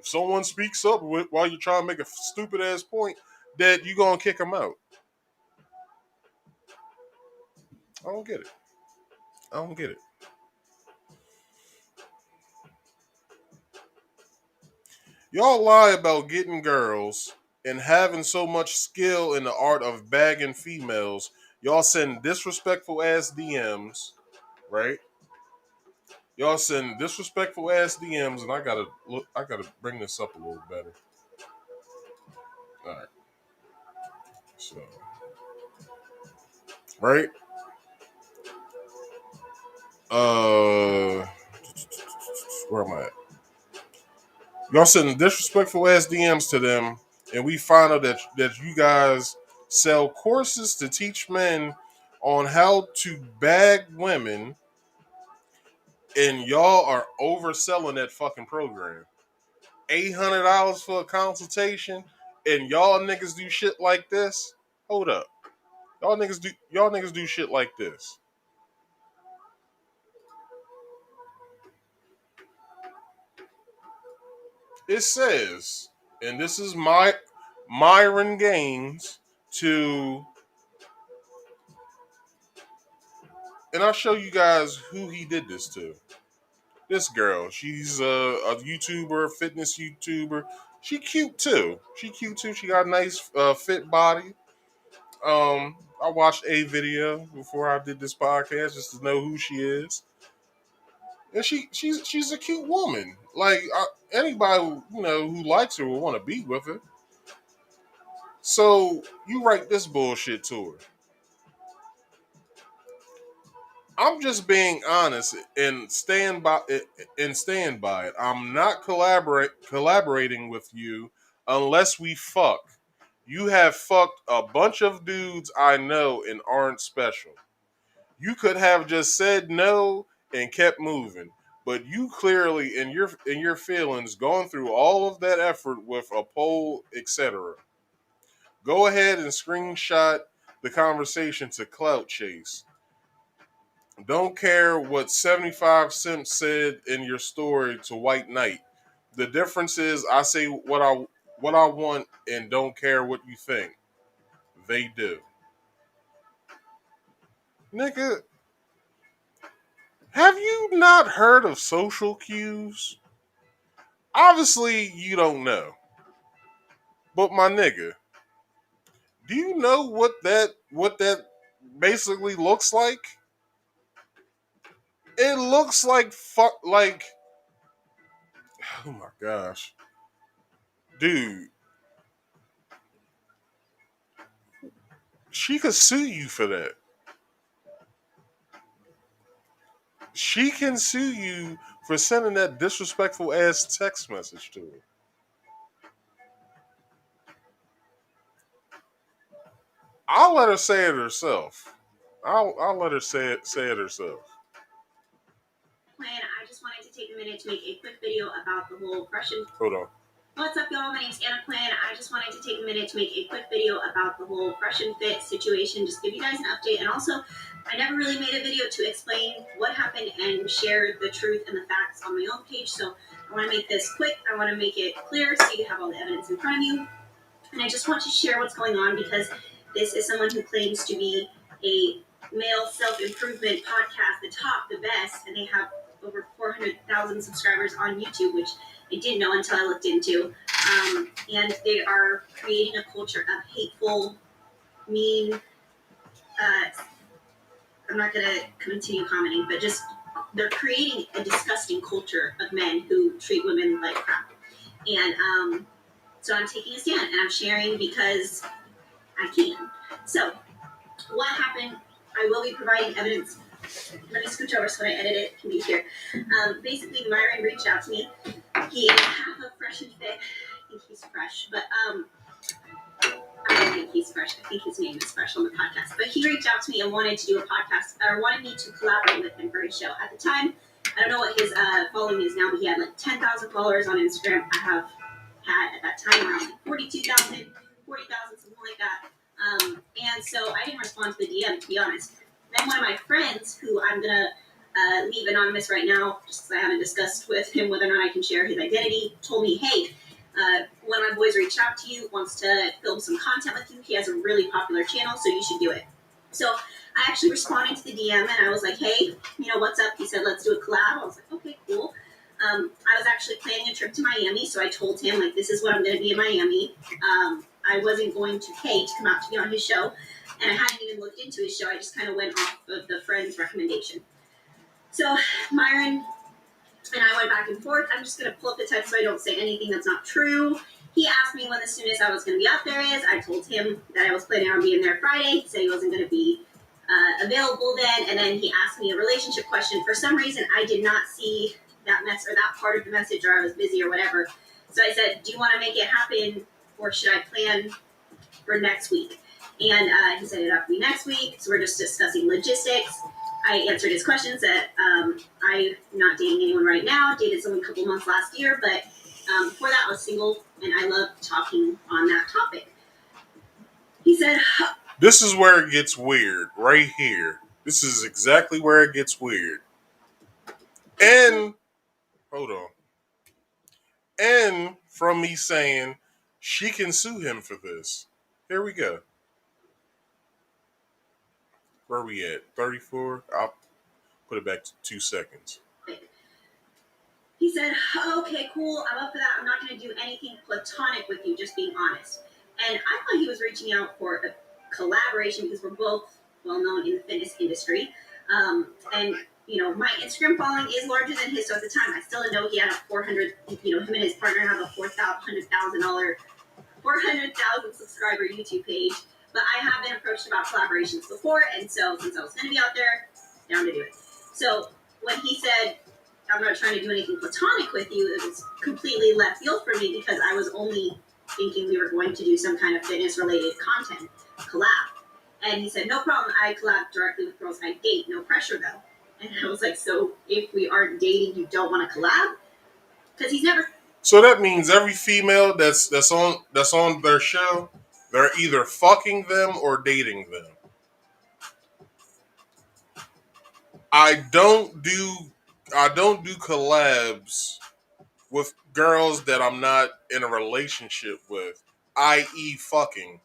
someone speaks up while you're trying to make a stupid ass point that you're gonna kick them out? I don't get it. Y'all lie about getting girls and having so much skill in the art of bagging females. Y'all send disrespectful ass DMs, right? Y'all send disrespectful ass DMs, and I gotta bring this up a little better. All right. So, right? Where am I at? Y'all sending disrespectful ass DMs to them, and we find out that you guys sell courses to teach men on how to bag women, and y'all are overselling that fucking program. $800 for a consultation, and y'all niggas do shit like this? Hold up. Y'all niggas do shit like this. It says, and this is Myron Gaines and I'll show you guys who he did this to. This girl, she's a YouTuber, fitness YouTuber. She cute too. She got a nice fit body. I watched a video before I did this podcast just to know who she is, and she's a cute woman. Like anybody who likes her will want to be with her. So you write this bullshit to her. I'm just being honest and stand by it. I'm not collaborating with you unless we fuck. You have fucked a bunch of dudes I know and aren't special. You could have just said no and kept moving, but you clearly in your feelings gone through all of that effort with a poll, etc. Go ahead and screenshot the conversation to Clout Chase. Don't care what 75 Cent said in your story to White Knight. The difference is I say what I want and don't care what you think. They do. Nigga, have you not heard of social cues? Obviously, you don't know. But my nigga, do you know what that basically looks like? It looks like oh my gosh. Dude, she could sue you for that. She can sue you for sending that disrespectful ass text message to her. I'll let her say it herself. I'll let her say it herself. Plan. I just wanted to take a minute to make a quick video about the whole Russian. Hold on. What's up, y'all? My name's Anna Plan. I just wanted to take a minute to make a quick video about the whole FreshandFit situation, just give you guys an update. And also, I never really made a video to explain what happened and share the truth and the facts on my own page. So I want to make this quick. I want to make it clear so you have all the evidence in front of you. And I just want to share what's going on because this is someone who claims to be a male self-improvement podcast, the top, the best, and they have over 400,000 subscribers on YouTube, which I didn't know until I looked into. And they are creating a culture of hateful, mean, I'm not going to continue commenting, but just they're creating a disgusting culture of men who treat women like crap. And so I'm taking a stand and I'm sharing because I can. So what happened, I will be providing evidence. Let me scooch over so when I edit it can be here. Basically, Myron reached out to me. He is half of FreshandFit. I think he's fresh, but I don't think he's fresh. I think his name is Fresh on the podcast. But he reached out to me and wanted to do a podcast, or wanted me to collaborate with him for his show. At the time, I don't know what his following is now, but he had like 10,000 followers on Instagram. I have had at that time around like 42,000, 40,000, something like that. And so I didn't respond to the DM, to be honest. Then one of my friends, who I'm going to leave anonymous right now, just because I haven't discussed with him whether or not I can share his identity, told me, hey, one of my boys reached out to you, wants to film some content with you. He has a really popular channel, so you should do it. So I actually responded to the DM, and I was like, hey, what's up? He said, let's do a collab. I was like, okay, cool. I was actually planning a trip to Miami, so I told him, like, this is what I'm going to be in Miami. I wasn't going to pay to come out to be on his show, and I hadn't even looked into his show. I just kind of went off of the friend's recommendation. So Myron and I went back and forth. I'm just going to pull up the text so I don't say anything that's not true. He asked me when the soonest I was going to be out there is. I told him that I was planning on being there Friday. He said he wasn't going to be available then, and then he asked me a relationship question. For some reason, I did not see that or that part of the message, or I was busy or whatever. So I said, do you want to make it happen, or should I plan for next week? And he said it'd have to be next week. So we're just discussing logistics. I answered his questions that I'm not dating anyone right now. Dated someone a couple months last year, but before that I was single, and I love talking on that topic. He said, this is where it gets weird, right here. This is exactly where it gets weird. And hold on. And from me saying she can sue him for this. Here we go. Where are we at? 34? I'll put it back to 2 seconds. He said, okay, cool. I'm up for that. I'm not going to do anything platonic with you, just being honest. And I thought he was reaching out for a collaboration because we're both well known in the fitness industry. And my Instagram following is larger than his. So at the time, I still didn't know he had a 400, him and his partner have a $400,000 subscriber YouTube page. But I have been approached about collaborations before. And so since I was going to be out there, down to do it. So when he said, I'm not trying to do anything platonic with you, it was completely left field for me because I was only thinking we were going to do some kind of fitness-related content collab. And he said, no problem. I collab directly with girls I date. No pressure, though. And I was like, so if we aren't dating, you don't want to collab? Because he's never... So that means every female that's on their show, they're either fucking them or dating them. I don't do collabs with girls that I'm not in a relationship with, i.e. fucking.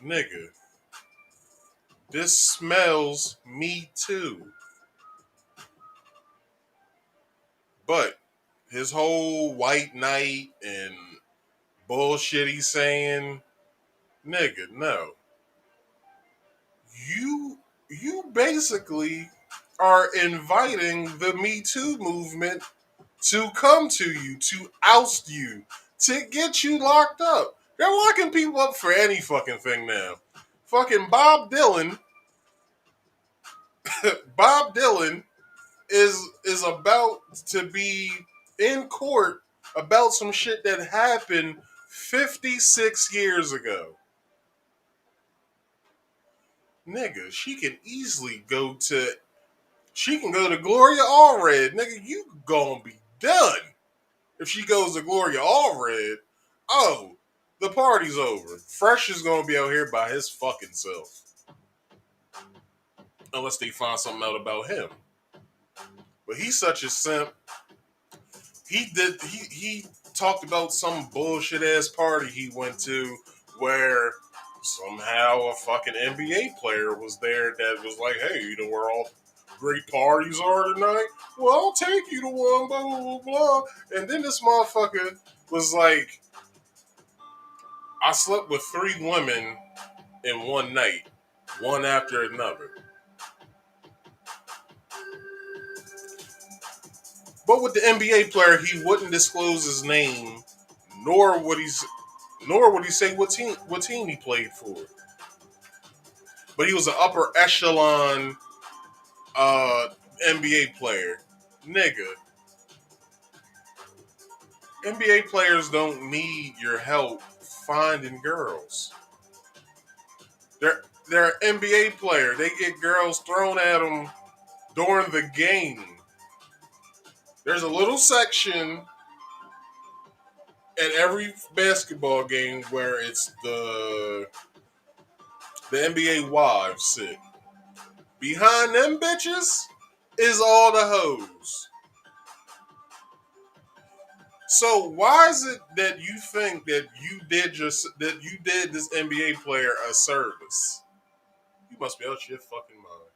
Nigga, this smells Me Too. But his whole white knight and bullshit he's saying, nigga, no. You basically are inviting the Me Too movement to come to you, to oust you, to get you locked up. They're locking people up for any fucking thing now. Fucking Bob Dylan is about to be in court about some shit that happened 56 years ago. Nigga, she can go to Gloria Allred. Nigga, you gonna be done. If she goes to Gloria Allred, oh, the party's over. Fresh is gonna be out here by his fucking self. Unless they find something out about him. But he's such a simp. He talked about some bullshit ass party he went to where somehow a fucking NBA player was there that was like, hey, you know where all great parties are tonight? Well, I'll take you to one, blah, blah, blah, blah. And then this motherfucker was like, I slept with 3 women in one night, one after another. But with the NBA player, he wouldn't disclose his name, nor would he say what team he played for. But he was an upper echelon NBA player. Nigga. NBA players don't need your help finding girls. They're an NBA player. They get girls thrown at them during the game. There's a little section at every basketball game where it's the NBA wives sit. Behind them bitches is all the hoes. So why is it that you think that you did this NBA player a service? You must be out your fucking mind.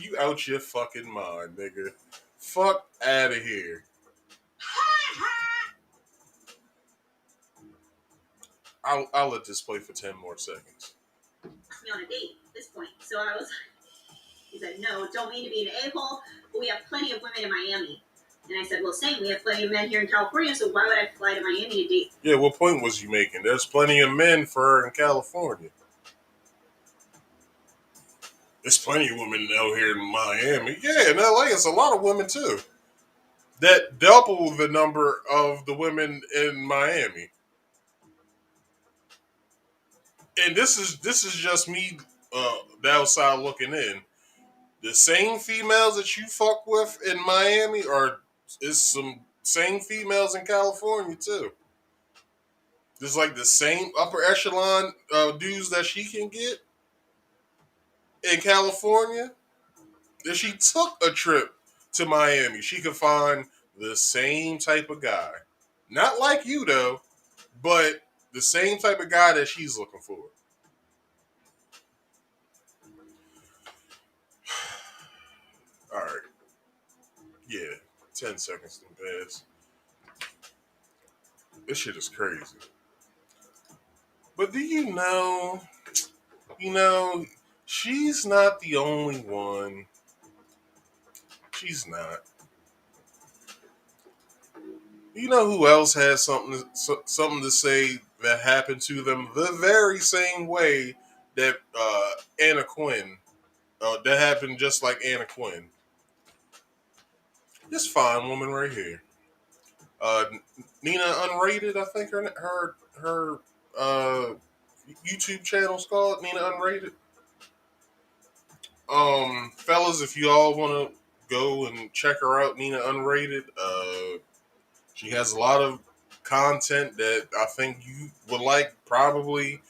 You out your fucking mind, nigga. Fuck out of here. I'll let this play for 10 more seconds. Me on a date at this point. So I was he said, no, don't mean to be an a-hole, but we have plenty of women in Miami. And I said, well, same, we have plenty of men here in California, so why would I fly to Miami to date? Yeah, what point was you making? There's plenty of men for her in California. There's plenty of women out here in Miami. Yeah, in LA, it's a lot of women too. That double the number of the women in Miami. And this is just me the outside looking in. The same females that you fuck with in Miami is some same females in California too. There's like the same upper echelon dudes that she can get in California. If she took a trip to Miami, she could find the same type of guy. Not like you though, but the same type of guy that she's looking for. All right. Yeah, 10 seconds to pass. This shit is crazy. But do you know, she's not the only one. She's not. You know who else has something to say that happened to them the very same way that Anna Quinn, that happened just like Anna Quinn. This fine woman right here. Nina Unrated, I think her YouTube channel's called Nina Unrated. Fellas, if you all want to go and check her out, Nina Unrated. She has a lot of content that I think you would like. Probably,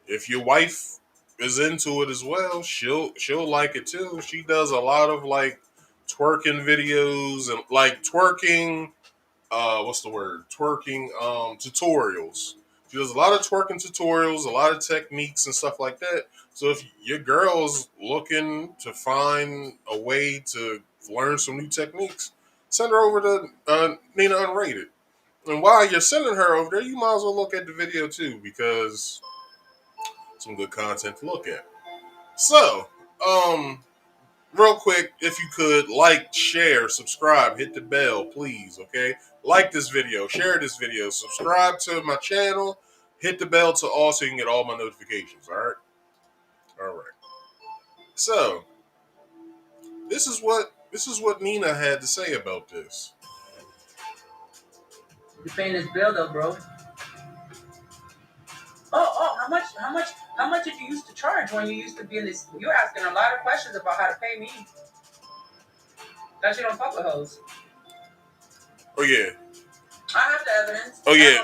if your wife is into it as well, she'll like it too. She does a lot of like twerking videos and like twerking. What's the word? Twerking tutorials. She does a lot of twerking tutorials, a lot of techniques and stuff like that. So if your girl's looking to find a way to learn some new techniques, send her over to Nina Unrated. And while you're sending her over there, you might as well look at the video too, because some good content to look at. So, real quick, if you could, like, share, subscribe, hit the bell, please, okay? Like this video, share this video, subscribe to my channel, hit the bell to all so you can get all my notifications, alright? Alright. So, this is what Nina had to say about this. You're paying this bill though, bro. How much did you used to charge when you used to be in this? You're asking a lot of questions about how to pay me. That you don't fuck with hoes. Oh yeah. I have the evidence. Oh yeah.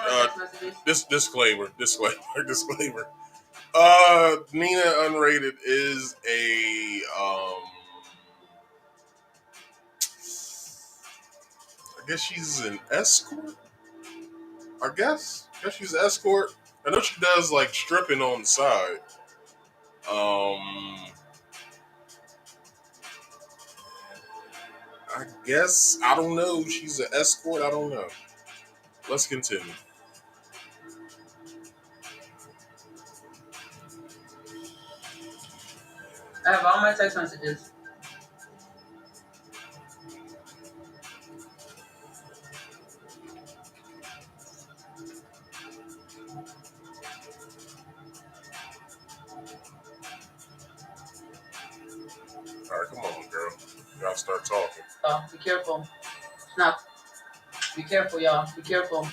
This disclaimer. Nina Unrated is a I guess she's an escort. I guess she's an escort. I know she does like stripping on the side. I guess I don't know. She's an escort. I don't know. Let's continue. I have all my text messages. All right, come on, girl. You gotta start talking. Oh, be careful. It's not. Be careful, y'all. Be careful.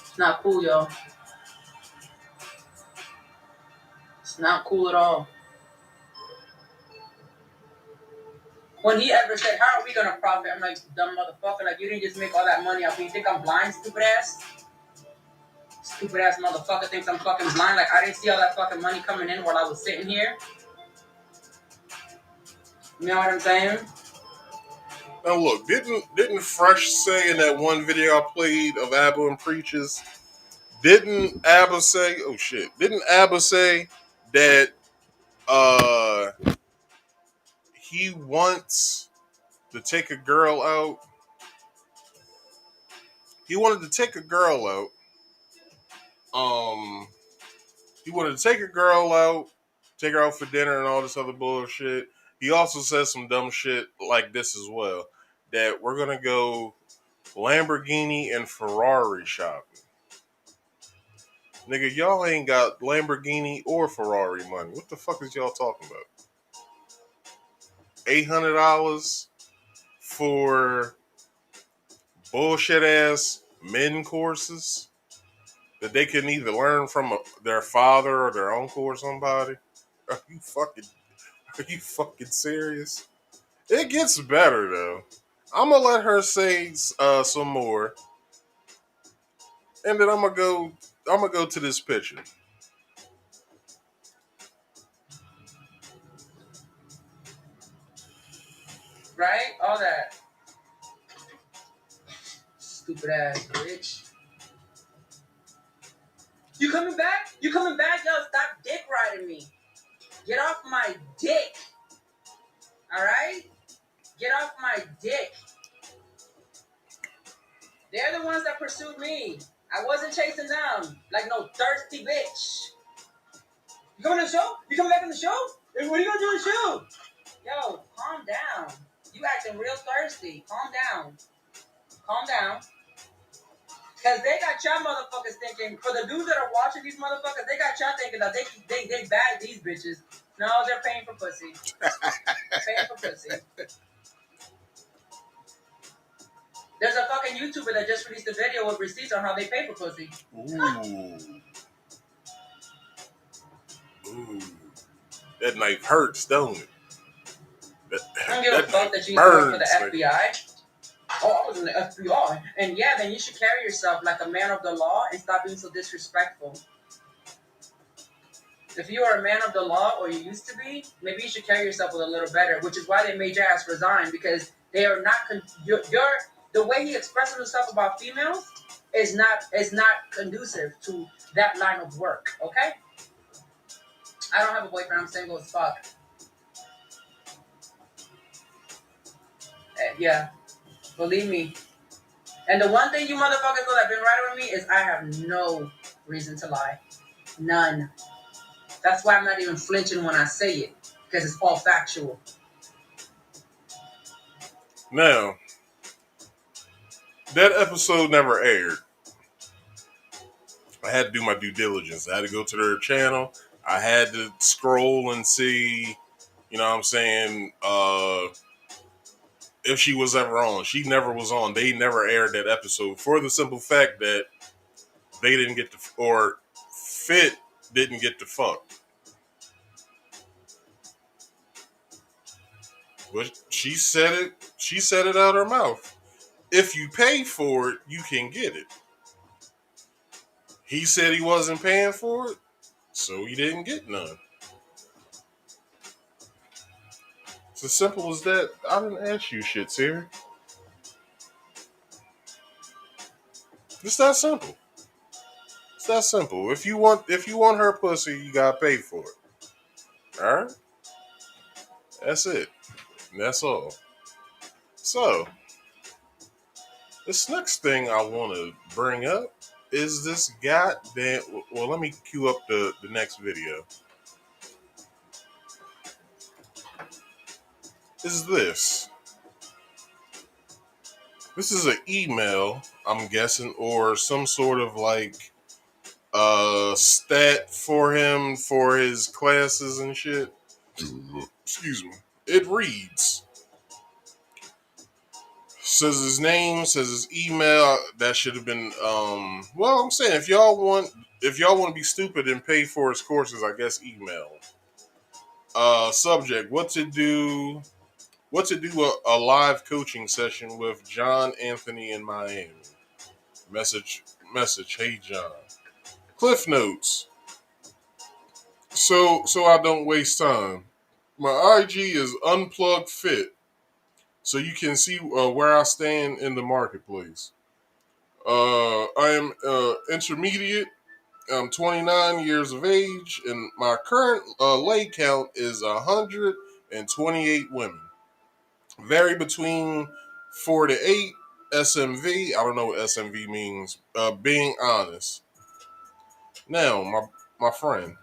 It's not cool, y'all. It's not cool at all. When he ever said, "How are we gonna profit?" I'm like, "Dumb motherfucker! Like you didn't just make all that money off me. You think I'm blind, stupid ass? Stupid ass motherfucker thinks I'm fucking blind. Like I didn't see all that fucking money coming in while I was sitting here. You know what I'm saying?" Now look, didn't Fresh say in that one video I played of Abba and Preachers? Didn't Abba say? Oh shit! Didn't Abba say that he wants to take a girl out? He wanted to take a girl out. He wanted to take a girl out, take her out for dinner and all this other bullshit. He also says some dumb shit like this as well. That we're gonna go Lamborghini and Ferrari shopping. Nigga, y'all ain't got Lamborghini or Ferrari money. What the fuck is y'all talking about? $800 for bullshit ass men courses that they can either learn from their father or their uncle or somebody? Are you fucking serious? It gets better though. I'm gonna let her say some more, and then I'm gonna go to this picture. Right? All that. Stupid ass bitch. You coming back? You coming back? Yo, stop dick riding me. Get off my dick. Alright? Get off my dick. They're the ones that pursued me. I wasn't chasing them like no thirsty bitch. You coming to the show? You coming back on the show? Hey, what are you gonna do on the show? Yo, calm down. You acting real thirsty. Calm down. Calm down. Because they got y'all motherfuckers thinking, for the dudes that are watching these motherfuckers, they got y'all thinking that they bag these bitches. No, they're paying for pussy. Paying for pussy. There's a fucking YouTuber that just released a video with receipts on how they pay for pussy. Ooh. Ooh. That knife hurts, don't it? I don't give a fuck that you work for the FBI. Oh, I was in the FBI. And yeah, then you should carry yourself like a man of the law and stop being so disrespectful. If you are a man of the law, or you used to be, maybe you should carry yourself a little better, which is why they made your ass resign, because They are not. The way he expresses himself about females is not conducive to that line of work. Okay. I don't have a boyfriend. I'm single as fuck. Yeah, believe me. And the one thing you motherfuckers know that been right with me is I have no reason to lie. None. That's why I'm not even flinching when I say it, because it's all factual. Now, that episode never aired. I had to do my due diligence. I had to go to their channel. I had to scroll and see, you know what I'm saying, if she was ever on. She never was on. They never aired that episode for the simple fact that they didn't get to, or Fit didn't get to fuck. But she said it out her mouth. If you pay for it, you can get it. He said he wasn't paying for it, so he didn't get none. It's as simple as that. I didn't ask you shit, Siri. It's that simple. It's that simple. If you want her pussy, you gotta pay for it. Alright? That's it. And that's all. So, this next thing I want to bring up is this goddamn... Well, let me cue up the next video. Is this. This is an email, I'm guessing, or some sort of like stat for him for his classes and shit. Excuse me. It reads. Says his name, says his email. That should have been well, I'm saying if y'all want to be stupid and pay for his courses, I guess email. Subject, what to do a live coaching session with John Anthony in Miami. Message, hey John. Cliff notes. So I don't waste time. My IG is Unplugged Fit, so you can see where I stand in the marketplace. I am intermediate. I'm 29 years of age, and my current leg count is 128 women. Vary between 4 to 8 SMV. I don't know what SMV means. Being honest. Now, my friend,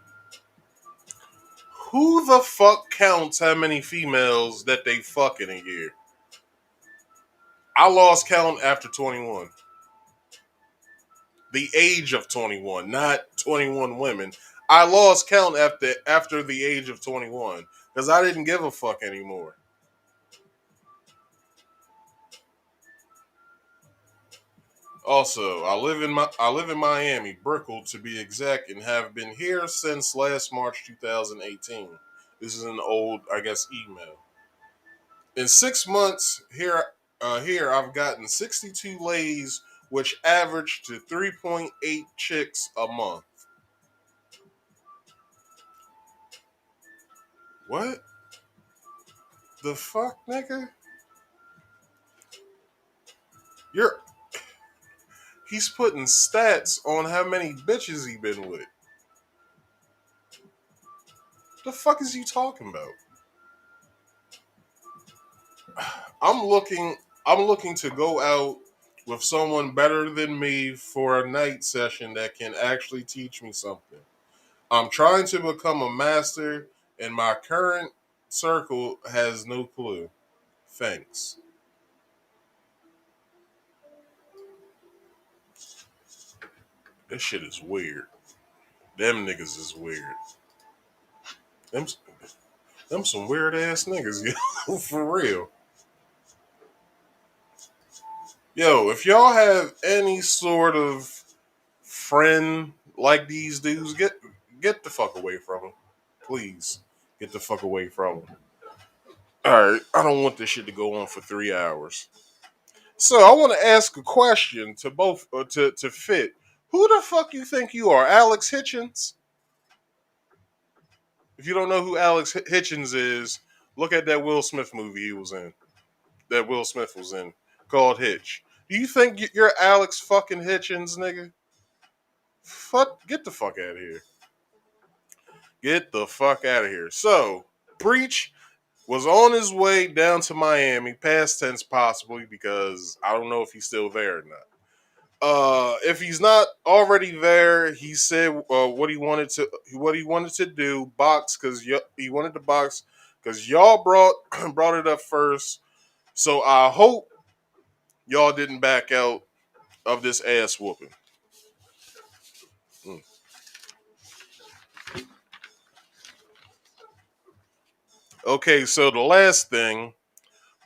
who the fuck counts how many females that they fuck in a year? I lost count after 21. The age of 21, not 21 women. I lost count after the age of 21 because I didn't give a fuck anymore. Also, I live in Miami, Brickell to be exact, and have been here since last March 2018. This is an old, I guess, email. In 6 months here I've gotten 62 lays, which average to 3.8 chicks a month. What the fuck, nigga? He's putting stats on how many bitches he been with. The fuck is you talking about? I'm looking to go out with someone better than me for a night session that can actually teach me something. I'm trying to become a master, and my current circle has no clue. Thanks. This shit is weird. Them niggas is weird. Them some weird ass niggas, yo. For real. Yo, if y'all have any sort of friend like these dudes, get the fuck away from them. Please. Get the fuck away from them. Alright, I don't want this shit to go on for 3 hours. So I want to ask a question to both to Fit. Who the fuck you think you are, Alex Hitchens? If you don't know who Alex Hitchens is, look at that Will Smith movie he was in. that Will Smith was in called Hitch. Do you think you're Alex fucking Hitchens, nigga? Get the fuck out of here. Get the fuck out of here. So, Preach was on his way down to Miami, past tense possibly, because I don't know if he's still there or not. If he's not already there, he said what he wanted to do, box, because he wanted to box because y'all brought it up first. So I hope y'all didn't back out of this ass whooping. Okay, so the last thing,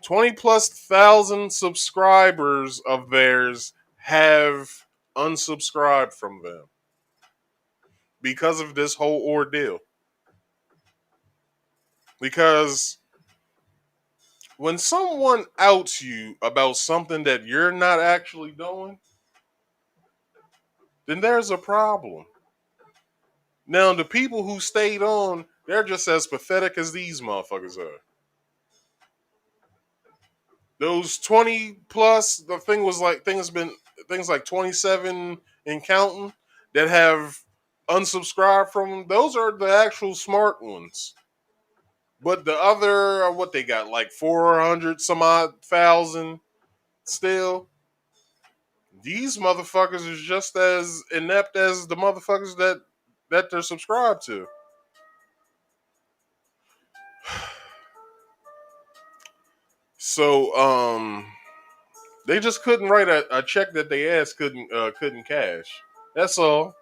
20,000+ subscribers of theirs have unsubscribed from them because of this whole ordeal. Because when someone outs you about something that you're not actually doing, then there's a problem. Now, the people who stayed on, they're just as pathetic as these motherfuckers are. Those 20+, the thing was like things like 27 and counting that have unsubscribed from them. Those are the actual smart ones. But the other, what they got, like 400 some odd thousand still. These motherfuckers is just as inept as the motherfuckers that they're subscribed to. So, they just couldn't write a check that they asked couldn't cash. That's all.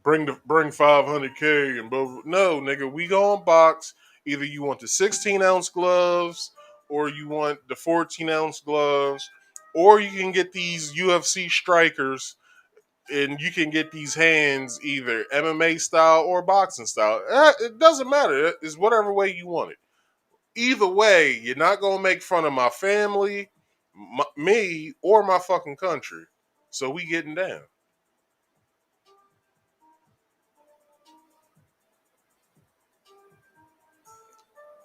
Bring 500K and blah. No, nigga, we going box. Either you want the 16-ounce gloves, or you want the 14-ounce gloves, or you can get these UFC strikers, and you can get these hands either MMA style or boxing style. It doesn't matter. It's whatever way you want it. Either way, you're not gonna make fun of my family, me, or my fucking country. So we getting down.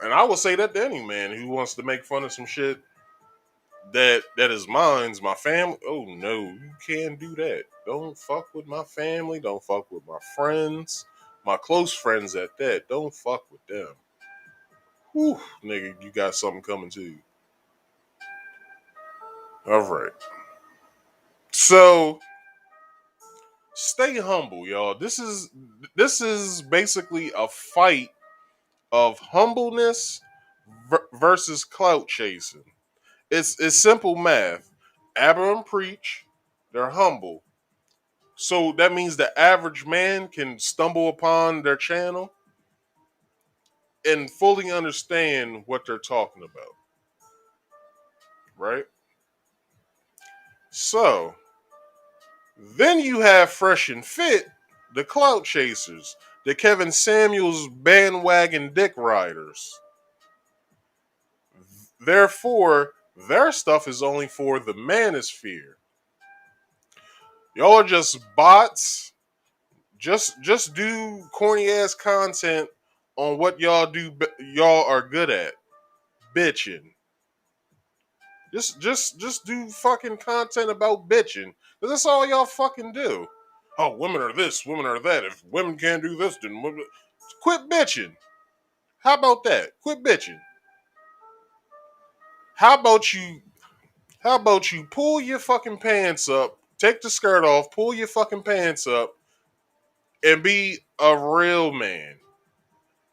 And I will say that to any man who wants to make fun of some shit that is mine's, my family. Oh no, you can't do that. Don't fuck with my family. Don't fuck with my friends, my close friends at that. Don't fuck with them. Whew, nigga, you got something coming to you. All right. So stay humble, y'all. This is basically a fight of humbleness versus clout chasing. It's simple math. Abba and Preach, they're humble. So that means the average man can stumble upon their channel and fully understand what they're talking about. Right? So, then you have Fresh and Fit, the clout chasers, the Kevin Samuels bandwagon dick riders. Therefore, their stuff is only for the manosphere. Y'all are just bots. Just do corny ass content on what y'all do. Y'all are good at bitching. Just do fucking content about bitching. Cause that's all y'all fucking do. Oh, women are this, women are that. If women can't do this, then women... Quit bitching. How about that? Quit bitching. How about you pull your fucking pants up, take the skirt off, pull your fucking pants up, and be a real man.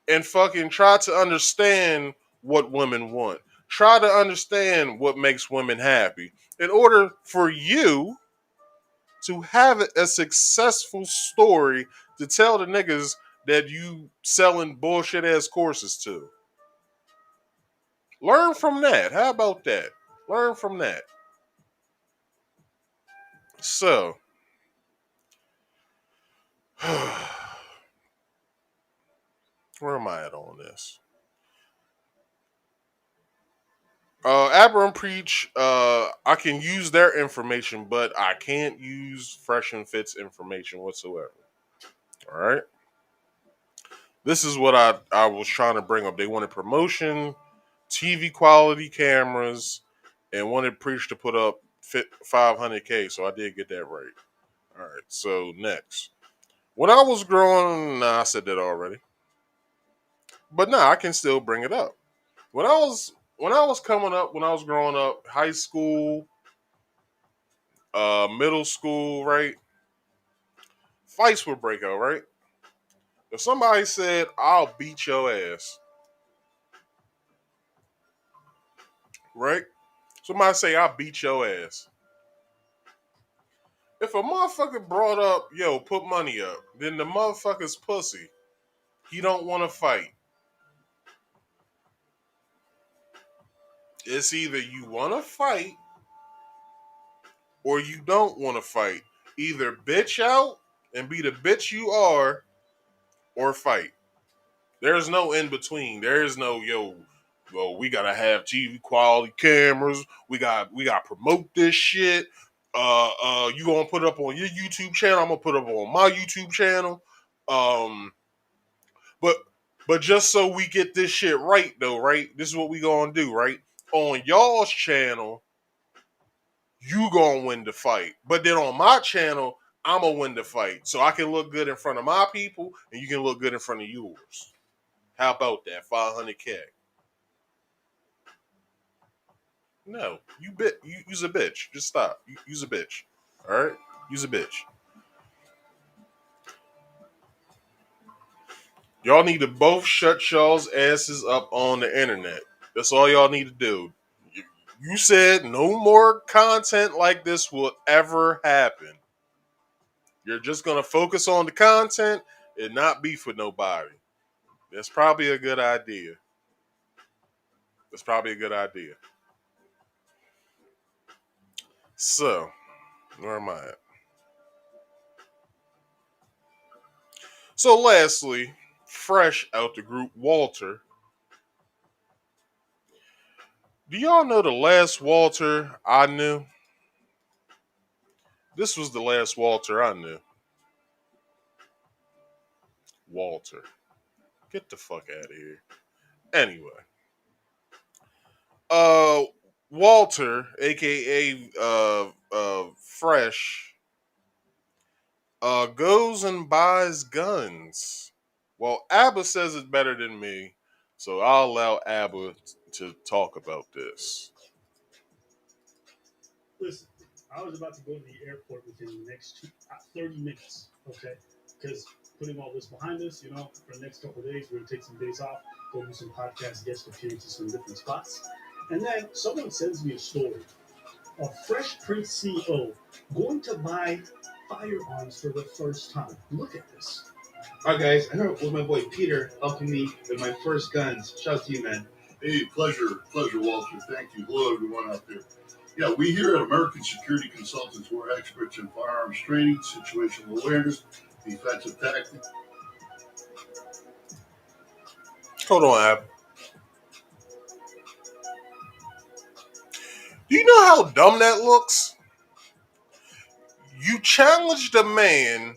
And fucking try to understand what women want. Try to understand what makes women happy. In order for you to have a successful story to tell the niggas that you selling bullshit ass courses to. Learn from that. How about that? Learn from that. So, where am I at on this? Aber and Preach, I can use their information, but I can't use Fresh and Fit's information whatsoever. All right. This is what I was trying to bring up. They wanted promotion. TV quality cameras, and wanted Preach to put up 500K. So I did get that right. All right. So next, when I was growing, I said that already, but I can still bring it up. When I was coming up, when I was growing up, high school, middle school, right? Fights would break out, right? If somebody said, "I'll beat your ass," right? Somebody say, "I'll beat your ass." If a motherfucker brought up, "Yo, put money up," then the motherfucker's pussy. He don't want to fight. It's either you want to fight or you don't want to fight. Either bitch out and be the bitch you are, or fight. There's no in between. There is no well, we gotta have TV quality cameras. We got to promote this shit. You gonna put it up on your YouTube channel? I'm gonna put it up on my YouTube channel. Um, but just so we get this shit right though, right? This is what we gonna do, right? On y'all's channel, you gonna win the fight. But then on my channel, I'm gonna win the fight. So I can look good in front of my people and you can look good in front of yours. How about that? 500K. No, you use a bitch. Just stop. Use a bitch. All right? Use a bitch. Y'all need to both shut y'all's asses up on the internet. That's all y'all need to do. You said no more content like this will ever happen. You're just going to focus on the content and not beef with nobody. That's probably a good idea. That's probably a good idea. So, where am I at? So, lastly, fresh out the group, Walter. Do y'all know the last Walter I knew? This was the last Walter I knew. Walter. Get the fuck out of here. Anyway. Uh Walter, aka Fresh, goes and buys guns. Well, Abba says it's better than me, so I'll allow Abba to talk about this. Listen, I was about to go to the airport within the next 30 minutes, okay? Because putting all this behind us, for the next couple of days, we're going to take some days off, go do some podcast guest appearances from different spots. And then someone sends me a story. A Fresh Prince CEO going to buy firearms for the first time. Look at this. All right, guys. I heard with my boy Peter helping me with my first guns. Shout out to you, man. Hey, pleasure, Walter. Thank you. Hello, everyone out there. Yeah, we here at American Security Consultants, we're experts in firearms training, situational awareness, defensive tactics. Hold on, Ab. Do you know how dumb that looks? You challenged a man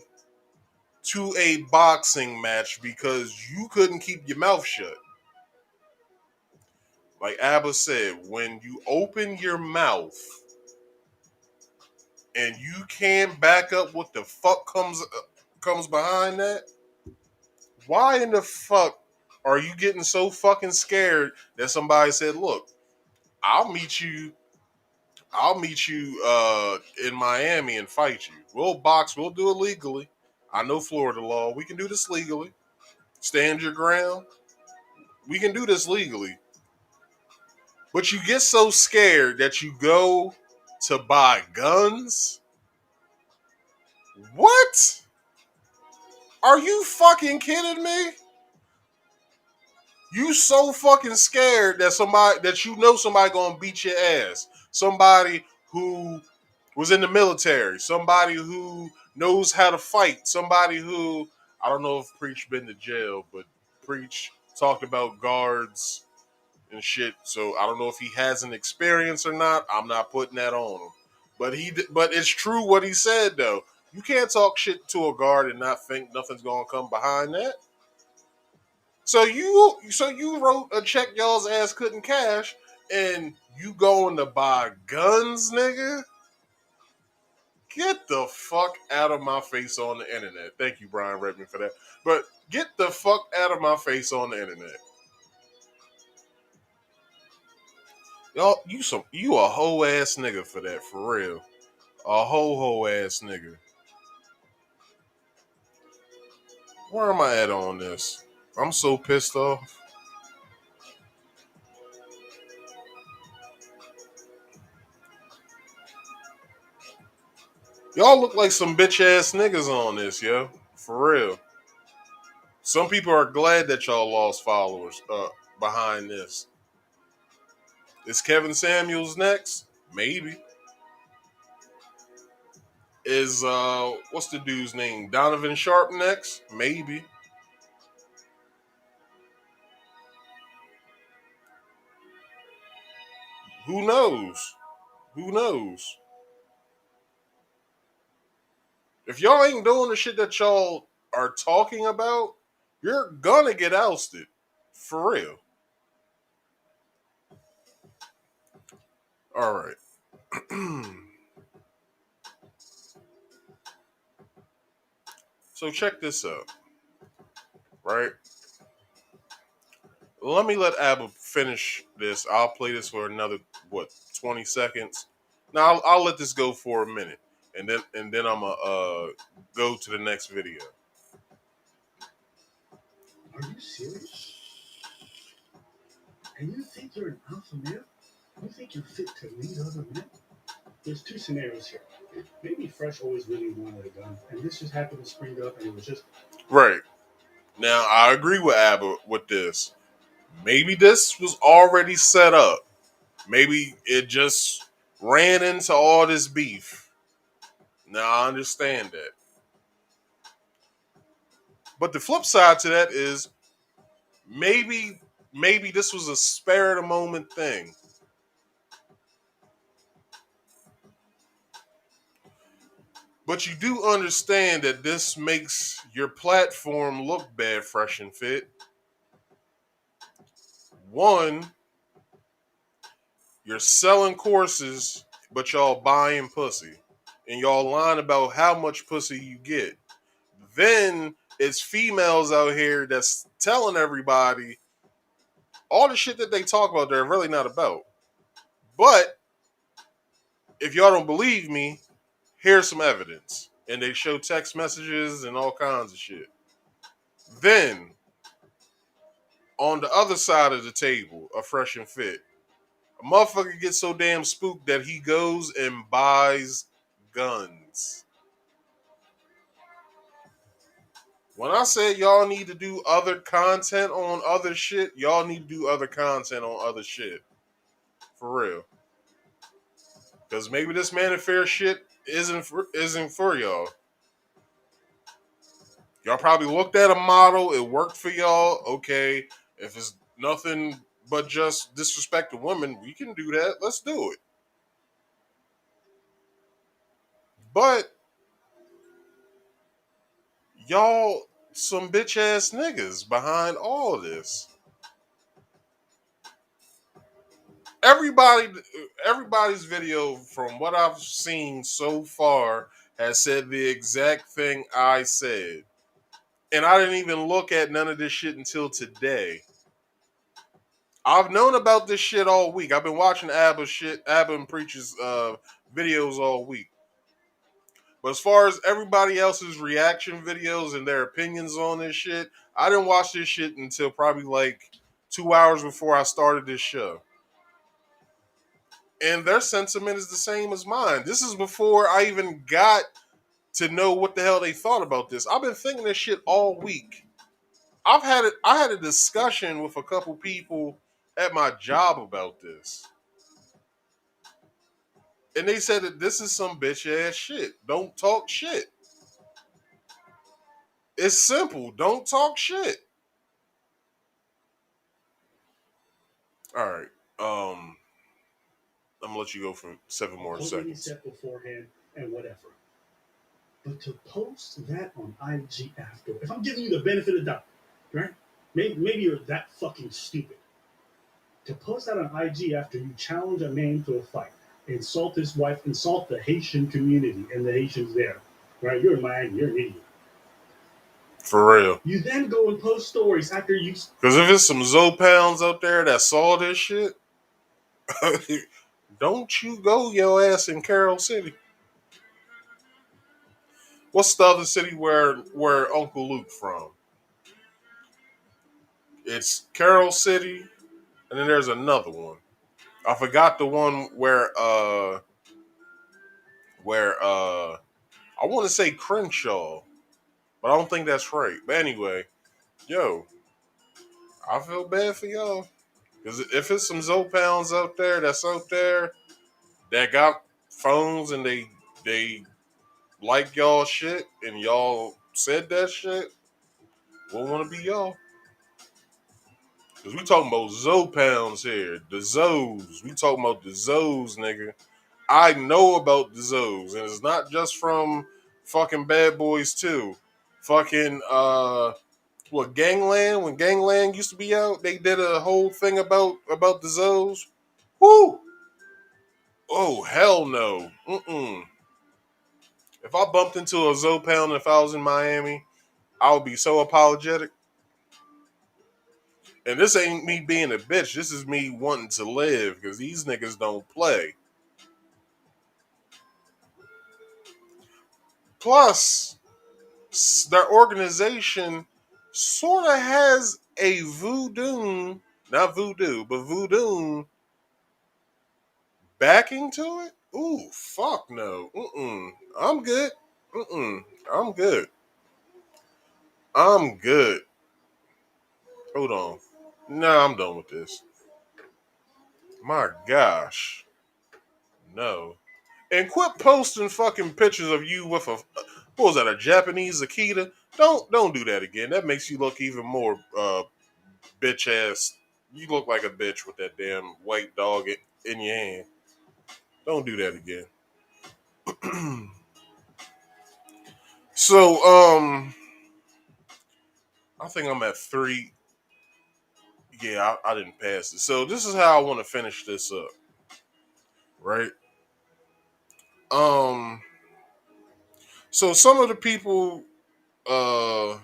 to a boxing match because you couldn't keep your mouth shut. Like Abba said, when you open your mouth and you can't back up what the fuck comes behind that, why in the fuck are you getting so fucking scared that somebody said, "Look, I'll meet you in Miami and fight you. We'll box, we'll do it legally. I know Florida law. We can do this legally. Stand your ground. We can do this legally." But you get so scared that you go to buy guns? What? Are you fucking kidding me? You so fucking scared that somebody gonna beat your ass. Somebody who was in the military, somebody who knows how to fight, somebody who, I don't know if Preach been to jail, but Preach talked about guards and shit. So I don't know if he has an experience or not. I'm not putting that on him. But it's true what he said though. You can't talk shit to a guard and not think nothing's gonna come behind that. So you wrote a check y'all's ass couldn't cash, and you going to buy guns, nigga? Get the fuck out of my face on the internet. Thank you, Brian Redman, for that. But get the fuck out of my face on the internet. Y'all, you a hoe ass nigga for that, for real. A hoe ass nigga. Where am I at on this? I'm so pissed off. Y'all look like some bitch ass niggas on this, yo. For real. Some people are glad that y'all lost followers behind this. Is Kevin Samuels next? Maybe. Is what's the dude's name? Donovan Sharp next? Maybe. Who knows? Who knows? If y'all ain't doing the shit that y'all are talking about, you're gonna get ousted. For real. Alright. So check this out. Right? Let me let Abba finish this. I'll play this for another 20 seconds. Now I'll let this go for a minute, and then I'm gonna go to the next video. Are you serious? And you think you're an alpha male? You think you're fit to lead other men? There's two scenarios here. Maybe Fresh always really wanted a gun, and this just happened to spring up, and it was just right. Now I agree with Abba with this. Maybe this was already set up. Maybe it just ran into all this beef. Now I understand that. But the flip side to that is maybe this was a spare of the moment thing. But you do understand that this makes your platform look bad, Fresh and Fit. One, you're selling courses, but y'all buying pussy. And y'all lying about how much pussy you get. Then it's females out here that's telling everybody all the shit that they talk about they're really not about. But if y'all don't believe me, here's some evidence. And they show text messages and all kinds of shit. Then, on the other side of the table, a Fresh and Fit, a motherfucker gets so damn spooked that he goes and buys guns. When I said y'all need to do other content on other shit, y'all need to do other content on other shit. For real. Because maybe this Man Affair shit isn't for y'all. Y'all probably looked at a model, it worked for y'all. Okay, if it's nothing but just disrespect to women, we can do that. Let's do it. But y'all some bitch ass niggas behind all of this. Everybody's video from what I've seen so far has said the exact thing I said. And I didn't even look at none of this shit until today. I've known about this shit all week. I've been watching Abba and Preach's videos all week. But as far as everybody else's reaction videos and their opinions on this shit, I didn't watch this shit until probably like 2 hours before I started this show. And their sentiment is the same as mine. This is before I even got to know what the hell they thought about this. I've been thinking this shit all week. I had a discussion with a couple people at my job about this. And they said that this is some bitch ass shit. Don't talk shit. It's simple. Don't talk shit. All right. I'm gonna let you go for 7 more seconds. Set beforehand and whatever. But to post that on IG after, if I'm giving you the benefit of the doubt, right? maybe you're that fucking stupid to post that on IG after you challenge a man to a fight, insult his wife, insult the Haitian community and the Haitians there, right? You're in Miami, you're an idiot. For real. You then go and post stories after you. Because if it's some Zoe-pounds out there that saw this shit, don't you go your ass in Carroll City. What's the other city where Uncle Luke from? It's Carroll City, and then there's another one. I forgot the one where I want to say Crenshaw, but I don't think that's right. But anyway, yo, I feel bad for y'all. Because if it's some Zoe-pounds out there that got phones and they like y'all shit and y'all said that shit, we'll want to be y'all. Because we talking about Zoe-pounds here. The Zoes. We talking about the Zoes, nigga. I know about the Zoes. And it's not just from fucking Bad Boys 2. Fucking, Gangland? When Gangland used to be out, they did a whole thing about the Zoes. Woo! Oh, hell no. Mm-mm. If I bumped into a Zoe-pound if I was in Miami, I would be so apologetic. And this ain't me being a bitch. This is me wanting to live because these niggas don't play. Plus, their organization sort of has a voodoo, not voodoo, but voodoo backing to it. Ooh, fuck no. Mm-mm. I'm good. Mm-mm. I'm good. I'm good. Hold on. Nah, I'm done with this. My gosh. No. And quit posting fucking pictures of you with a, what was that, a Japanese Akita? Don't do that again. That makes you look even more bitch ass. You look like a bitch with that damn white dog in your hand. Don't do that again. So, I think I'm at 3. Yeah, I didn't pass it. So this is how I want to finish this up. Right? So some of the people are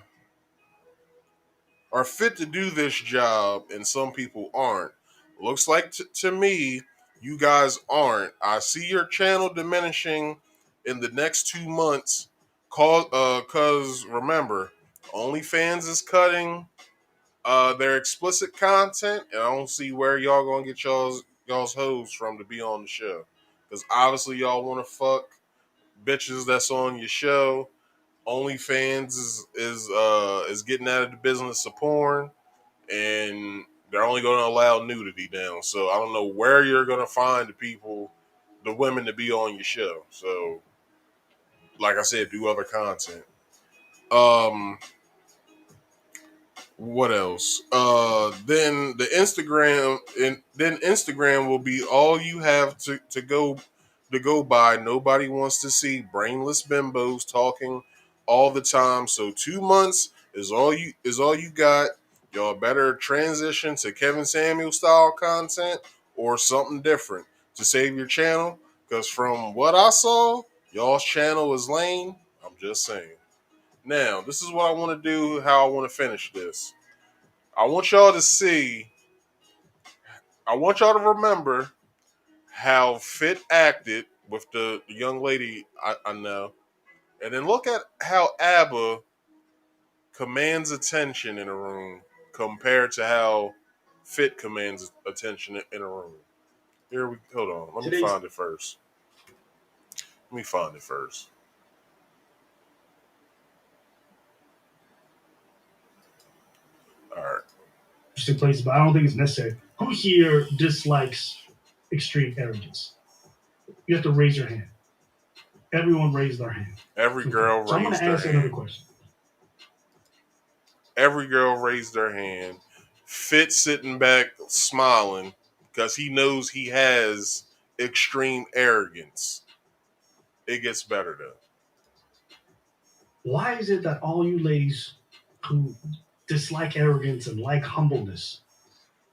fit to do this job and some people aren't. Looks like to me, you guys aren't. I see your channel diminishing in the next 2 months. Cause remember, OnlyFans is cutting their explicit content, and I don't see where y'all gonna get y'all's hoes from to be on the show. Cause obviously y'all want to fuck bitches that's on your show. OnlyFans is getting out of the business of porn, and they're only going to allow nudity now. So I don't know where you're going to find the women to be on your show. So, like I said, do other content. What else? Then the Instagram will be all you have to go by. Nobody wants to see brainless bimbos talking all the time. So 2 months is all you got. Y'all better transition to Kevin Samuel style content or something different to save your channel. Because from what I saw, y'all's channel is lame. I'm just saying. Now, this is what I want to do, how I want to finish this. I want y'all to remember how Fit acted with the young lady I know. And then look at how ABBA commands attention in a room compared to how Fit commands attention in a room. Hold on. Let me find it first. All right. Interesting place, but I don't think it's necessary. Who here dislikes extreme arrogance? You have to raise your hand. Everyone raised their hand. Every girl raised their hand. So I'm going to ask another question. Every girl raised their hand. Fit sitting back smiling because he knows he has extreme arrogance. It gets better though. Why is it that all you ladies who dislike arrogance and like humbleness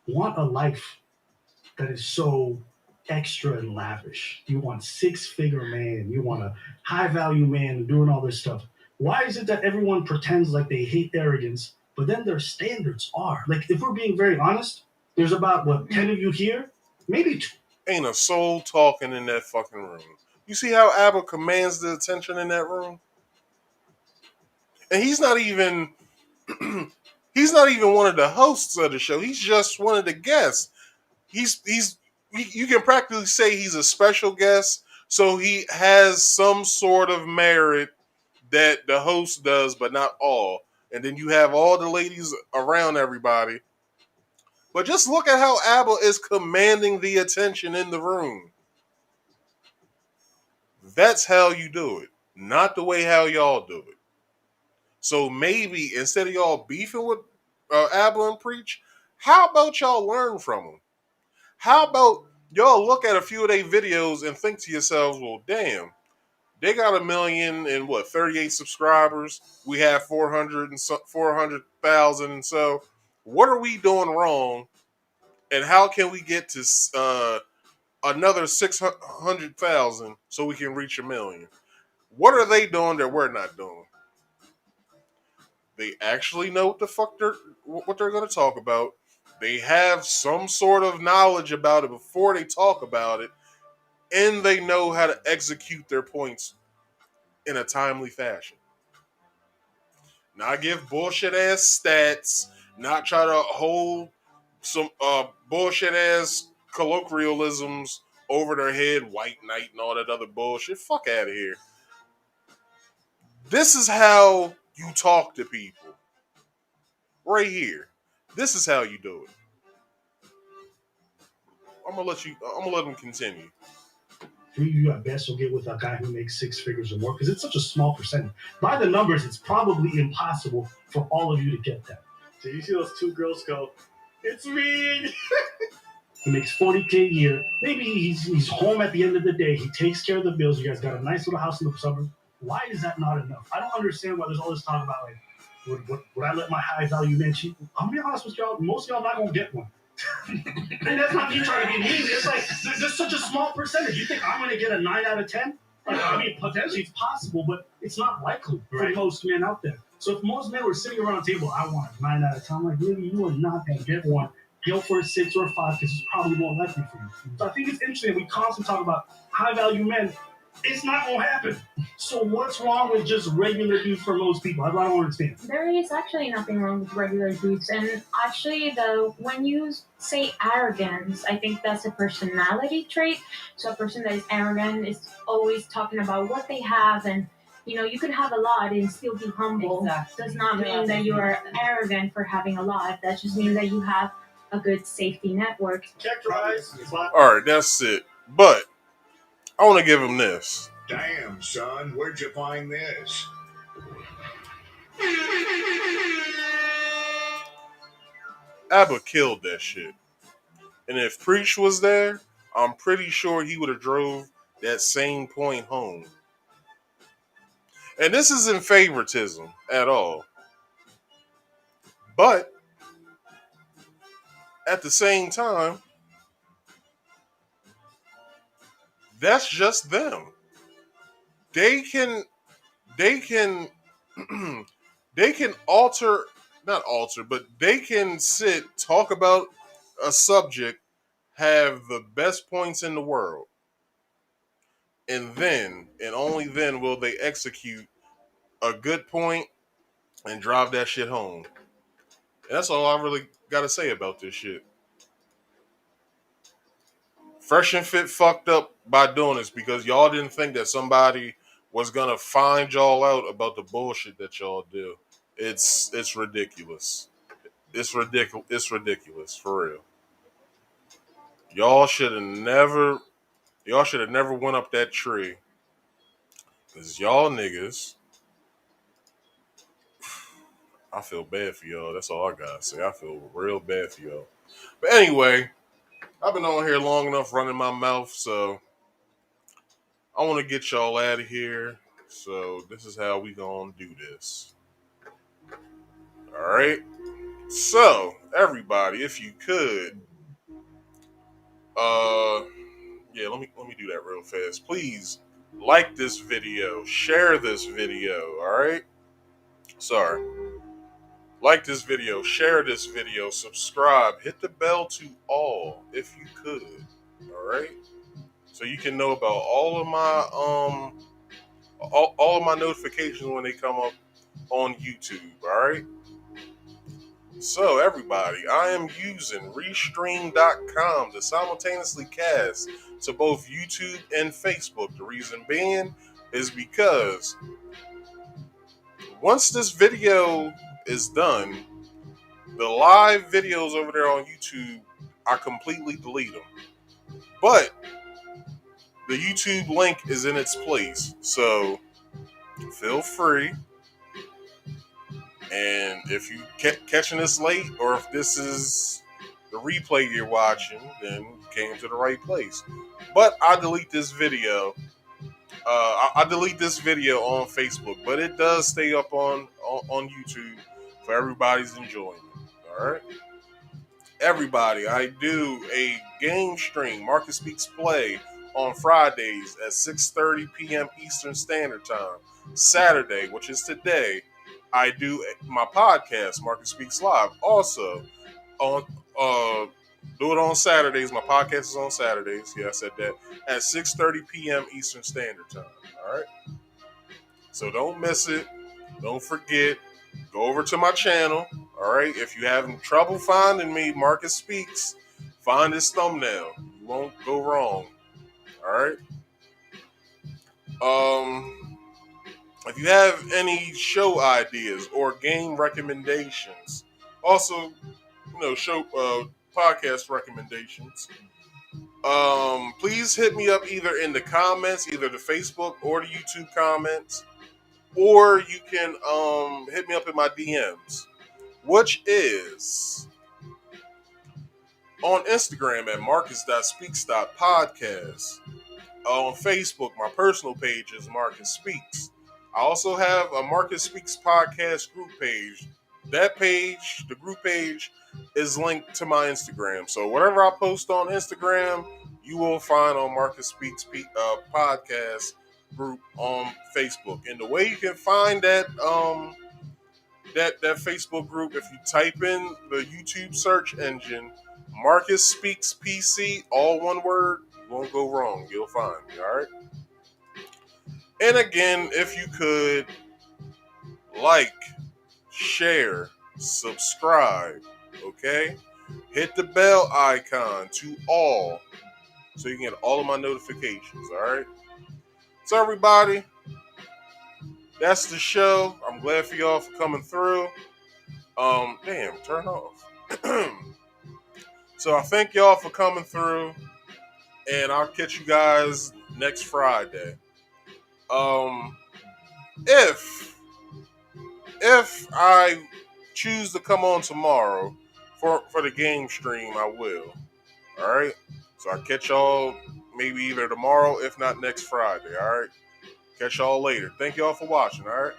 want a life that is so extra and lavish. You want 6-figure man. You want a high-value man doing all this stuff. Why is it that everyone pretends like they hate arrogance, but then their standards are? Like, if we're being very honest, there's about, 10 of you here? Maybe 2. Ain't a soul talking in that fucking room. You see how Abba commands the attention in that room? And he's not even he's not even one of the hosts of the show. He's just one of the guests. You can practically say he's a special guest, so he has some sort of merit that the host does, but not all. And then you have all the ladies around everybody. But just look at how Abba is commanding the attention in the room. That's how you do it, not the way how y'all do it. So maybe instead of y'all beefing with Abba and Preach, how about y'all learn from them? How about y'all look at a few of their videos and think to yourselves, well, damn, they got 1,038 subscribers. We have 400,000, and so what are we doing wrong? And how can we get to another 600,000 so we can reach 1 million? What are they doing that we're not doing? They actually know what the fuck they're going to talk about. They have some sort of knowledge about it before they talk about it, and they know how to execute their points in a timely fashion. Not give bullshit ass stats, not try to hold some bullshit ass colloquialisms over their head, white knight and all that other bullshit. Fuck out of here. This is how you talk to people. Right here. This is how you do it. I'm gonna let them continue. You at best will get with a guy who makes 6 figures or more because it's such a small percentage. By the numbers, it's probably impossible for all of you to get that. So you see those 2 girls go, it's me. He makes $40K a year. Maybe he's home at the end of the day. He takes care of the bills. You guys got a nice little house in the suburbs. Why is that not enough? I don't understand why there's all this talk about like, would I let my high value man cheat? I'm gonna be honest with y'all. Most of y'all not gonna get one. And that's not me trying to be mean. It's like there's such a small percentage. You think I'm gonna get a 9 out of 10? Like, I mean, potentially it's possible, but it's not likely for most men out there. So if most men were sitting around the table, I want a 9 out of 10. I'm like, really, you are not gonna get one. Go for a 6 or a 5 because it's probably more likely for you. So I think it's interesting that we constantly talk about high value men. It's not gonna happen. So what's wrong with just regular dudes for most people? I don't understand. There is actually nothing wrong with regular dudes, and actually, though, when you say arrogance, I think that's a personality trait. So a person that is arrogant is always talking about what they have, and you could have a lot and still be humble. Exactly. Does not mean that you are arrogant for having a lot. That just means that you have a good safety network. All right, that's it. But I want to give him this. Damn, son, where'd you find this? Abba killed that shit. And if Preach was there, I'm pretty sure he would have drove that same point home. And this isn't favoritism at all. But at the same time, that's just them. They can they can not alter, but they can talk about a subject, have the best points in the world, and then and only then will they execute a good point and drive that shit home. And that's all I really gotta say about this shit. Fresh and Fit fucked up by doing this because y'all didn't think that somebody was gonna find y'all out about the bullshit that y'all do. It's ridiculous. It's ridiculous. It's ridiculous for real. Y'all should have never went up that tree. Cause y'all niggas, I feel bad for y'all. That's all I gotta say. I feel real bad for y'all. But anyway, I've been on here long enough running my mouth, so I want to get y'all out of here. So this is how we gonna do this. All right. So, everybody, if you could, yeah, let me do that real fast. Please like this video, share this video, all right? Sorry. Like this video, share this video, subscribe, hit the bell to all if you could, all right? So you can know about all of my all of my notifications when they come up on YouTube, all right? So, everybody, I am using Restream.com to simultaneously cast to both YouTube and Facebook. The reason being is because once this video is done, the live videos over there on YouTube, I completely delete them. But the YouTube link is in its place. So, feel free. And if you catching this late, or if this is the replay you're watching, then you came to the right place. But I delete this video. I delete this video on Facebook, but it does stay up on YouTube for everybody's enjoyment. All right, everybody. I do a game stream, Marcus Speaks Play, on Fridays at 6:30 p.m. Eastern Standard Time. Saturday, which is today, I do my podcast, Marcus Speaks Live. Also, on do it on Saturdays. My podcast is on Saturdays. Yeah, I said that at 6:30 p.m. Eastern Standard Time. All right. So don't miss it. Don't forget. Go over to my channel. All right. If you having trouble finding me, Marcus Speaks, find this thumbnail. You won't go wrong. All right. If you have any show ideas or game recommendations, also, show podcast recommendations, please hit me up either in the comments, either the Facebook or the YouTube comments, or you can hit me up in my DMs, which is on Instagram at marcus.speaks.podcast. On Facebook, my personal page is Marcus Speaks. I also have a Marcus Speaks podcast group page. That page, the group page, is linked to my Instagram. So whatever I post on Instagram, you will find on Marcus Speaks podcast group on Facebook. And the way you can find that that Facebook group, if you type in the YouTube search engine, Marcus Speaks PC, all one word, you won't go wrong. You'll find me, all right? And again, if you could like, share, subscribe, okay? Hit the bell icon to all so you can get all of my notifications, all right? So everybody, that's the show. I'm glad for y'all for coming through. Damn, turn off. So I thank y'all for coming through, and I'll catch you guys next Friday. If I choose to come on tomorrow for the game stream, I will. All right. So I'll catch y'all maybe either tomorrow, if not next Friday. All right. Catch y'all later. Thank y'all for watching. All right.